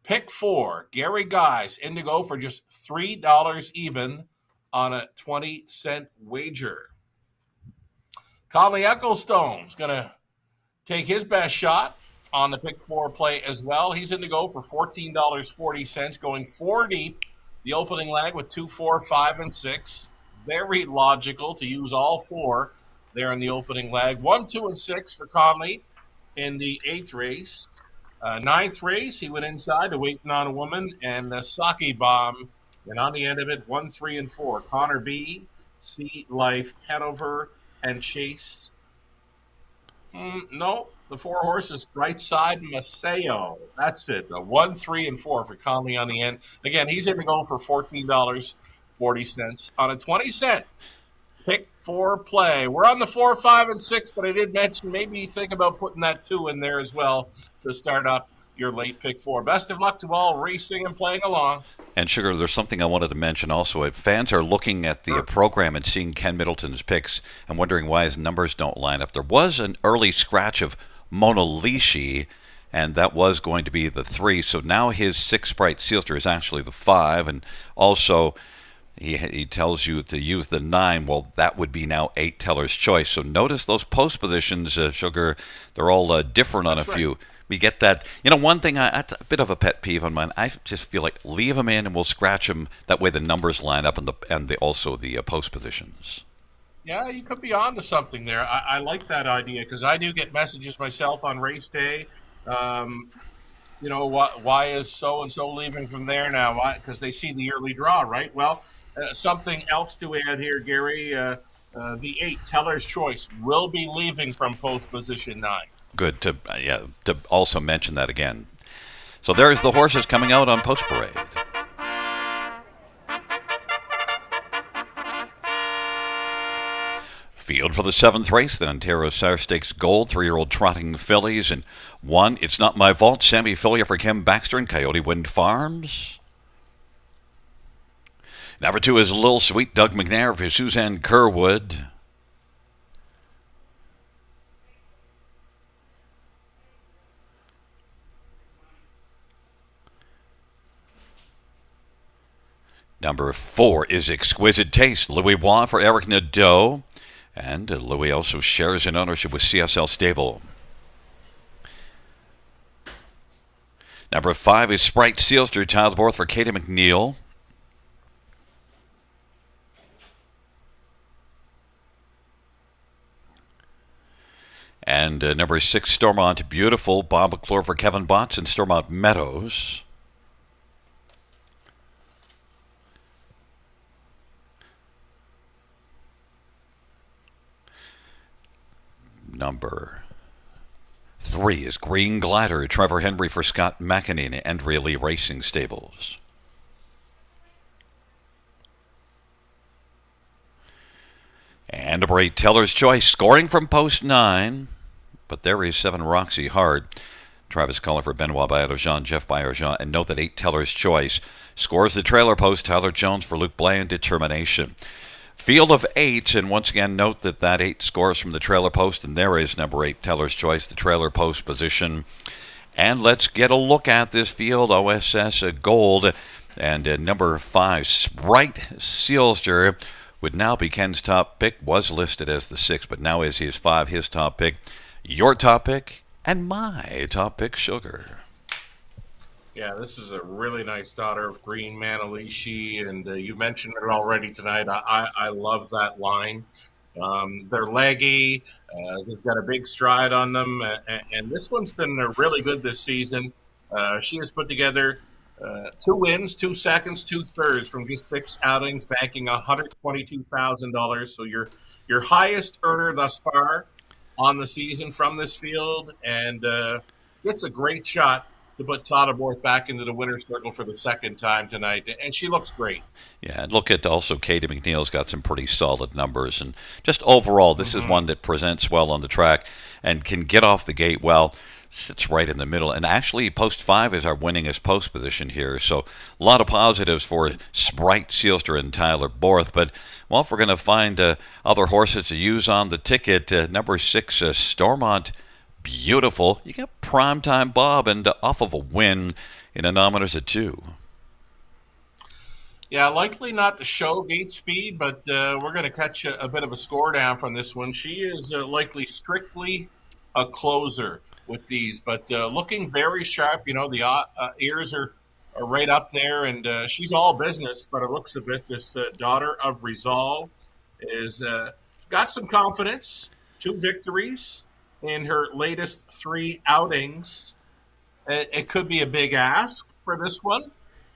pick 4. Gary Guys Indigo for just $3 even on a 20-cent wager. Conley Ecclestone's going to take his best shot on the pick 4 play as well. He's Indigo for $14.40, going 4 deep. The opening leg with 2, 4, 5, and 6. Very logical to use all 4 there in the opening leg. 1, 2, and 6 for Conley in the 8th race. 9th race, he went inside to Waiting on a Woman and the Sake Bomb. And on the end of it, 1, 3, and 4. Connor B, Sea Life, Hanover, and Chase. No, the 4 horses, Brightside Maceo. That's it. The 1, 3, and 4 for Conley on the end. Again, he's in to go for $14.40 on a 20-cent pick 4 play. We're on the 4, 5, and 6, but I did mention maybe think about putting that 2 in there as well to start up your late pick 4. Best of luck to all racing and playing along. And Sugar, there's something I wanted to mention also. If fans are looking at the program and seeing Ken Middleton's picks and wondering why his numbers don't line up, there was an early scratch of Mona Lishi, and that was going to be the 3. So now his 6 Sprite Sealster is actually the 5, and also he tells you to use the 9. Well, that would be now 8 Teller's Choice. So notice those post positions, Sugar, they're all different on a few. We get that. You know, one thing, that's a bit of a pet peeve on mine. I just feel like leave them in and we'll scratch them. That way the numbers line up and also the post positions. Yeah, you could be on to something there. I like that idea because I do get messages myself on race day. You know, why is so-and-so leaving from there now? Why? Because they see the early draw, right? Well, something else to add here, Gary. The 8, Teller's Choice, will be leaving from post position 9. Good to also mention that again. So there's the horses coming out on post parade. Field for the 7th race, the Ontario Sire Stakes Gold, 3-year-old trotting fillies, and 1, It's Not My Fault, Sammy Fillier for Kim Baxter and Coyote Wind Farms. Number 2 is Lil Sweet, Doug McNair for Suzanne Kerwood. Number 4 is Exquisite Taste, Louis Bois for Eric Nadeau. And Louis also shares in ownership with CSL Stable. Number 5 is Sprite Sealster, Tyler Borth for Katie McNeil. And number 6, Stormont Beautiful, Bob McClure for Kevin Botts and Stormont Meadows. Number 3 is Green Glider, Trevor Henry for Scott McEnany and Andrea Lee Racing Stables. And number 8, Teller's Choice, scoring from post 9. But there is 7, Roxy Hard. Travis Cullen for Benoit Baillargeon, Jeff Baillargeon. And note that 8, Teller's Choice, scores the trailer post, Tyler Jones for Luke Blay and Determination. Field of 8, and once again note that 8 scores from the trailer post, and there is number 8, Teller's Choice, the trailer post position. And let's get a look at this field, OSS Gold, and number 5, Sprite Sealster, would now be Ken's top pick, was listed as the 6, but now is his 5, his top pick, your top pick, and my top pick, Sugar. Yeah, this is a really nice daughter of Green Manalishi, and you mentioned it already tonight. I love that line. They're leggy. They've got a big stride on them, and this one's been really good this season. She has put together 2 wins, 2 seconds, 2 thirds from just 6 outings, banking $122,000. So your highest earner thus far on the season from this field, and it's a great shot to put Tata Borth back into the winner's circle for the 2nd time tonight, and she looks great. Yeah, and look at also Katie McNeil's got some pretty solid numbers, and just overall, this is one that presents well on the track and can get off the gate well, sits right in the middle, and actually post 5 is our winningest post position here, so a lot of positives for Sprite Sealster and Tyler Borth, but well, if we're going to find other horses to use on the ticket, number 6, Stormont Beautiful. You got Primetime Bob and off of a win in a nominators at 2. Yeah, likely not to show gate speed, but we're going to catch a bit of a score down from this one. She is likely strictly a closer with these, but looking very sharp. You know, the ears are right up there, and she's all business, but it looks a bit. This daughter of Resolve is got some confidence, 2 victories in her latest 3 outings. It could be a big ask for this one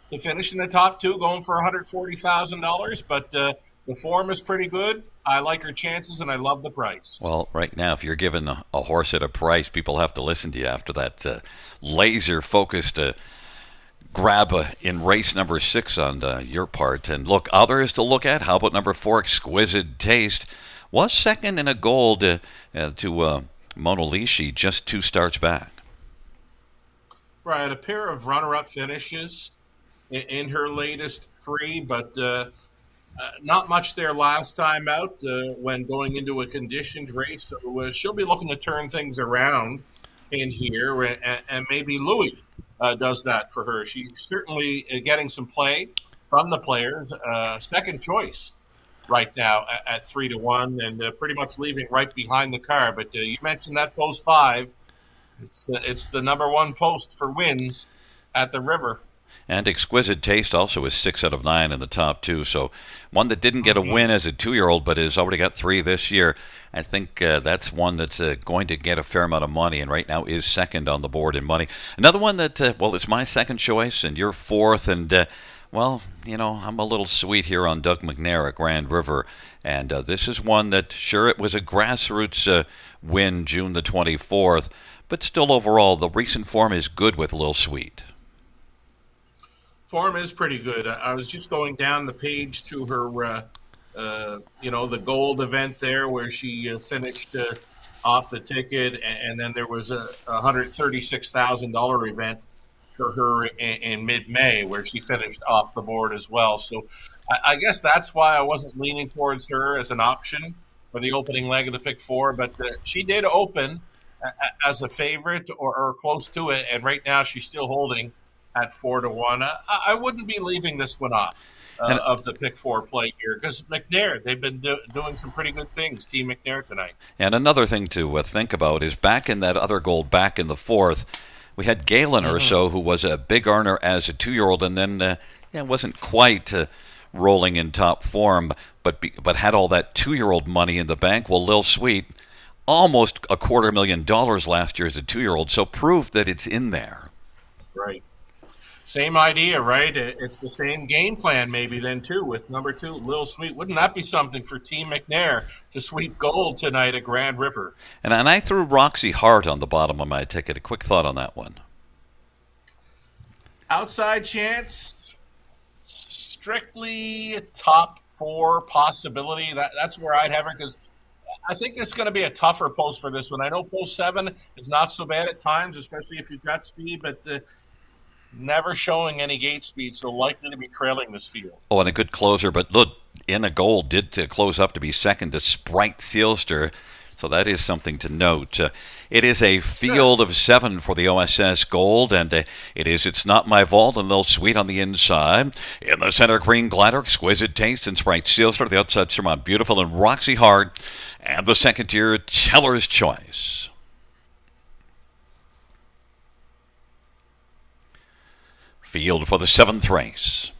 to finish in the top 2, going for $140,000, but the form is pretty good. I like her chances, and I love the price. Well, right now, if you're given a horse at a price, people have to listen to you after that laser-focused grab in race number 6 on your part. And look, others to look at. How about number 4, Exquisite Taste? Was second in a gold to Monalishi, just 2 starts back. Right, a pair of runner-up finishes in her latest 3, but not much there last time out when going into a conditioned race. So she'll be looking to turn things around in here, and maybe Louis does that for her. She's certainly getting some play from the players. Second choice right now at 3-1, and pretty much leaving right behind the car. But you mentioned that post 5. It's the number 1 post for wins at the River. And Exquisite Taste also is 6 out of 9 in the top 2. So one that didn't get a win as a 2-year-old, but has already got 3 this year. I think that's one that's going to get a fair amount of money, and right now is second on the board in money. Another one that, it's my second choice, and you're 4th, and well, you know, I'm a little sweet here on Doug McNair at Grand River, and this is one that, sure, it was a grassroots win June the 24th, but still overall, the recent form is good with Lil Sweet. Form is pretty good. I was just going down the page to her the gold event there where she finished off the ticket, and then there was a $136,000 event for her in mid-May where she finished off the board as well. So I guess that's why I wasn't leaning towards her as an option for the opening leg of the pick four, but she did open as a favorite or close to it, and right now she's still holding at 4-1. I wouldn't be leaving this one off of the pick four play here because McNair, they've been doing some pretty good things, Team McNair tonight. And another thing to think about is back in that other gold back in the fourth, we had Galen Urso, who was a big earner as a 2-year-old, and then wasn't quite rolling in top form, but had all that 2-year-old money in the bank. Well, Lil Sweet, almost $250,000 last year as a 2-year-old, so proved that it's in there. Right. Same idea, right? It's the same game plan maybe then too with number 2, Lil Sweet. Wouldn't that be something for Team McNair to sweep gold tonight at Grand River? And I threw Roxy Hart on the bottom of my ticket. A quick thought on that one. Outside chance, strictly top 4 possibility. That's where I'd have her because I think it's going to be a tougher post for this one. I know post 7 is not so bad at times, especially if you've got speed, but never showing any gate speed, so likely to be trailing this field. Oh, and a good closer, but look, in a goal did to close up to be second to Sprite Sealster, so that is something to note. It is a field of 7 for the OSS Gold, and It's Not My Vault and Lil Sweet on the inside. In the center, Green Glider, Exquisite Taste, and Sprite Sealster. The outside, Sermon Beautiful and Roxy Hart. And the second tier, Teller's Choice. Field for the 7th race.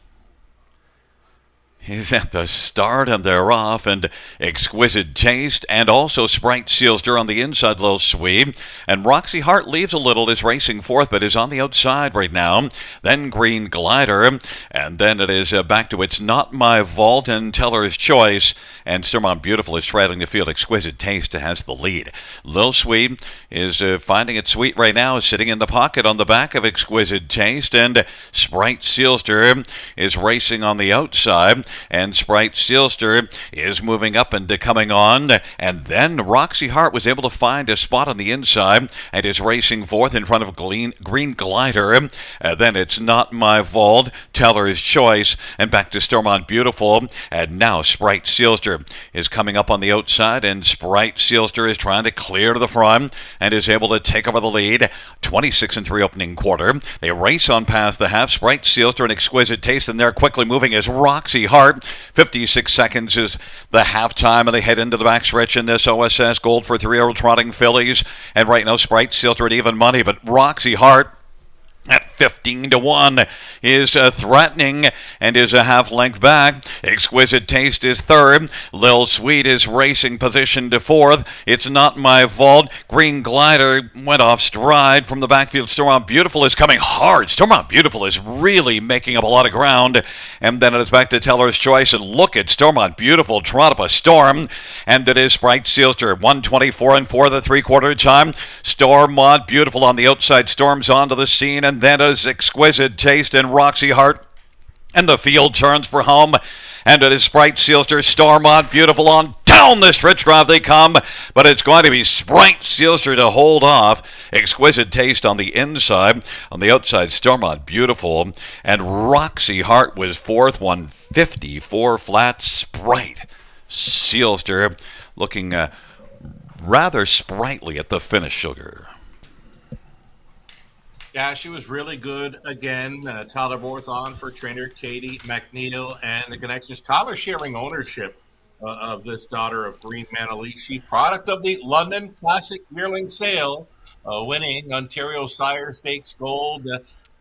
He's at the start and they're off, and Exquisite Taste and also Sprite Sealster on the inside, Lil Sweet. And Roxy Hart leaves a little, is racing 4th, but is on the outside right now. Then Green Glider, and then it is back to It's Not My Vault and Teller's Choice. And Sermon Beautiful is trailing the field. Exquisite Taste has the lead. Lil Sweet is finding it sweet right now, sitting in the pocket on the back of Exquisite Taste. And Sprite Sealster is racing on the outside. And Sprite Sealster is moving up and coming on. And then Roxy Hart was able to find a spot on the inside and is racing 4th in front of Green Glider. Then It's Not My Vault, Teller's Choice, and back to Stormont Beautiful. And now Sprite Sealster is coming up on the outside, and Sprite Sealster is trying to clear to the front and is able to take over the lead. 26-3 opening quarter. They race on past the half. Sprite Sealster and Exquisite Taste, and they're quickly moving as Roxy Hart. 56 seconds is the halftime, and they head into the backstretch in this OSS Gold for 3-year-old trotting fillies. And right now, Sprite Sealster at even money, but Roxy Hart at 15-1 is threatening and is a half length back. Exquisite Taste is 3rd. Lil Sweet is racing position to 4th. It's Not My Vault. Green Glider went off stride from the backfield. Stormont Beautiful is coming hard. Stormont Beautiful is really making up a lot of ground. And then it is back to Teller's Choice. And look at Stormont Beautiful trot up a storm. And it is Sprite Sealster. 1:24.4 the 3/4 time. Stormont Beautiful on the outside storms onto the scene. And then is Exquisite Taste and Roxy Hart. And the field turns for home. And it is Sprite Sealster, Stormont Beautiful on down the stretch drive they come. But it's going to be Sprite Sealster to hold off. Exquisite Taste on the inside. On the outside, Stormont Beautiful. And Roxy Hart was 4th, 154 flat. Sprite Sealster looking rather sprightly at the finish, Sugar. Yeah, she was really good again. Tyler Borth on for trainer Katie McNeil, and the connections. Tyler sharing ownership of this daughter of Green Manalishi, product of the London Classic Yearling Sale, winning Ontario Sire Stakes Gold.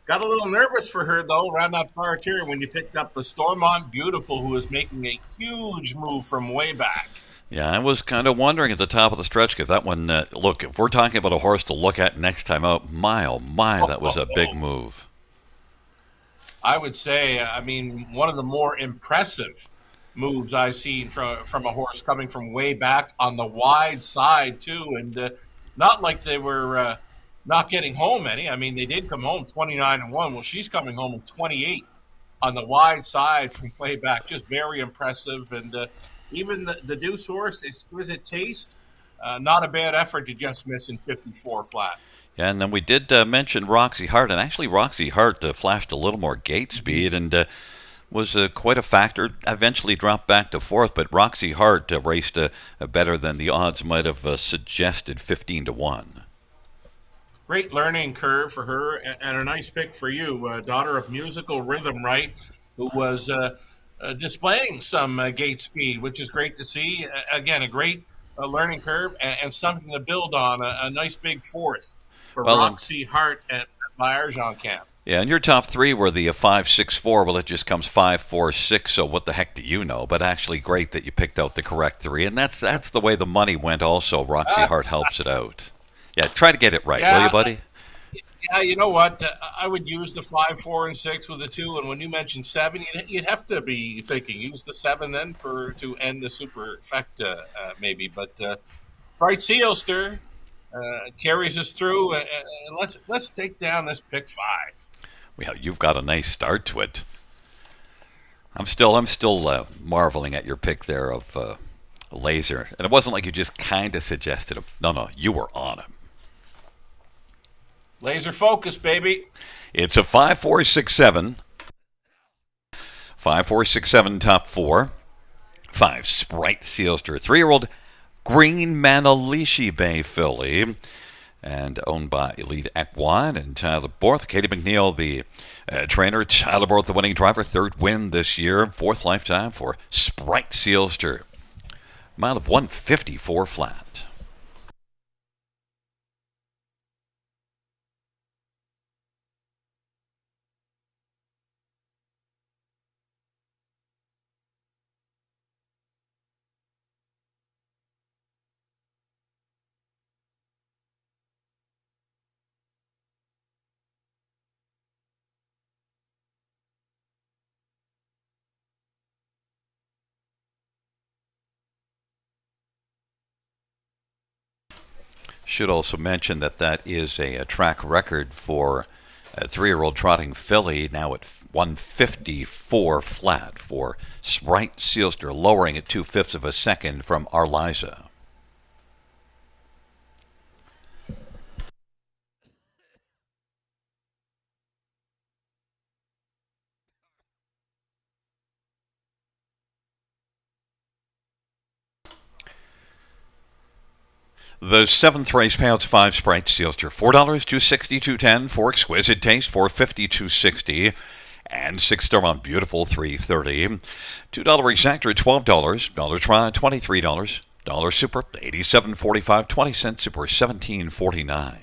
Got a little nervous for her, though, around that far tier when you picked up the Stormont Beautiful, who was making a huge move from way back. Yeah, I was kind of wondering at the top of the stretch because that one, look, if we're talking about a horse to look at next time out, my, oh my, that was a big move. I would say, I mean, one of the more impressive moves I've seen from a horse coming from way back on the wide side, too. And not like they were not getting home any. I mean, they did come home 29-1. Well, she's coming home 28 on the wide side from way back. Just very impressive. And even the deuce horse, exquisite taste. Not a bad effort to just miss in 54 flat. Yeah, and then we did mention Roxy Hart, and actually Roxy Hart flashed a little more gate speed and was quite a factor. Eventually dropped back to fourth, but Roxy Hart raced better than the odds might have suggested, 15-1. Great learning curve for her, and a nice pick for you, daughter of musical rhythm, right? Who was displaying some gate speed, which is great to see. Again, a great learning curve and something to build on. A nice big fourth for Roxy Hart at Argencamp. Yeah, and your top three were the 5, 6, 4. Well, it just comes 5, 4, 6. So what the heck do you know? But actually, great that you picked out the correct three, and that's the way the money went. Also, Roxy Hart helps it out. Yeah, try to get it right, will you, buddy? Yeah, you know what? I would use the 5, 4, and 6 with the 2. And when you mentioned 7, you'd have to be thinking use the 7 then to end the superfecta maybe. But Bright Sealster carries us through. And let's take down this pick 5. Well, you've got a nice start to it. I'm still marveling at your pick there of Laser, and it wasn't like you just kind of suggested him. No, you were on him. Laser focus, baby. It's a 5, 4, 6, 7. 5, 4, 6, 7 top 4. 5 Sprite Sealster, 3-year-old Green Manalishi Bay filly, and owned by Elite Equine and Tyler Borth. Katie McNeil, the trainer. Tyler Borth, the winning driver. 3rd win this year. 4th lifetime for Sprite Sealster. Mile of 154 flat. Should also mention that is a track record for a 3-year-old trotting filly, now at 154 flat for Sprite Sealster, lowering at 2/5 of a second from Arliza. The 7th race payouts 5 Sprite Sealster, $4, $260, $210 for Exquisite Taste, $450, $260, and 6 Star on Beautiful, $330. $2 Exactor, $12, Dollar Try, $23, Dollar Super, $87.45, 20 cents Super, $17.49.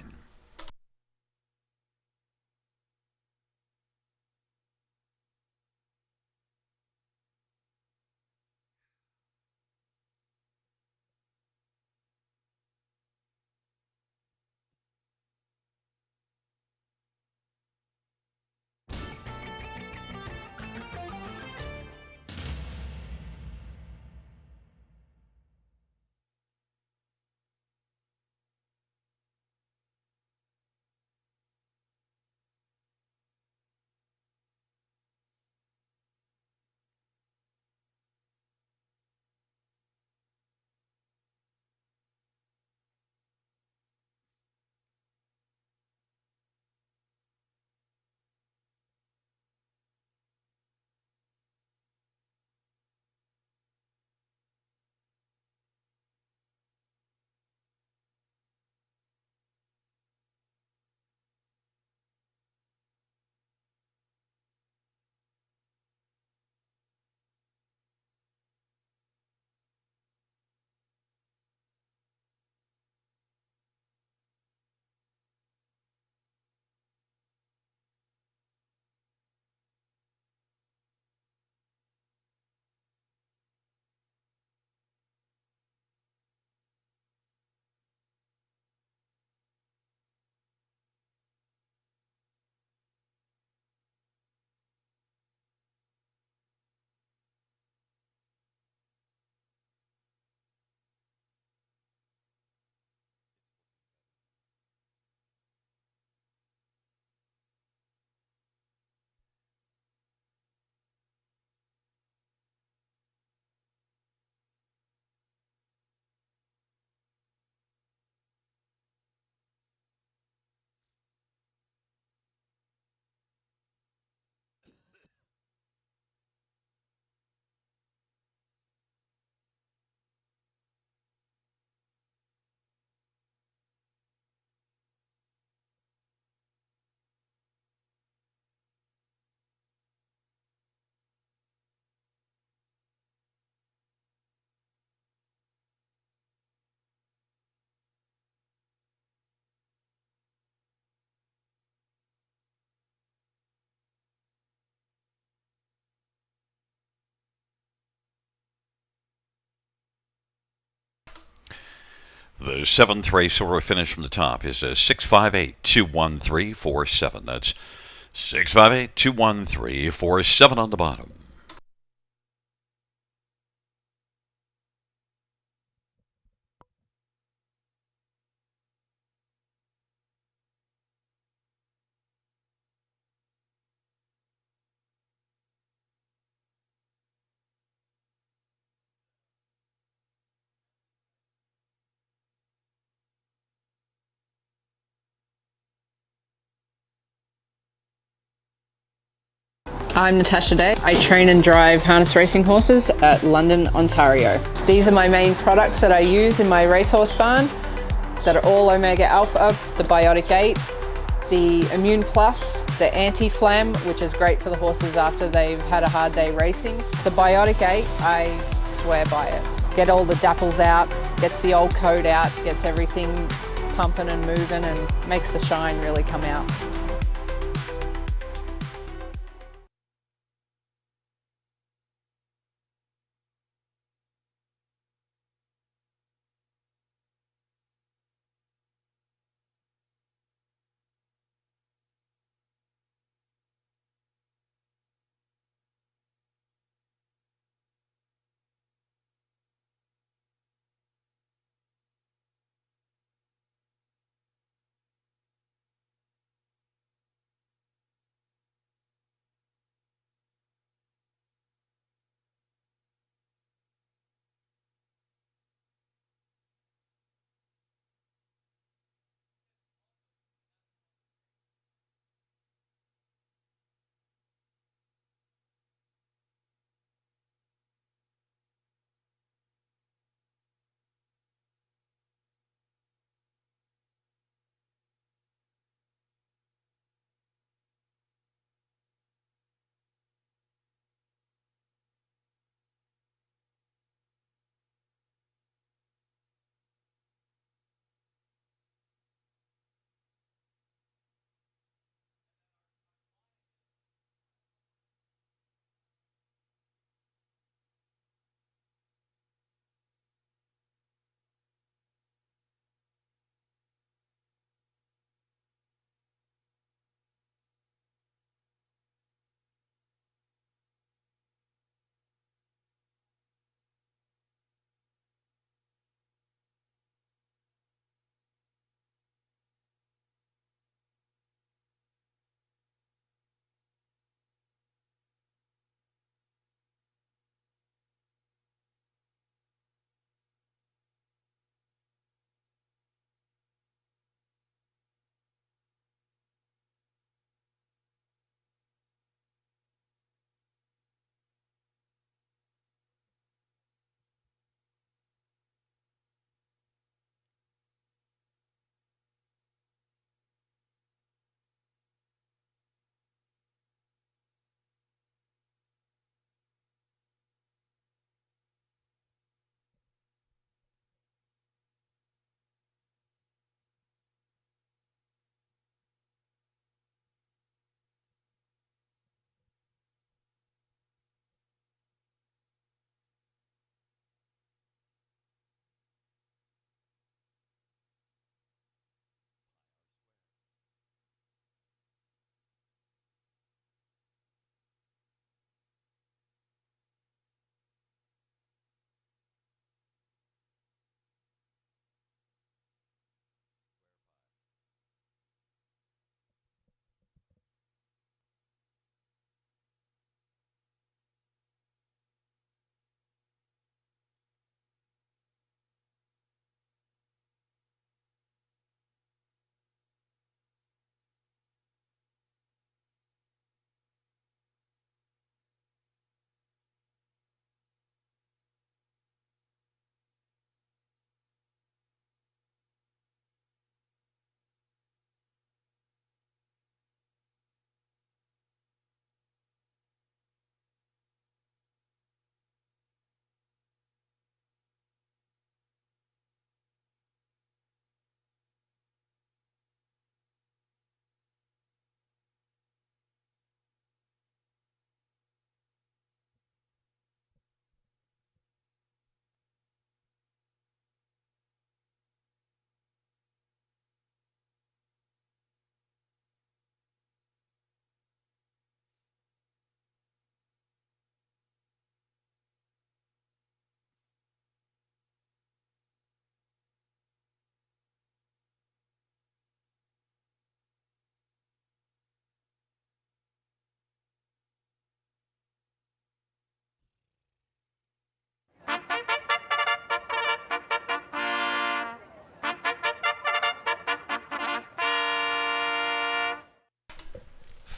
The seventh race order finish from the top is a 658-213-47. That's 658-213-47 on the bottom. I'm Natasha Day. I train and drive harness racing horses at London, Ontario. These are my main products that I use in my racehorse barn that are all Omega Alpha, the Biotic 8, the Immune Plus, the Anti-Flam, which is great for the horses after they've had a hard day racing. The Biotic 8, I swear by it. Get all the dapples out, gets the old coat out, gets everything pumping and moving and makes the shine really come out.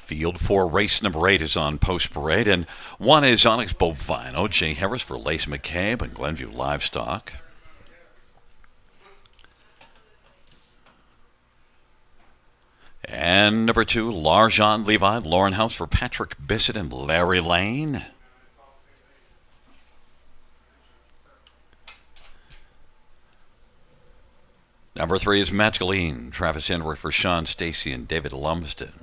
Field 4, race number 8 is on Post Parade, and 1 is Onyx Bovino, Jay Harris for Lace McCabe and Glenview Livestock. And number 2, Larjon Levi, Lauren House for Patrick Bissett and Larry Lane. Number 3 is Magicaline, Travis Henry for Sean Stacy and David Lumsden.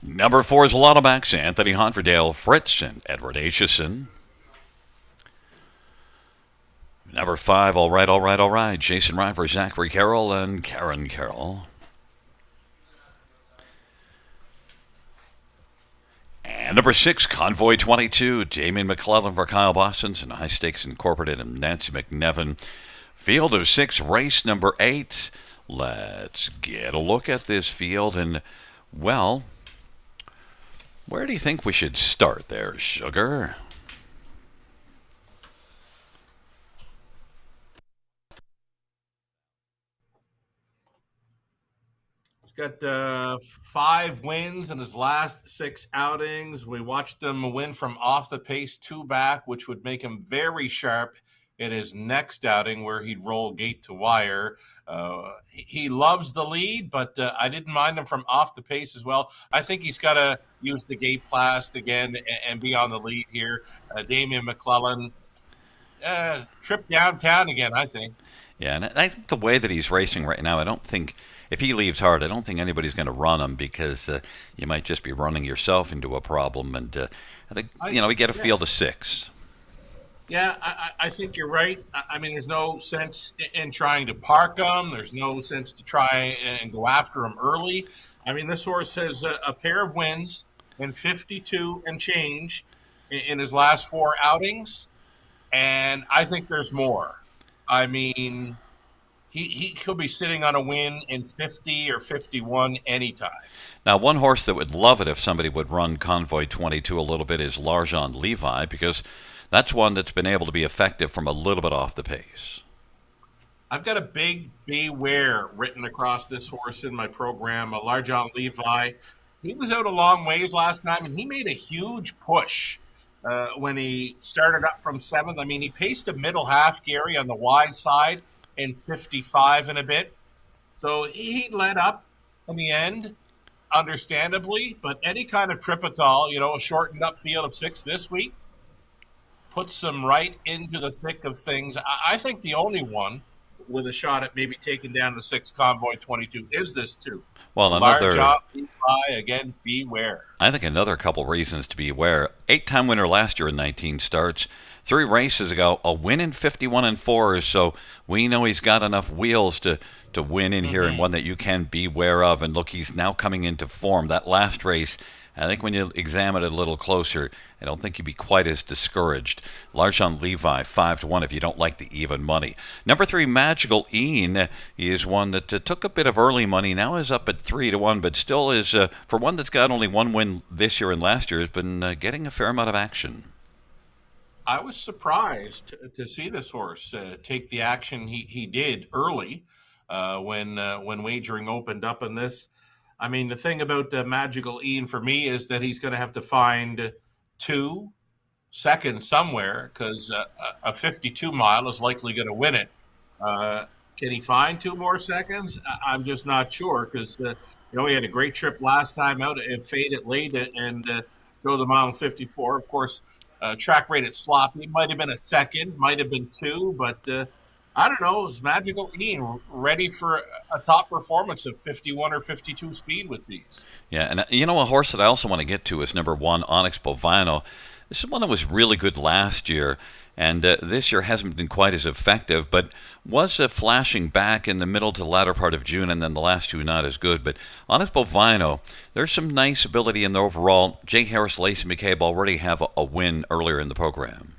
Number 4 is Lottobacks, Anthony Hunt for Dale Fritz and Edward Aitchison. Number 5, All Right, Jason Ryan for Zachary Carroll and Karen Carroll. And number 6, Convoy 22, Damien McClellan for Kyle Bostons and High Stakes Incorporated and Nancy McNevin. Field of 6, race number 8. Let's get a look at this field and, well, where do you think we should start there, Sugar? Got 5 wins in his last 6 outings. We watched him win from off the pace 2 back, which would make him very sharp in his next outing where he'd roll gate to wire. He loves the lead, but I didn't mind him from off the pace as well. I think he's got to use the gate blast again and be on the lead here. Damien McClellan, trip downtown again, I think. Yeah, and I think the way that he's racing right now, I don't think, if he leaves hard, I don't think anybody's going to run him because you might just be running yourself into a problem. And I think, we get a field of 6. Yeah, I think you're right. I mean, there's no sense in trying to park him. There's no sense to try and go after him early. I mean, this horse has a pair of wins in 52 and change in his last 4 outings, and I think there's more. I mean, he could be sitting on a win in 50 or 51 anytime. Now, one horse that would love it if somebody would run Convoy 22 a little bit is Larjon Levi, because that's one that's been able to be effective from a little bit off the pace. I've got a big beware written across this horse in my program, Larjon Levi. He was out a long ways last time, and he made a huge push when he started up from 7th. I mean, he paced a middle half, Gary, on the wide side in 55 and a bit. So he led up in the end, understandably, but any kind of trip at all, a shortened up field of 6 this week, puts them right into the thick of things. I think the only one with a shot at maybe taking down the 6 Convoy 22 is this 2. Well, another Larjon Levi, again, beware. I think another couple reasons to beware. 8-time winner last year in 19 starts. 3 races ago, a win in 51 and 4. So we know he's got enough wheels to win in here, and one that you can beware of. And look, he's now coming into form. That last race, I think when you examine it a little closer, I don't think you'd be quite as discouraged. Larjon Levi, 5-1 if you don't like the even money. Number 3, Magical Ian, is one that took a bit of early money, now is up at 3-1, but still is, for one that's got only 1 win this year and last year, has been getting a fair amount of action. I was surprised to see this horse take the action he did early when wagering opened up in this. I mean, the thing about Magical Ian for me is that he's going to have to find 2 seconds somewhere, because a 52 mile is likely going to win it. Can he find 2 more seconds? I'm just not sure, because he had a great trip last time out and faded late and drove the mile in 54. Of course, track rated sloppy. Might have been a second, might have been 2, but I don't know. Is Magical Ian ready for a top performance of 51 or 52 speed with these? Yeah, and a horse that I also want to get to is number 1, Onyx Bovino. This is one that was really good last year, and this year hasn't been quite as effective, but was flashing back in the middle to the latter part of June, and then the last 2 not as good. But Onyx Bovino, there's some nice ability in the overall. Jay Harris, Lacey McCabe already have a win earlier in the program.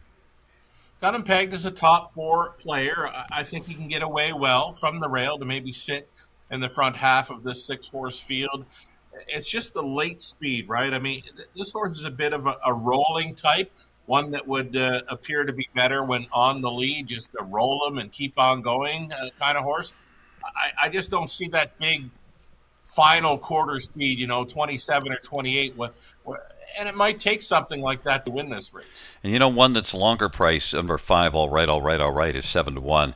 Got him pegged as a top 4 player. I think he can get away well from the rail to maybe sit in the front half of this 6-horse field. It's just the late speed, right? I mean, this horse is a bit of a rolling type, one that would appear to be better when on the lead, just to roll him and keep on going kind of horse. I just don't see that big final quarter speed, 27 or 28. And it might take something like that to win this race. And one that's longer price, number 5, all right, is 7-1.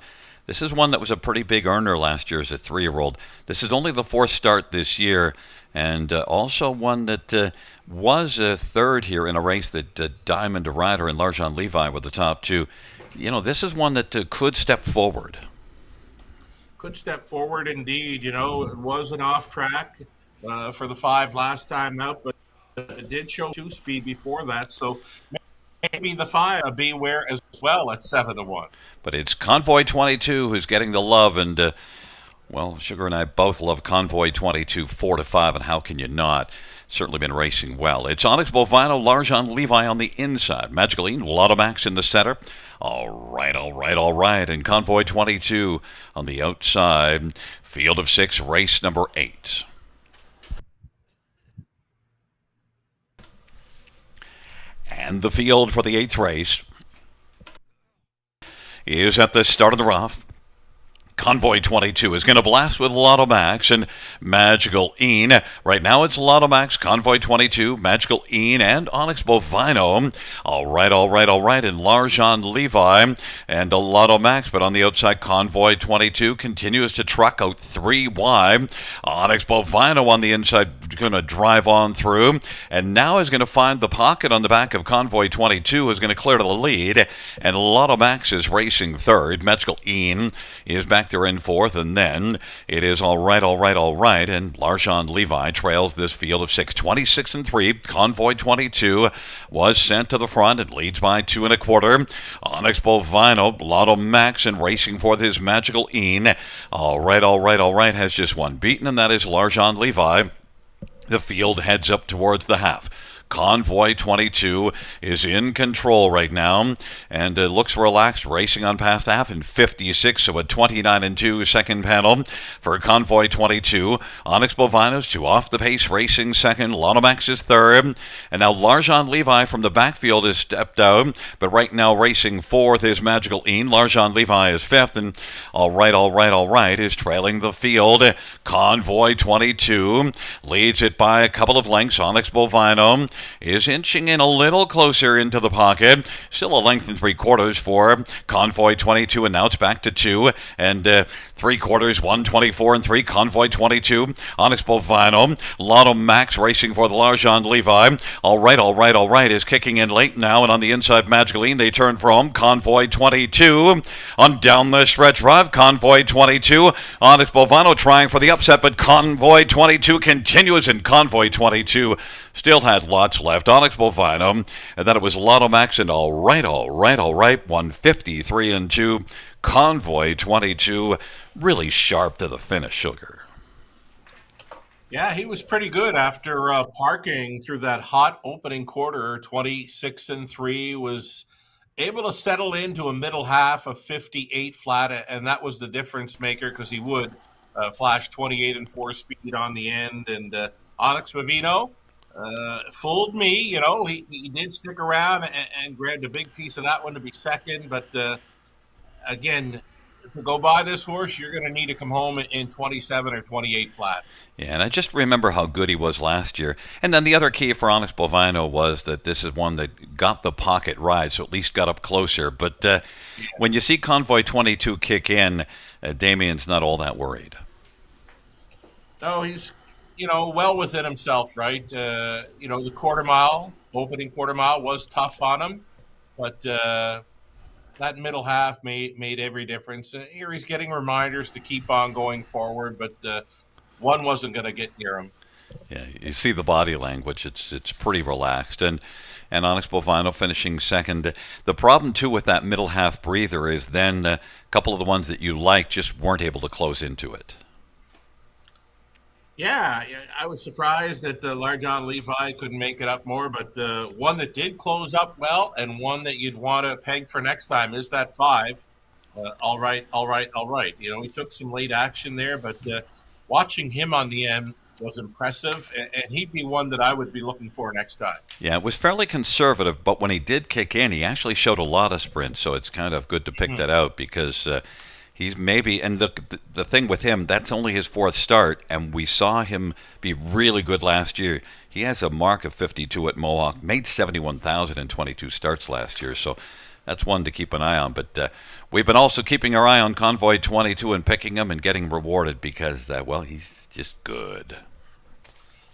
This is one that was a pretty big earner last year as a 3-year-old. This is only the 4th start this year, and also one that was a 3rd here in a race that Diamond Rider and L'Argent Levi were the top 2. This is one that could step forward. Could step forward indeed. It was an off track for the 5 last time out, but it did show 2 speed before that. So maybe the 5 Beware as well at 7-1. But it's Convoy 22 who's getting the love, and Sugar and I both love Convoy 22 4-5, and how can you not? Certainly been racing well. It's Onyx Bovino, L'Argent Levi on the inside. Magical Eden, Lotto Max in the center. All right. And Convoy 22 on the outside. Field of 6, race number 8. And the field for the 8th race is at the start of the rough. Convoy 22 is going to blast with Lotto Max and Magical Een. Right now it's Lotto Max, Convoy 22, Magical Een, and Onyx Bovino. All right. And L'Argent Levi and Lotto Max, but on the outside, Convoy 22 continues to truck out 3 wide. Onyx Bovino on the inside going to drive on through, and now is going to find the pocket on the back of Convoy 22, is going to clear to the lead, and Lotto Max is racing 3rd. Magical Een is back there in 4th, and then it is all right, and L'Argent Levi trails this field of 6, 26-3. Convoy 22 was sent to the front and leads by 2 1/4. Onyx Bovino, Lotto Max, and racing for his Magical Een. All right, has just one beaten, and that is L'Argent Levi. The field heads up towards the half. Convoy 22 is in control right now and looks relaxed, racing on past half in 56, so a 29-2 second panel for Convoy 22. Onyx Bovino's 2 off the pace, racing second. Lotto Max is 3rd, and now L'Argent Levi from the backfield has stepped out, but right now racing 4th is Magical Een. L'Argent Levi is 5th, and all right is trailing the field. Convoy 22 leads it by a couple of lengths. Onyx Bovino is inching in a little closer into the pocket. Still a length and 3/4 for Convoy 22, and now it's back to 2 and 3/4, 1:24-3. Convoy 22, Onyx Bovino, Lotto Max racing for the L'Argent Levi. All right, is kicking in late now, and on the inside, Magical Een, they turn from Convoy 22 on down the stretch drive. Convoy 22, Onyx Bovino trying for the upset, but Convoy 22 continues, and Convoy 22 still had lots left. Onyx Bovino, and then it was Lotto Max, and all right, 153-2. Convoy 22 really sharp to the finish, Sugar. Yeah, he was pretty good after parking through that hot opening quarter. 26-3, was able to settle into a middle half of 58 flat, and that was the difference maker, because he would flash 28-4 speed on the end. And Onyx Bovino fooled me. He did stick around and grabbed a big piece of that one to be second, but again, to go by this horse, you're going to need to come home in 27 or 28 flat. Yeah, and I just remember how good he was last year. And then the other key for Onyx Bovino was that this is one that got the pocket ride, so at least got up closer. But when you see Convoy 22 kick in, Damien's not all that worried. No, he's well within himself, right? The opening quarter mile was tough on him, but that middle half made every difference. Here he's getting reminders to keep on going forward, but one wasn't going to get near him. Yeah, you see the body language. It's pretty relaxed. And Onyx Bovino finishing second. The problem, too, with that middle half breather is then a couple of the ones that you like just weren't able to close into it. Yeah, I was surprised that L'Argent Levi couldn't make it up more, but one that did close up well and one that you'd want to peg for next time is that 5. All right. He took some late action there, but watching him on the end was impressive, and he'd be one that I would be looking for next time. Yeah, it was fairly conservative, but when he did kick in, he actually showed a lot of sprint, so it's kind of good to pick that out, because He's maybe, and the thing with him, that's only his fourth start, and we saw him be really good last year. He has a mark of 52 at Mohawk, made 71,022 starts last year, so that's one to keep an eye on. But we've been also keeping our eye on Convoy 22 and picking him and getting rewarded because, well, he's just good.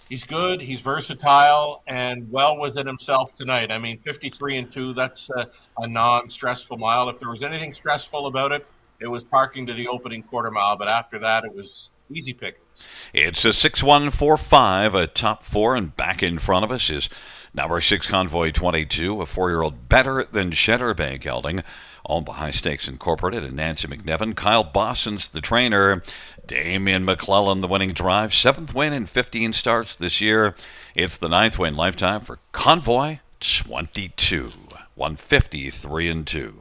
He's good. He's versatile and well within himself tonight. I mean, 53-2. That's a non-stressful mile. If there was anything stressful about it, it was parking to the opening quarter mile. But after that, it was easy pickings. It's a 6-1-4-5, a top four, and back in front of us is number 6 Convoy 22, a 4-year-old better than Cheddar Bay gelding, owned by High Stakes Incorporated and Nancy McNevin. Kyle Bosson's the trainer. Damien McClellan, the winning drive. 7th win in 15 starts this year. It's the 9th win lifetime for Convoy 22. 153-2.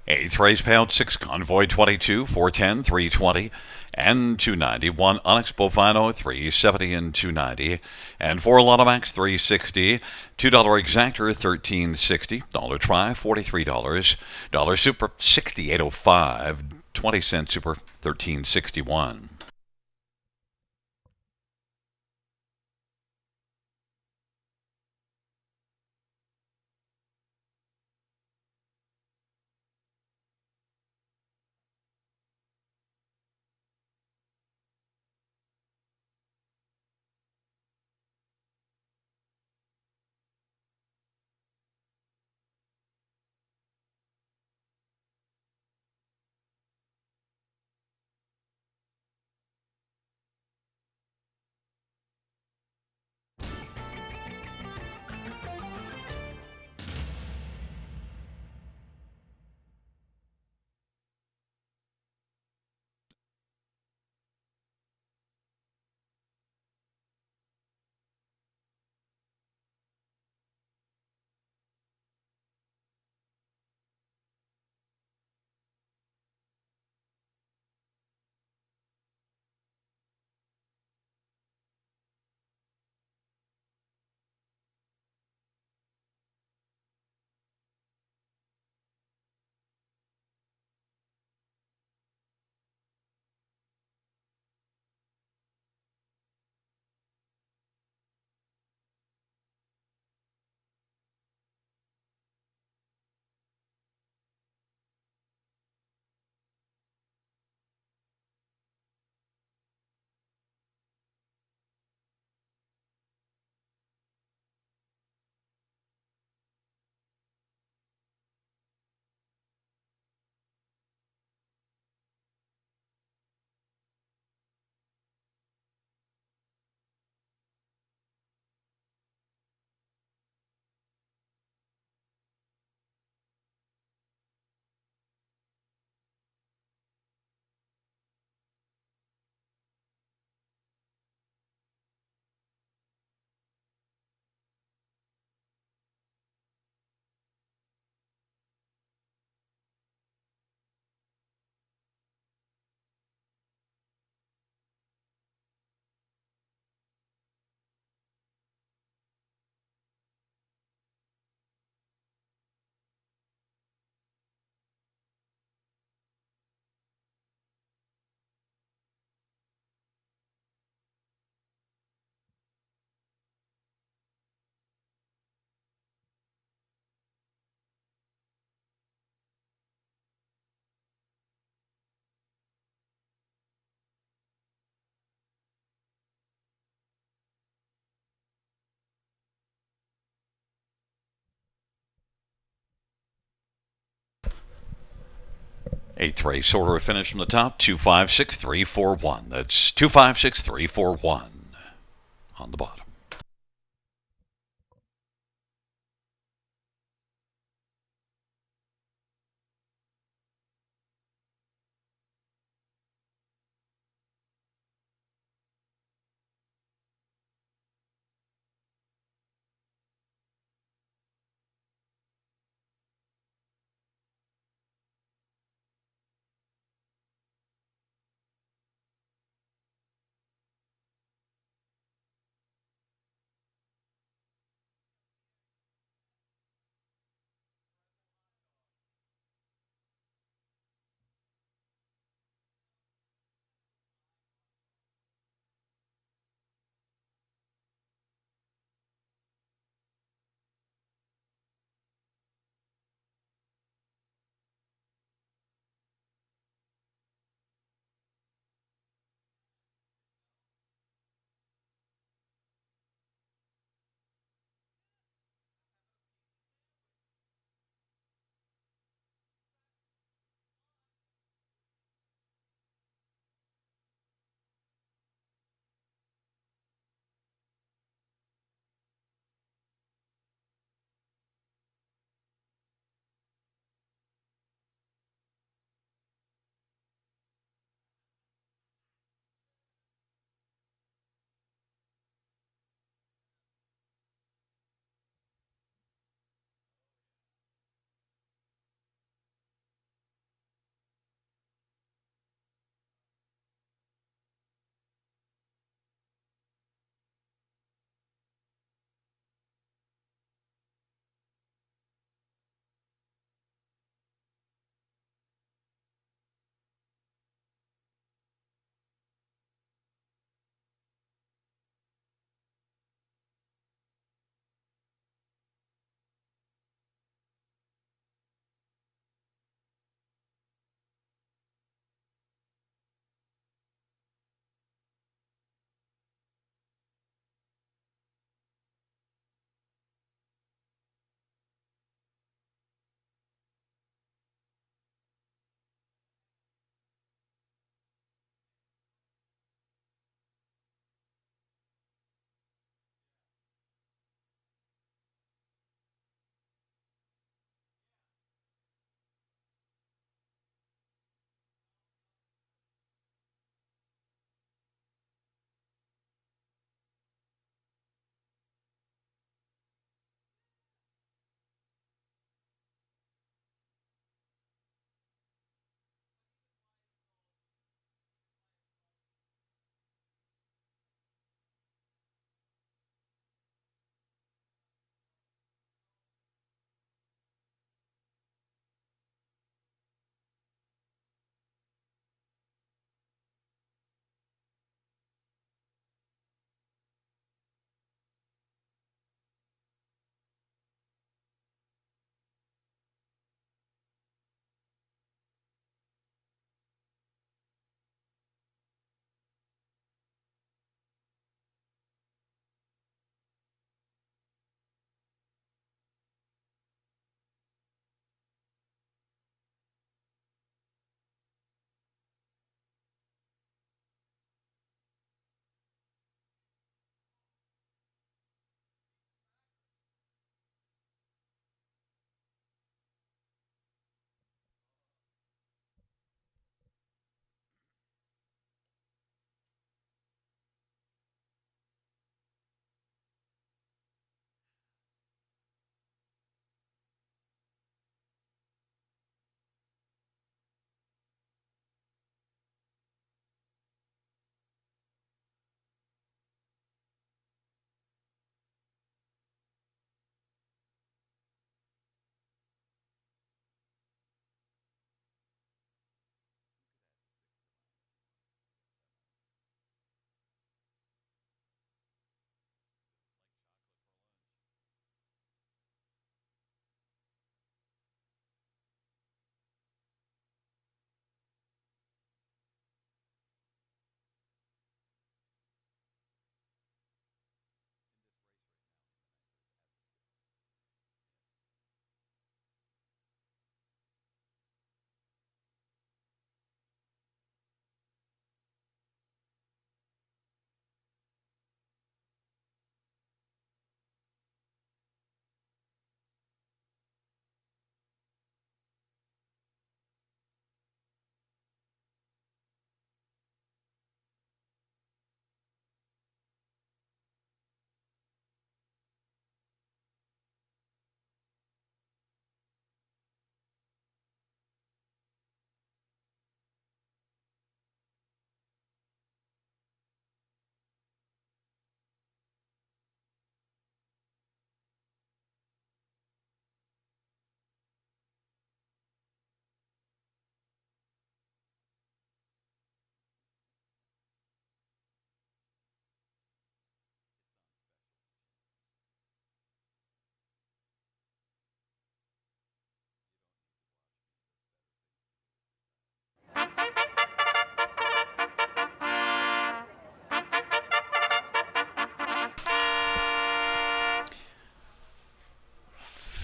Eighth race payout 6 Convoy 22, 410, 320, and 290. 1 Onyx Bovino, 370 and 290. And 4 Lotto Max, 360. $2 Exactor, 1360. Dollar Try, $43. Dollar Super, 68.05. 20-cent Super, 1361. Eighth race order finish from the top, 256341. That's 256341 on the bottom.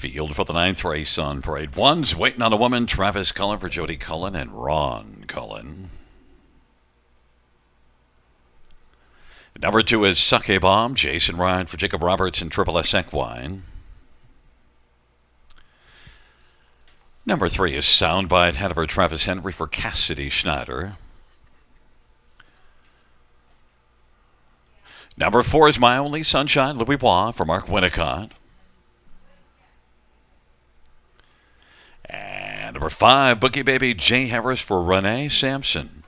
Field for the 9th race on Parade 1's Waiting on a Woman, Travis Cullen for Jody Cullen and Ron Cullen. Number 2 is Sake Bomb, Jason Ryan for Jacob Roberts and Triple S Equine. Number 3 is Soundbite, Hanover Travis Henry for Cassidy Schneider. Number 4 is My Only Sunshine, Louis Bois for Mark Winnicott. And number 5, Bookie Baby, Jay Harris for Renee Sampson.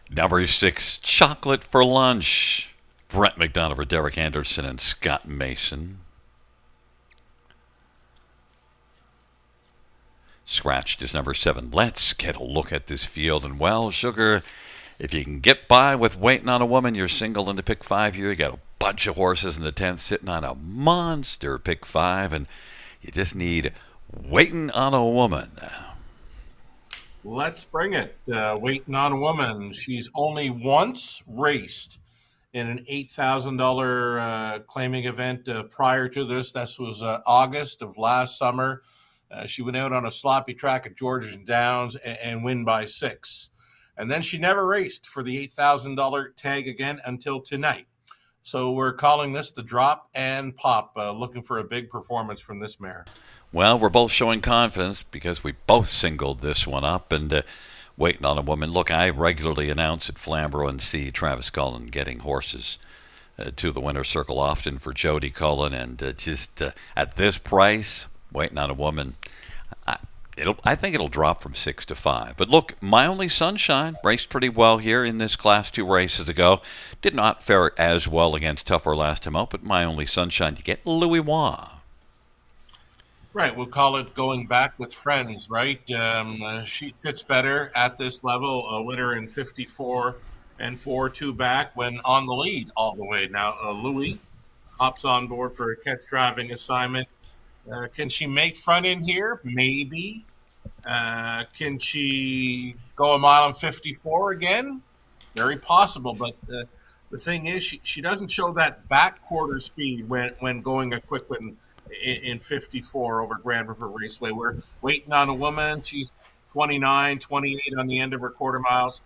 Number 6, Chocolate for Lunch, Brett McDonough for Derek Anderson and Scott Mason. Scratched is number 7. Let's get a look at this field. And, well, Sugar, if you can get by with Waiting on a Woman, you're single into pick 5 here. You got a bunch of horses in the 10th sitting on a monster pick 5, and you just need Waiting on a Woman. Let's bring it. Waiting on a Woman. She's only once raced in an $8,000 claiming event prior to this. This was August of last summer. She went out on a sloppy track at Georgian Downs and win by 6. And then she never raced for the $8,000 tag again until tonight. So we're calling this the drop and pop, looking for a big performance from this mare. Well, we're both showing confidence because we both singled this one up. And Waiting on a Woman. Look, I regularly announce at Flamborough and see Travis Cullen getting horses to the winner's circle often for Jody Cullen. And just at this price, Waiting on a Woman, I think it'll drop from 6 to 5. But look, My Only Sunshine raced pretty well here in this Class 2 races ago. Did not fare as well against Tougher last time out, but My Only Sunshine, you get Louis Bois. Right, we'll call it going back with friends, right? She fits better at this level. A winner in 54 and 4-2 back when on the lead all the way. Now, Louis hops on board for a catch driving assignment. Can she make front in here? Maybe. Can she go a mile and 54 again? Very possible. But the thing is, she doesn't show that back quarter speed when going a quick one in 54 over Grand River Raceway. We're Waiting on a Woman. She's 29, 28 on the end of her quarter miles.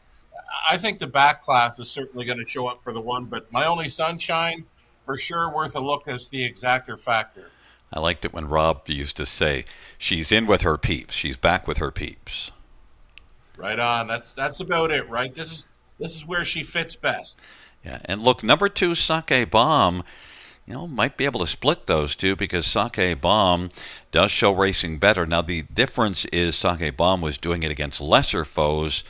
I think the back class is certainly going to show up for the one. But My Only Sunshine, for sure, worth a look as the exactor factor. I liked it when Rob used to say, she's in with her peeps. She's back with her peeps. Right on. That's about it, right? This is where she fits best. Yeah, and look, number 2, Sake Bomb, might be able to split those two because Sake Bomb does show racing better. Now, the difference is Sake Bomb was doing it against lesser foes,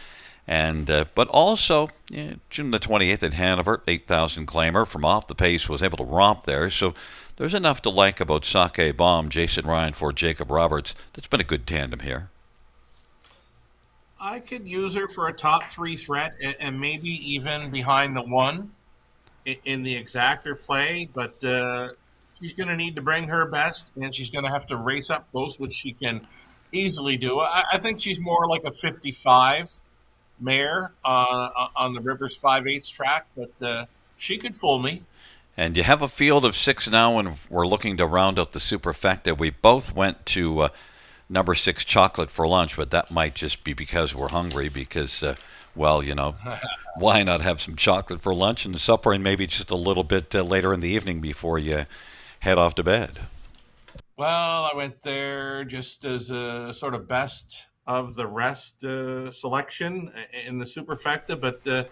and but also June the 28th at Hanover, 8,000 claimer from off the pace, was able to romp there. So there's enough to like about Sake Bomb, Jason Ryan for Jacob Roberts. That's been a good tandem here. I could use her for a top 3 threat and maybe even behind the 1 in the exactor play, but she's going to need to bring her best, and she's going to have to race up close, which she can easily do. I think she's more like a 55 mare on the Rivers 5/8 track, but she could fool me. And you have a field of 6 now, and we're looking to round out the superfecta. We both went to number 6, Chocolate for Lunch, but that might just be because we're hungry because, why not have some chocolate for lunch and supper and maybe just a little bit later in the evening before you head off to bed? Well, I went there just as a sort of best of the rest selection in the superfecta, but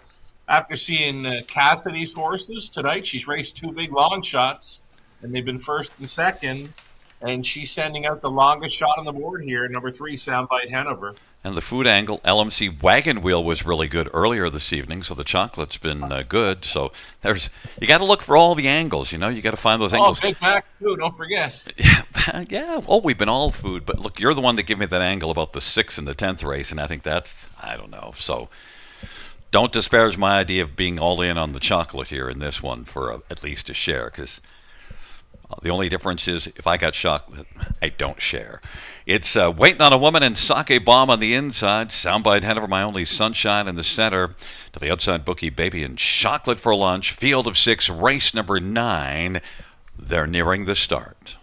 after seeing Cassidy's horses tonight, she's raced 2 big long shots, and they've been first and second, and she's sending out the longest shot on the board here, number 3, Soundbite Hanover. And the food angle, LMC Wagon Wheel was really good earlier this evening, so the chocolate's been good. So you got to look for all the angles, you got to find those angles. Oh, Big Macs too, don't forget. Yeah. Oh, we've been all food, but look, you're the one that gave me that angle about the 6th and the 10th race, and I think that's, I don't know. So don't disparage my idea of being all in on the chocolate here in this one for at least a share, because The only difference is if I got chocolate, I don't share. It's Waiting on a Woman and Sake Bomb on the inside. Soundbite head over My Only Sunshine in the center. To the outside, Bookie Baby and Chocolate for Lunch. Field of 6, race number 9. They're nearing the start.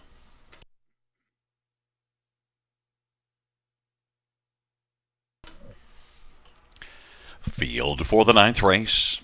Field for the 9th race.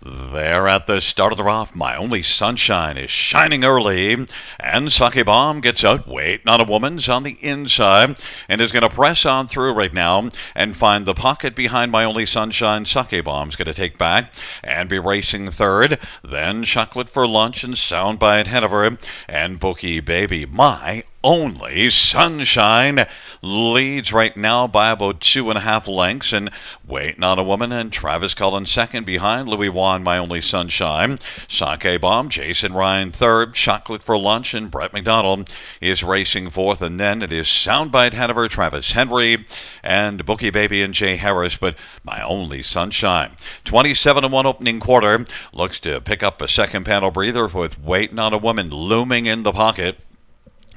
There at the start of the rough, My Only Sunshine is shining early, and Sake Bomb gets out. Waiting on a Woman's on the inside, and is going to press on through right now and find the pocket behind My Only Sunshine. Sake Bomb's going to take back and be racing third. Then Chocolate for Lunch and Soundbite ahead of her, and Bookie Baby. My Only Sunshine leads right now by about 2.5 lengths, and Waiting on a Woman and Travis Cullen second behind Louis Juan, My Only Sunshine. Sake Bomb, Jason Ryan third, Chocolate for Lunch, and Brett McDonald is racing fourth, and then it is Soundbite Hanover, Travis Henry, and Bookie Baby and Jay Harris, but My Only Sunshine. 27-1 opening quarter, looks to pick up a second panel breather with Waiting on a Woman looming in the pocket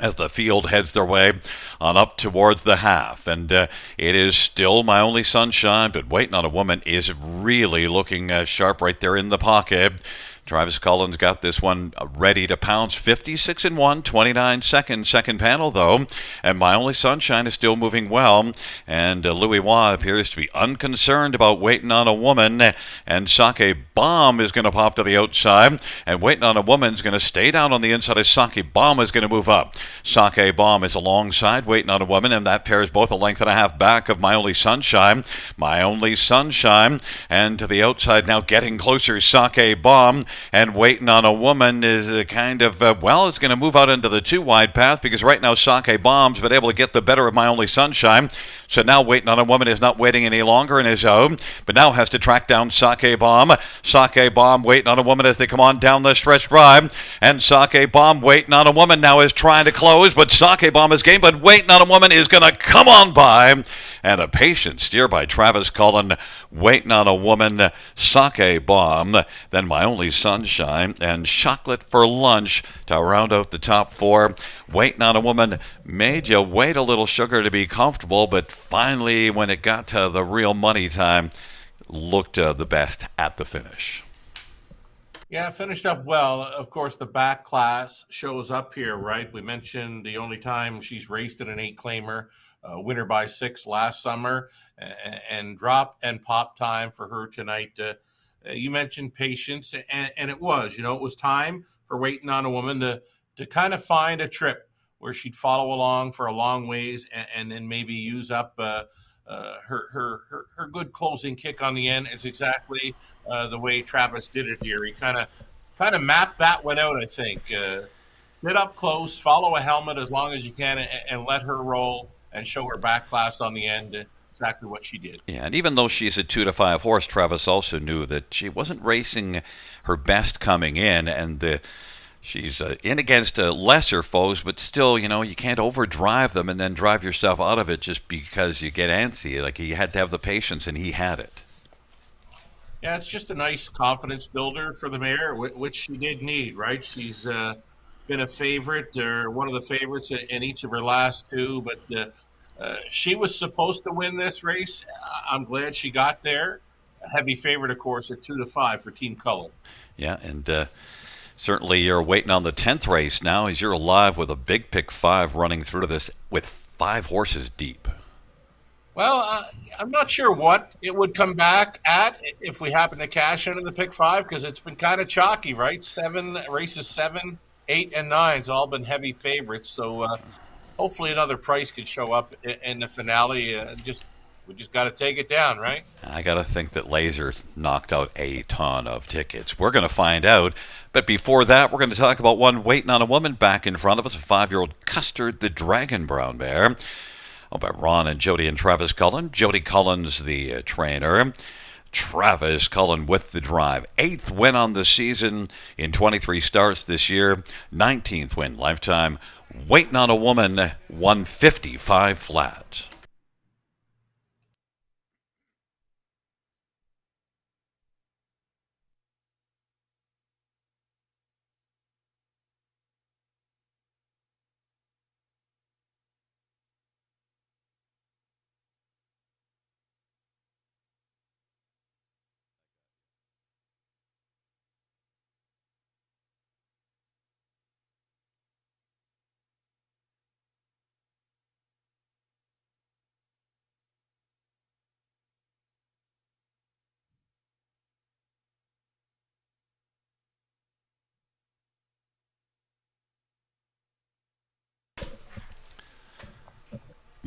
as the field heads their way on up towards the half. And it is still My Only Sunshine, but Waiting on a Woman is really looking sharp right there in the pocket. Travis Cullen's got this one ready to pounce. 56-1, 29 seconds. Second panel, though. And My Only Sunshine is still moving well. And Louis Waugh appears to be unconcerned about Waiting on a Woman. And Sake Bomb is going to pop to the outside. And Waiting on a Woman is going to stay down on the inside as Sake Bomb is going to move up. Sake Bomb is alongside Waiting on a Woman, and that pair is both a length and a half back of My Only Sunshine. My Only Sunshine. And to the outside now, getting closer, Sake Bomb. And Waiting on a Woman is kind of, it's going to move out into the 2-wide path because right now Sake Bomb's been able to get the better of My Only Sunshine. So now Waiting on a Woman is not waiting any longer in his own, but now has to track down Sake Bomb. Sake Bomb Waiting on a Woman as they come on down the stretch drive. And Sake Bomb Waiting on a Woman now is trying to close, but Sake Bomb is game, but Waiting on a Woman is going to come on by. And a patient steer by Travis Cullen. Waiting on a Woman, Sake Bomb, then My Only Sunshine, and Chocolate for Lunch to round out the top 4. Waiting on a Woman made you wait a little, Sugar, to be comfortable, but finally, when it got to the real money time, looked the best at the finish. Yeah, finished up well. Of course, the back class shows up here, right? We mentioned the only time she's raced in an 8-claimer, winner by 6 last summer, and drop and pop time for her tonight. You mentioned patience, and it was. It was time for Waiting on a Woman to kind of find a trip where she'd follow along for a long ways and then maybe use up her good closing kick on the end. It's exactly the way Travis did it here. He kind of mapped that one out, I think. Sit up close, follow a helmet as long as you can, and let her roll and show her back class on the end. Exactly what she did. Yeah, and even though she's a 2-5 horse, Travis also knew that she wasn't racing her best coming in, and she's in against lesser foes, but still, you can't overdrive them and then drive yourself out of it just because you get antsy. Like, he had to have the patience, and he had it. Yeah, it's just a nice confidence builder for the mare, which she did need, right? She's been a favorite, or one of the favorites in each of her last 2, but she was supposed to win this race. I'm glad she got there. A heavy favorite, of course, at 2-5 for Team Cullen. Yeah, and certainly you're waiting on the 10th race now as you're alive with a big pick 5 running through to this with 5 horses deep. Well, I'm not sure what it would come back at if we happen to cash into the pick 5, because it's been kind of chalky, right? 7 races, 7, 8, and 9's all been heavy favorites. So hopefully another price could show up in the finale. We just got to take it down, right? I got to think that Laser knocked out a ton of tickets. We're going to find out. But before that, we're going to talk about one Waiting on a Woman back in front of us, a 5-year-old Custard, the Dragon Brown Bear. Owned by Ron and Jody and Travis Cullen. Jody Cullen's the trainer. Travis Cullen with the drive. 8th win on the season in 23 starts this year. 19th win lifetime. Waiting on a Woman, 155 flat.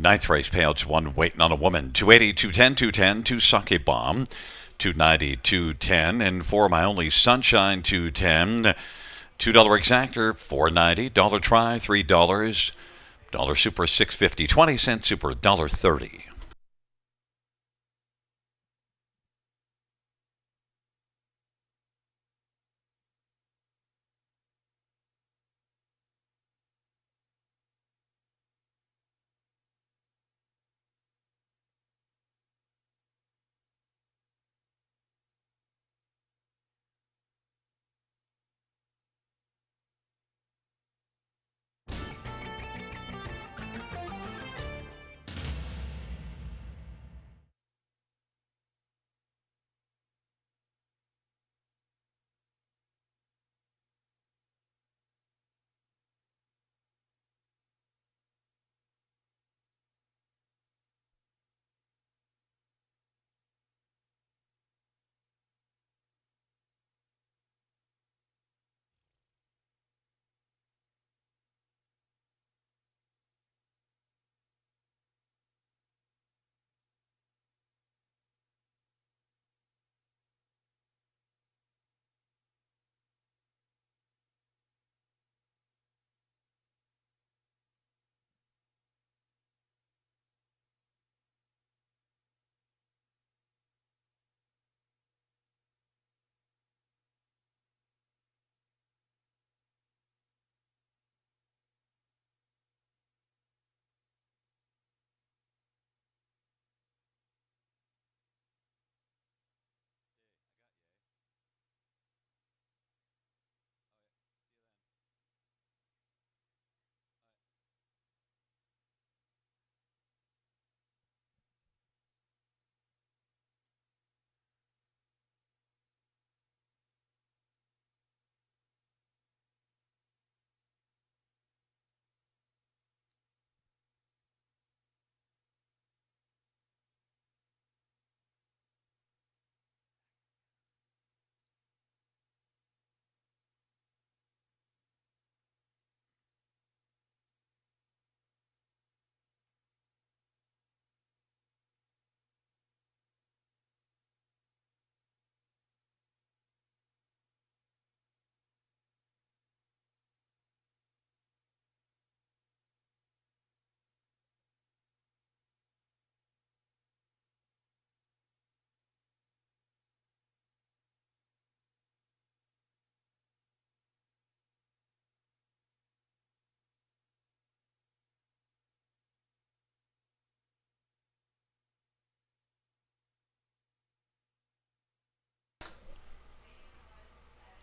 Ninth race payouts one waiting on a woman. 280, 210, 210, two Sake Bomb. 290, 210, and for My Only Sunshine, 210. $2 exactor, $4.90. Dollar try, $3. Dollar super, $6.50. 20-cent super, $1.30.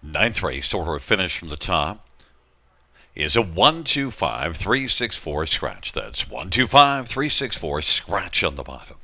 Ninth race order of finish from the top is a 125-364 scratch. That's 125-364 scratch on the bottom.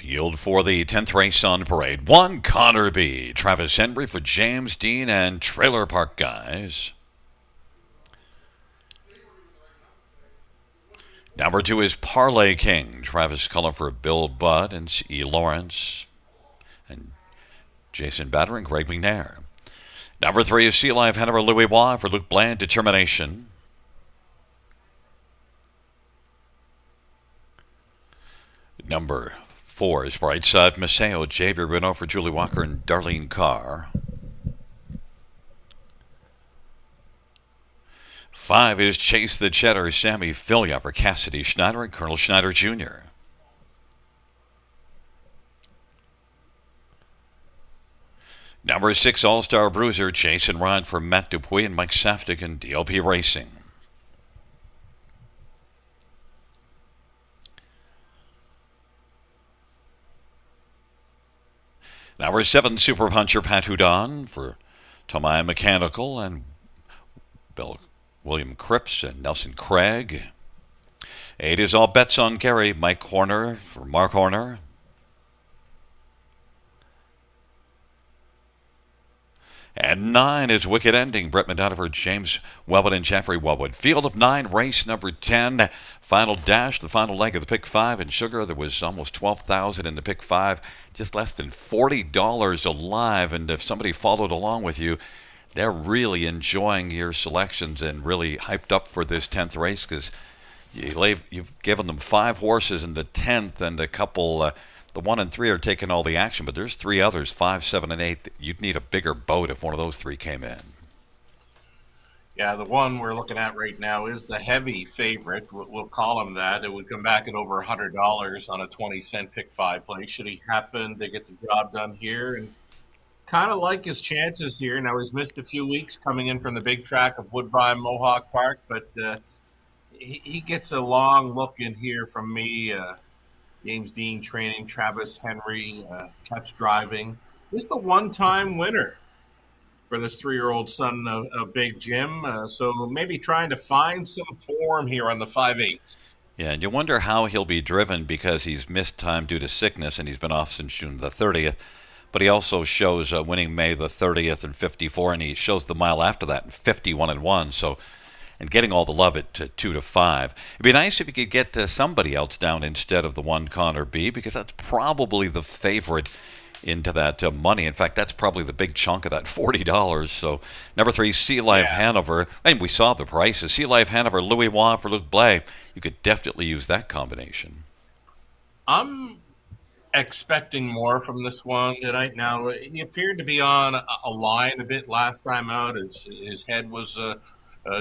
Field for the 10th race on parade. 1, Connor B. Travis Henry for James Dean and Trailer Park Guys. Number 2 is Parlay King. Travis Cullen for Bill Budd and C.E. Lawrence. And Jason Batter and Greg McNair. Number 3 is Sea Life Hanover Louis Bois for Luke Bland, Determination. Number 4 is Brightside Maceo, J.B. Renault for Julie Walker and Darlene Carr. 5 is Chase the Cheddar, Sammy Filia for Cassidy Schneider and Colonel Schneider Jr. Number 6, All-Star Bruiser, Jason Ryan for Matt Dupuis and Mike Safdie and DLP Racing. Number 7, Super Puncher Pat Hudon for Tomai Mechanical and William Cripps and Nelson Craig. 8 is All Bets on Gary, Mike Horner for Mark Horner. And 9 is Wicked Ending, Brett Madonna for James Wellwood and Jeffrey Wellwood. Field of 9, race number 10. Final dash, the final leg of the pick 5. And Sugar, there was almost $12,000 in the pick 5. Just less than $40 alive. And if somebody followed along with you, they're really enjoying your selections and really hyped up for this 10th race because you've given them 5 horses in the 10th and a couple... the 1 and 3 are taking all the action, but there's 3 others, 5, 7, and 8. You'd need a bigger boat if one of those 3 came in. Yeah, the one we're looking at right now is the heavy favorite. We'll call him that. It would come back at over $100 on a 20-cent pick 5 play. Should he happen to get the job done here? And kind of like his chances here. Now, he's missed a few weeks coming in from the big track of Woodbine Mohawk Park, but he gets a long look in here from me. James Dean training, Travis Henry, catch driving. Just a one-time winner for this 3-year-old son of Big Jim. So maybe trying to find some form here on the 5/8. Yeah, and you wonder how he'll be driven because he's missed time due to sickness and he's been off since June the 30th. But he also shows winning May the 30th and 54, and he shows the mile after that in 51-1. So. And getting all the love at 2 to 5. It'd be nice if you could get somebody else down instead of the 1 Connor B, because that's probably the favorite into that money. In fact, that's probably the big chunk of that $40. So number 3, Sea Life Hanover. And we saw the prices. Sea Life Hanover, Louis Waugh for Luke Blais. You could definitely use that combination. I'm expecting more from this one tonight. Now, he appeared to be on a line a bit last time out. His head was...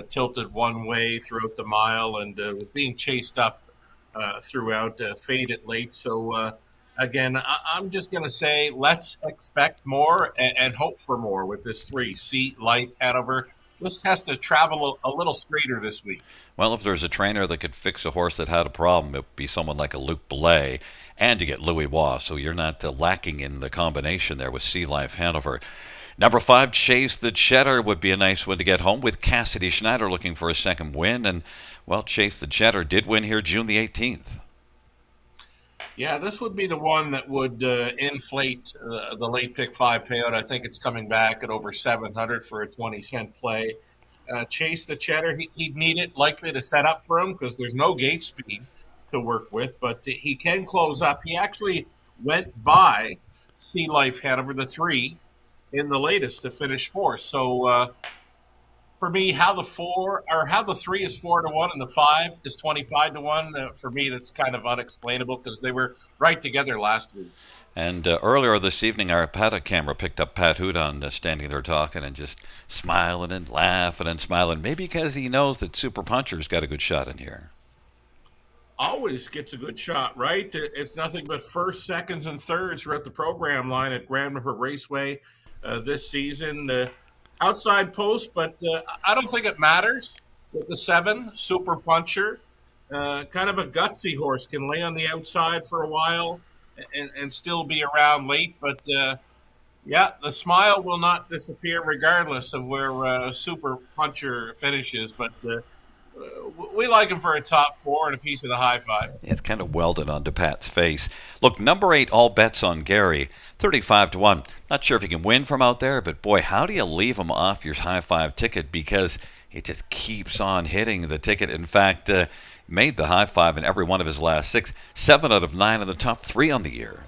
tilted one way throughout the mile and was being chased up throughout, faded late. So, again, I'm just going to say let's expect more and hope for more with this 3. Sea Life Hanover just has to travel a little straighter this week. Well, if there's a trainer that could fix a horse that had a problem, it would be someone like a Luke Blais, and you get Louis Waugh, so you're not lacking in the combination there with Sea Life Hanover. Number 5, Chase the Cheddar would be a nice one to get home with Cassidy Schneider looking for a second win. And, well, Chase the Cheddar did win here June the 18th. Yeah, this would be the one that would inflate the late pick 5 payout. I think it's coming back at over $700 for a 20-cent play. Chase the Cheddar, he'd need it likely to set up for him because there's no gate speed to work with, but he can close up. He actually went by Sea Life Hanover, the 3, in the latest to finish 4th. So for me, how the 3 is 4-1 and the 5 is 25-1, for me that's kind of unexplainable because they were right together last week. And earlier this evening, our paddock camera picked up Pat Hudon standing there talking and just smiling and laughing and smiling, maybe because he knows that Super Puncher's got a good shot in here. Always gets a good shot, right? It's nothing but first, seconds, and thirds throughout the program line at Grand River Raceway this season. Outside post, but I don't think it matters with the 7, Super Puncher. Kind of a gutsy horse, can lay on the outside for a while and still be around late. But, yeah, the smile will not disappear regardless of where Super Puncher finishes. But we like him for a top 4 and a piece of the high 5. It's kind of welded onto Pat's face. Look, number 8, All Bets on Gary, 35-1. Not sure if he can win from out there, but boy, how do you leave him off your high 5 ticket? Because it just keeps on hitting the ticket. In fact, made the high 5 in every one of his last 6, 7 out of 9 in the top 3 on the year.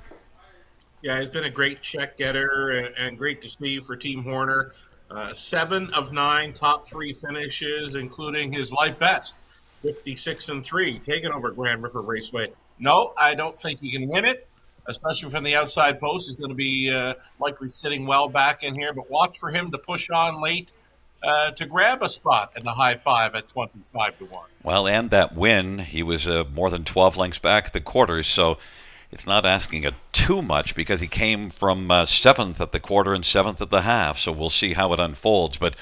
Yeah, he's been a great check getter and great to see for Team Horner. 7 of 9 top 3 finishes, including his life best, 56-3, taking over Grand River Raceway. No, I don't think he can win it, especially from the outside post. He's going to be likely sitting well back in here, but watch for him to push on late to grab a spot in the high 5 at 25-1. Well, and that win, he was more than 12 lengths back at the quarters, so it's not asking too much because he came from 7th at the quarter and 7th at the half, so we'll see how it unfolds. But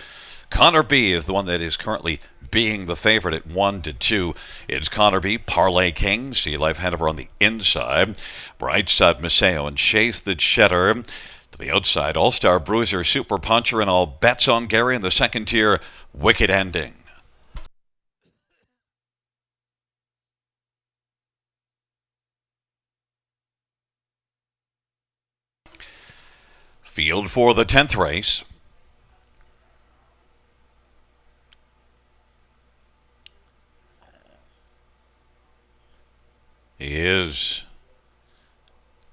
Connor B is the one that is currently being the favorite at 1-2. It's Connor B, Parlay King, Sea Life Hanover on the inside, Brightside Maceo and Chase the Cheddar. To the outside, All-Star Bruiser, Super Puncher, and All Bets on Gary in the second tier, Wicked Ending. Field for the 10th race. He is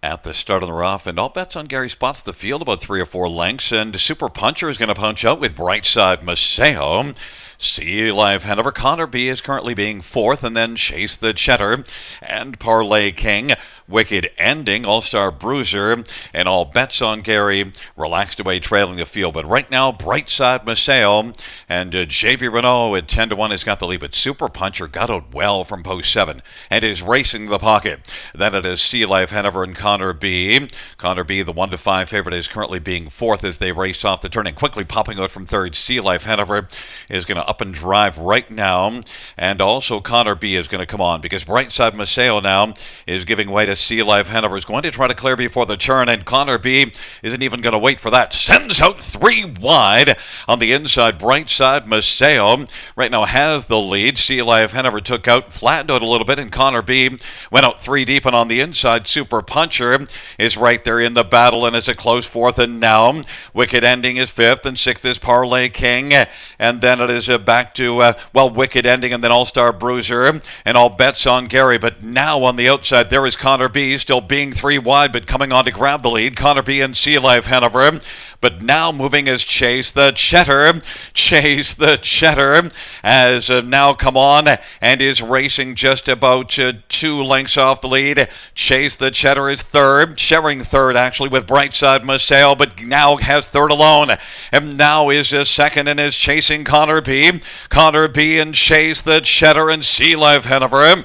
at the start of the rough, and All Bets on Gary spots the field about 3 or 4 lengths, and Super Puncher is going to punch out with Brightside Maceo. Sea Life Hanover, Connor B is currently being 4th, and then Chase the Cheddar and Parlay King, Wicked Ending, All-Star Bruiser, and All Bets on Gary relaxed away trailing the field. But right now, Brightside Maceo and JB Renault at 10-1 has got the lead, but Super Puncher got out well from post 7 and is racing the pocket. Then it is Sea Life Hanover and Connor B. Connor B, the 1-5 favorite, is currently being 4th as they race off the turn, and quickly popping out from 3rd. Sea Life Hanover is going to up and drive right now, and also Connor B is going to come on because Brightside Maceo now is giving way to Sea Life Hanover, is going to try to clear before the turn, and Connor B isn't even going to wait for that. Sends out 3 wide on the inside. Brightside Maceo right now has the lead. Sea Life Hanover took out, flattened out a little bit, and Connor B went out 3 deep, and on the inside, Super Puncher is right there in the battle, and it's a close 4th, and now Wicked Ending is 5th, and 6th is Parlay King, and then it is back to, Wicked Ending, and then All-Star Bruiser, and All Bets on Gary. But now on the outside, there is Connor B, still being 3 wide, but coming on to grab the lead. Connor B and Sea Life Hanover. But now moving is Chase the Cheddar. Chase the Cheddar has now come on and is racing just about 2 lengths off the lead. Chase the Cheddar is 3rd, sharing 3rd actually with Brightside Maceo, but now has 3rd alone. And now is 2nd and is chasing Connor B. Connor B and Chase the Cheddar and Sea Life Hanover.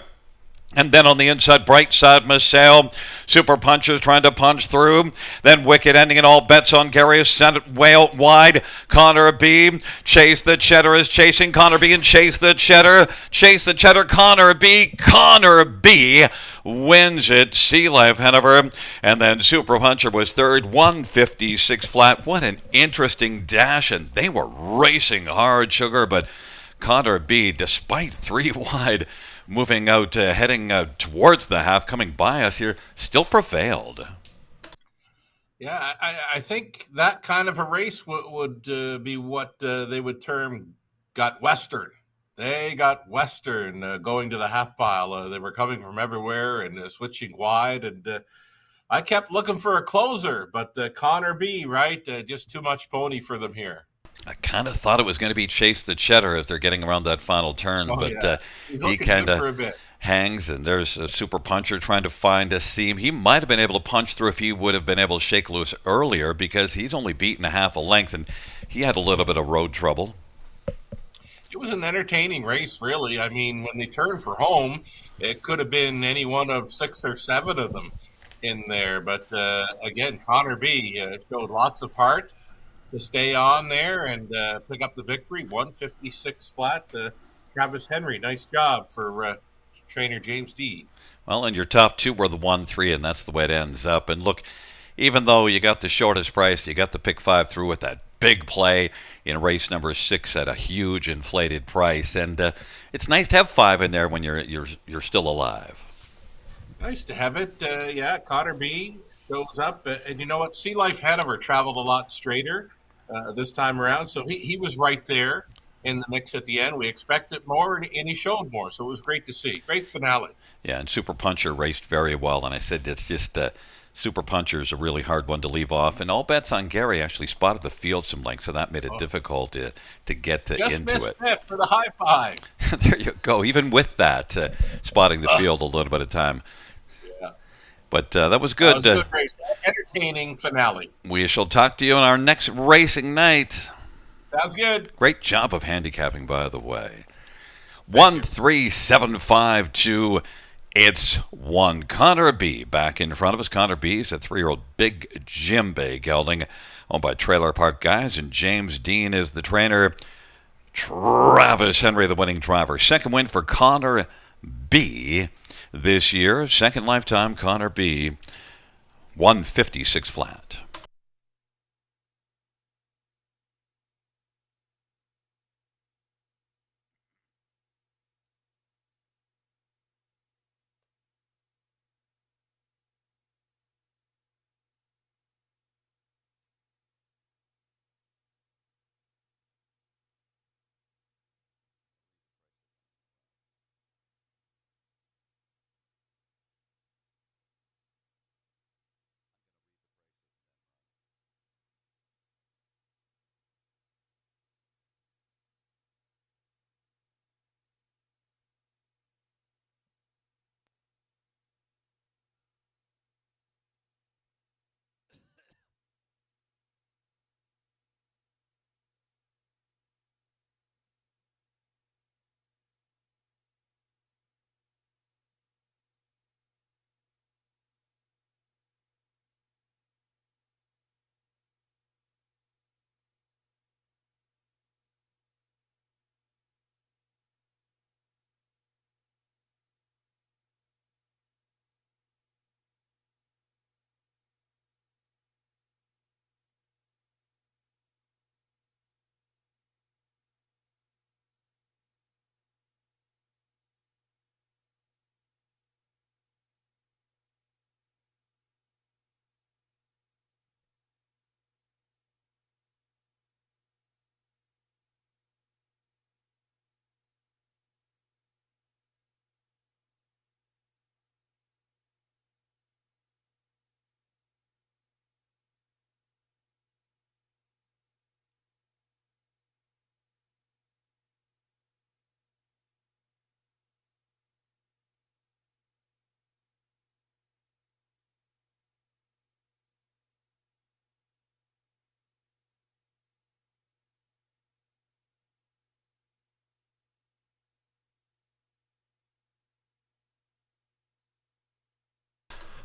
And then on the inside, Brightside Maceo. Super Puncher trying to punch through. Then Wicked Ending and All Bets on Gary is sent it way out wide. Connor B. Chase the Cheddar is chasing Connor B and Chase the Cheddar. Chase the Cheddar, Connor B. Connor B wins it. Sea Life Hanover. And then Super Puncher was 3rd, 156 flat. What an interesting dash. And they were racing hard, Sugar. But Connor B, despite 3 wide, moving out, heading towards the half, coming by us here, still prevailed. Yeah, I think that kind of a race would be what they would term got Western. They got Western going to the half pile. They were coming from everywhere and switching wide. And I kept looking for a closer, but Connor B, right? Just too much pony for them here. I kind of thought it was going to be Chase the Cheddar as they're getting around that final turn, he kind of hangs, and there's a Super Puncher trying to find a seam. He might have been able to punch through if he would have been able to shake loose earlier, because he's only beaten a half a length, and he had a little bit of road trouble. It was an entertaining race, really. I mean, when they turned for home, it could have been any one of 6 or 7 of them in there. But again, Connor B showed lots of heart to stay on there and pick up the victory. 156 flat. Travis Henry, nice job for trainer James D. Well, and your top 2 were the 1-3, and that's the way it ends up. And look, even though you got the shortest price, you got the pick 5 through with that big play in race number 6 at a huge inflated price. And it's nice to have 5 in there when you're still alive. Nice to have it. Yeah, Connor B goes up. And you know what? Sea Life Hanover traveled a lot straighter this time around. So he was right there in the mix at the end. We expected more, and he showed more. So it was great to see. Great finale. Yeah, and Super Puncher raced very well. And I said it's just Super Puncher's a really hard one to leave off. And all bets on Gary actually spotted the field some length, so that made it difficult to get Just into missed it. fifth for the high five. There you go. Even with that, spotting the field a little bit of time. Yeah. But that was good. It was a good race. Entertaining finale. We shall talk to you on our next racing night. Sounds good. Great job of handicapping, by the way. 13752. It's one. Connor B back in front of us. Connor B is a 3-year-old big Jim Bay gelding owned by Trailer Park Guys, and James Dean is the trainer. Travis Henry, the winning driver. Second win for Connor B this year. Second lifetime, Connor B. 156 flat.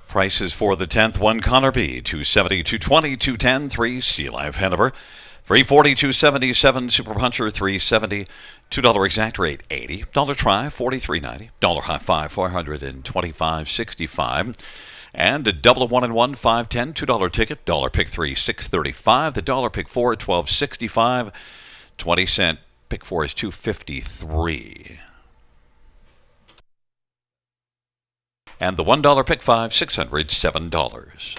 Prices for the 10th, 1 Connor B, 270, 220, 210, 3 Sea Life Hanover, 340, 277 Super Puncher, 370, $2 exact rate, $80 try, $43.90, high five, $425.65, and a double of 1 and 1, $5.10, $2 ticket, dollar pick 3, $6.35, the dollar pick 4, $12.65, 20-cent pick 4 is $2.53. And the $1 pick 5, $607.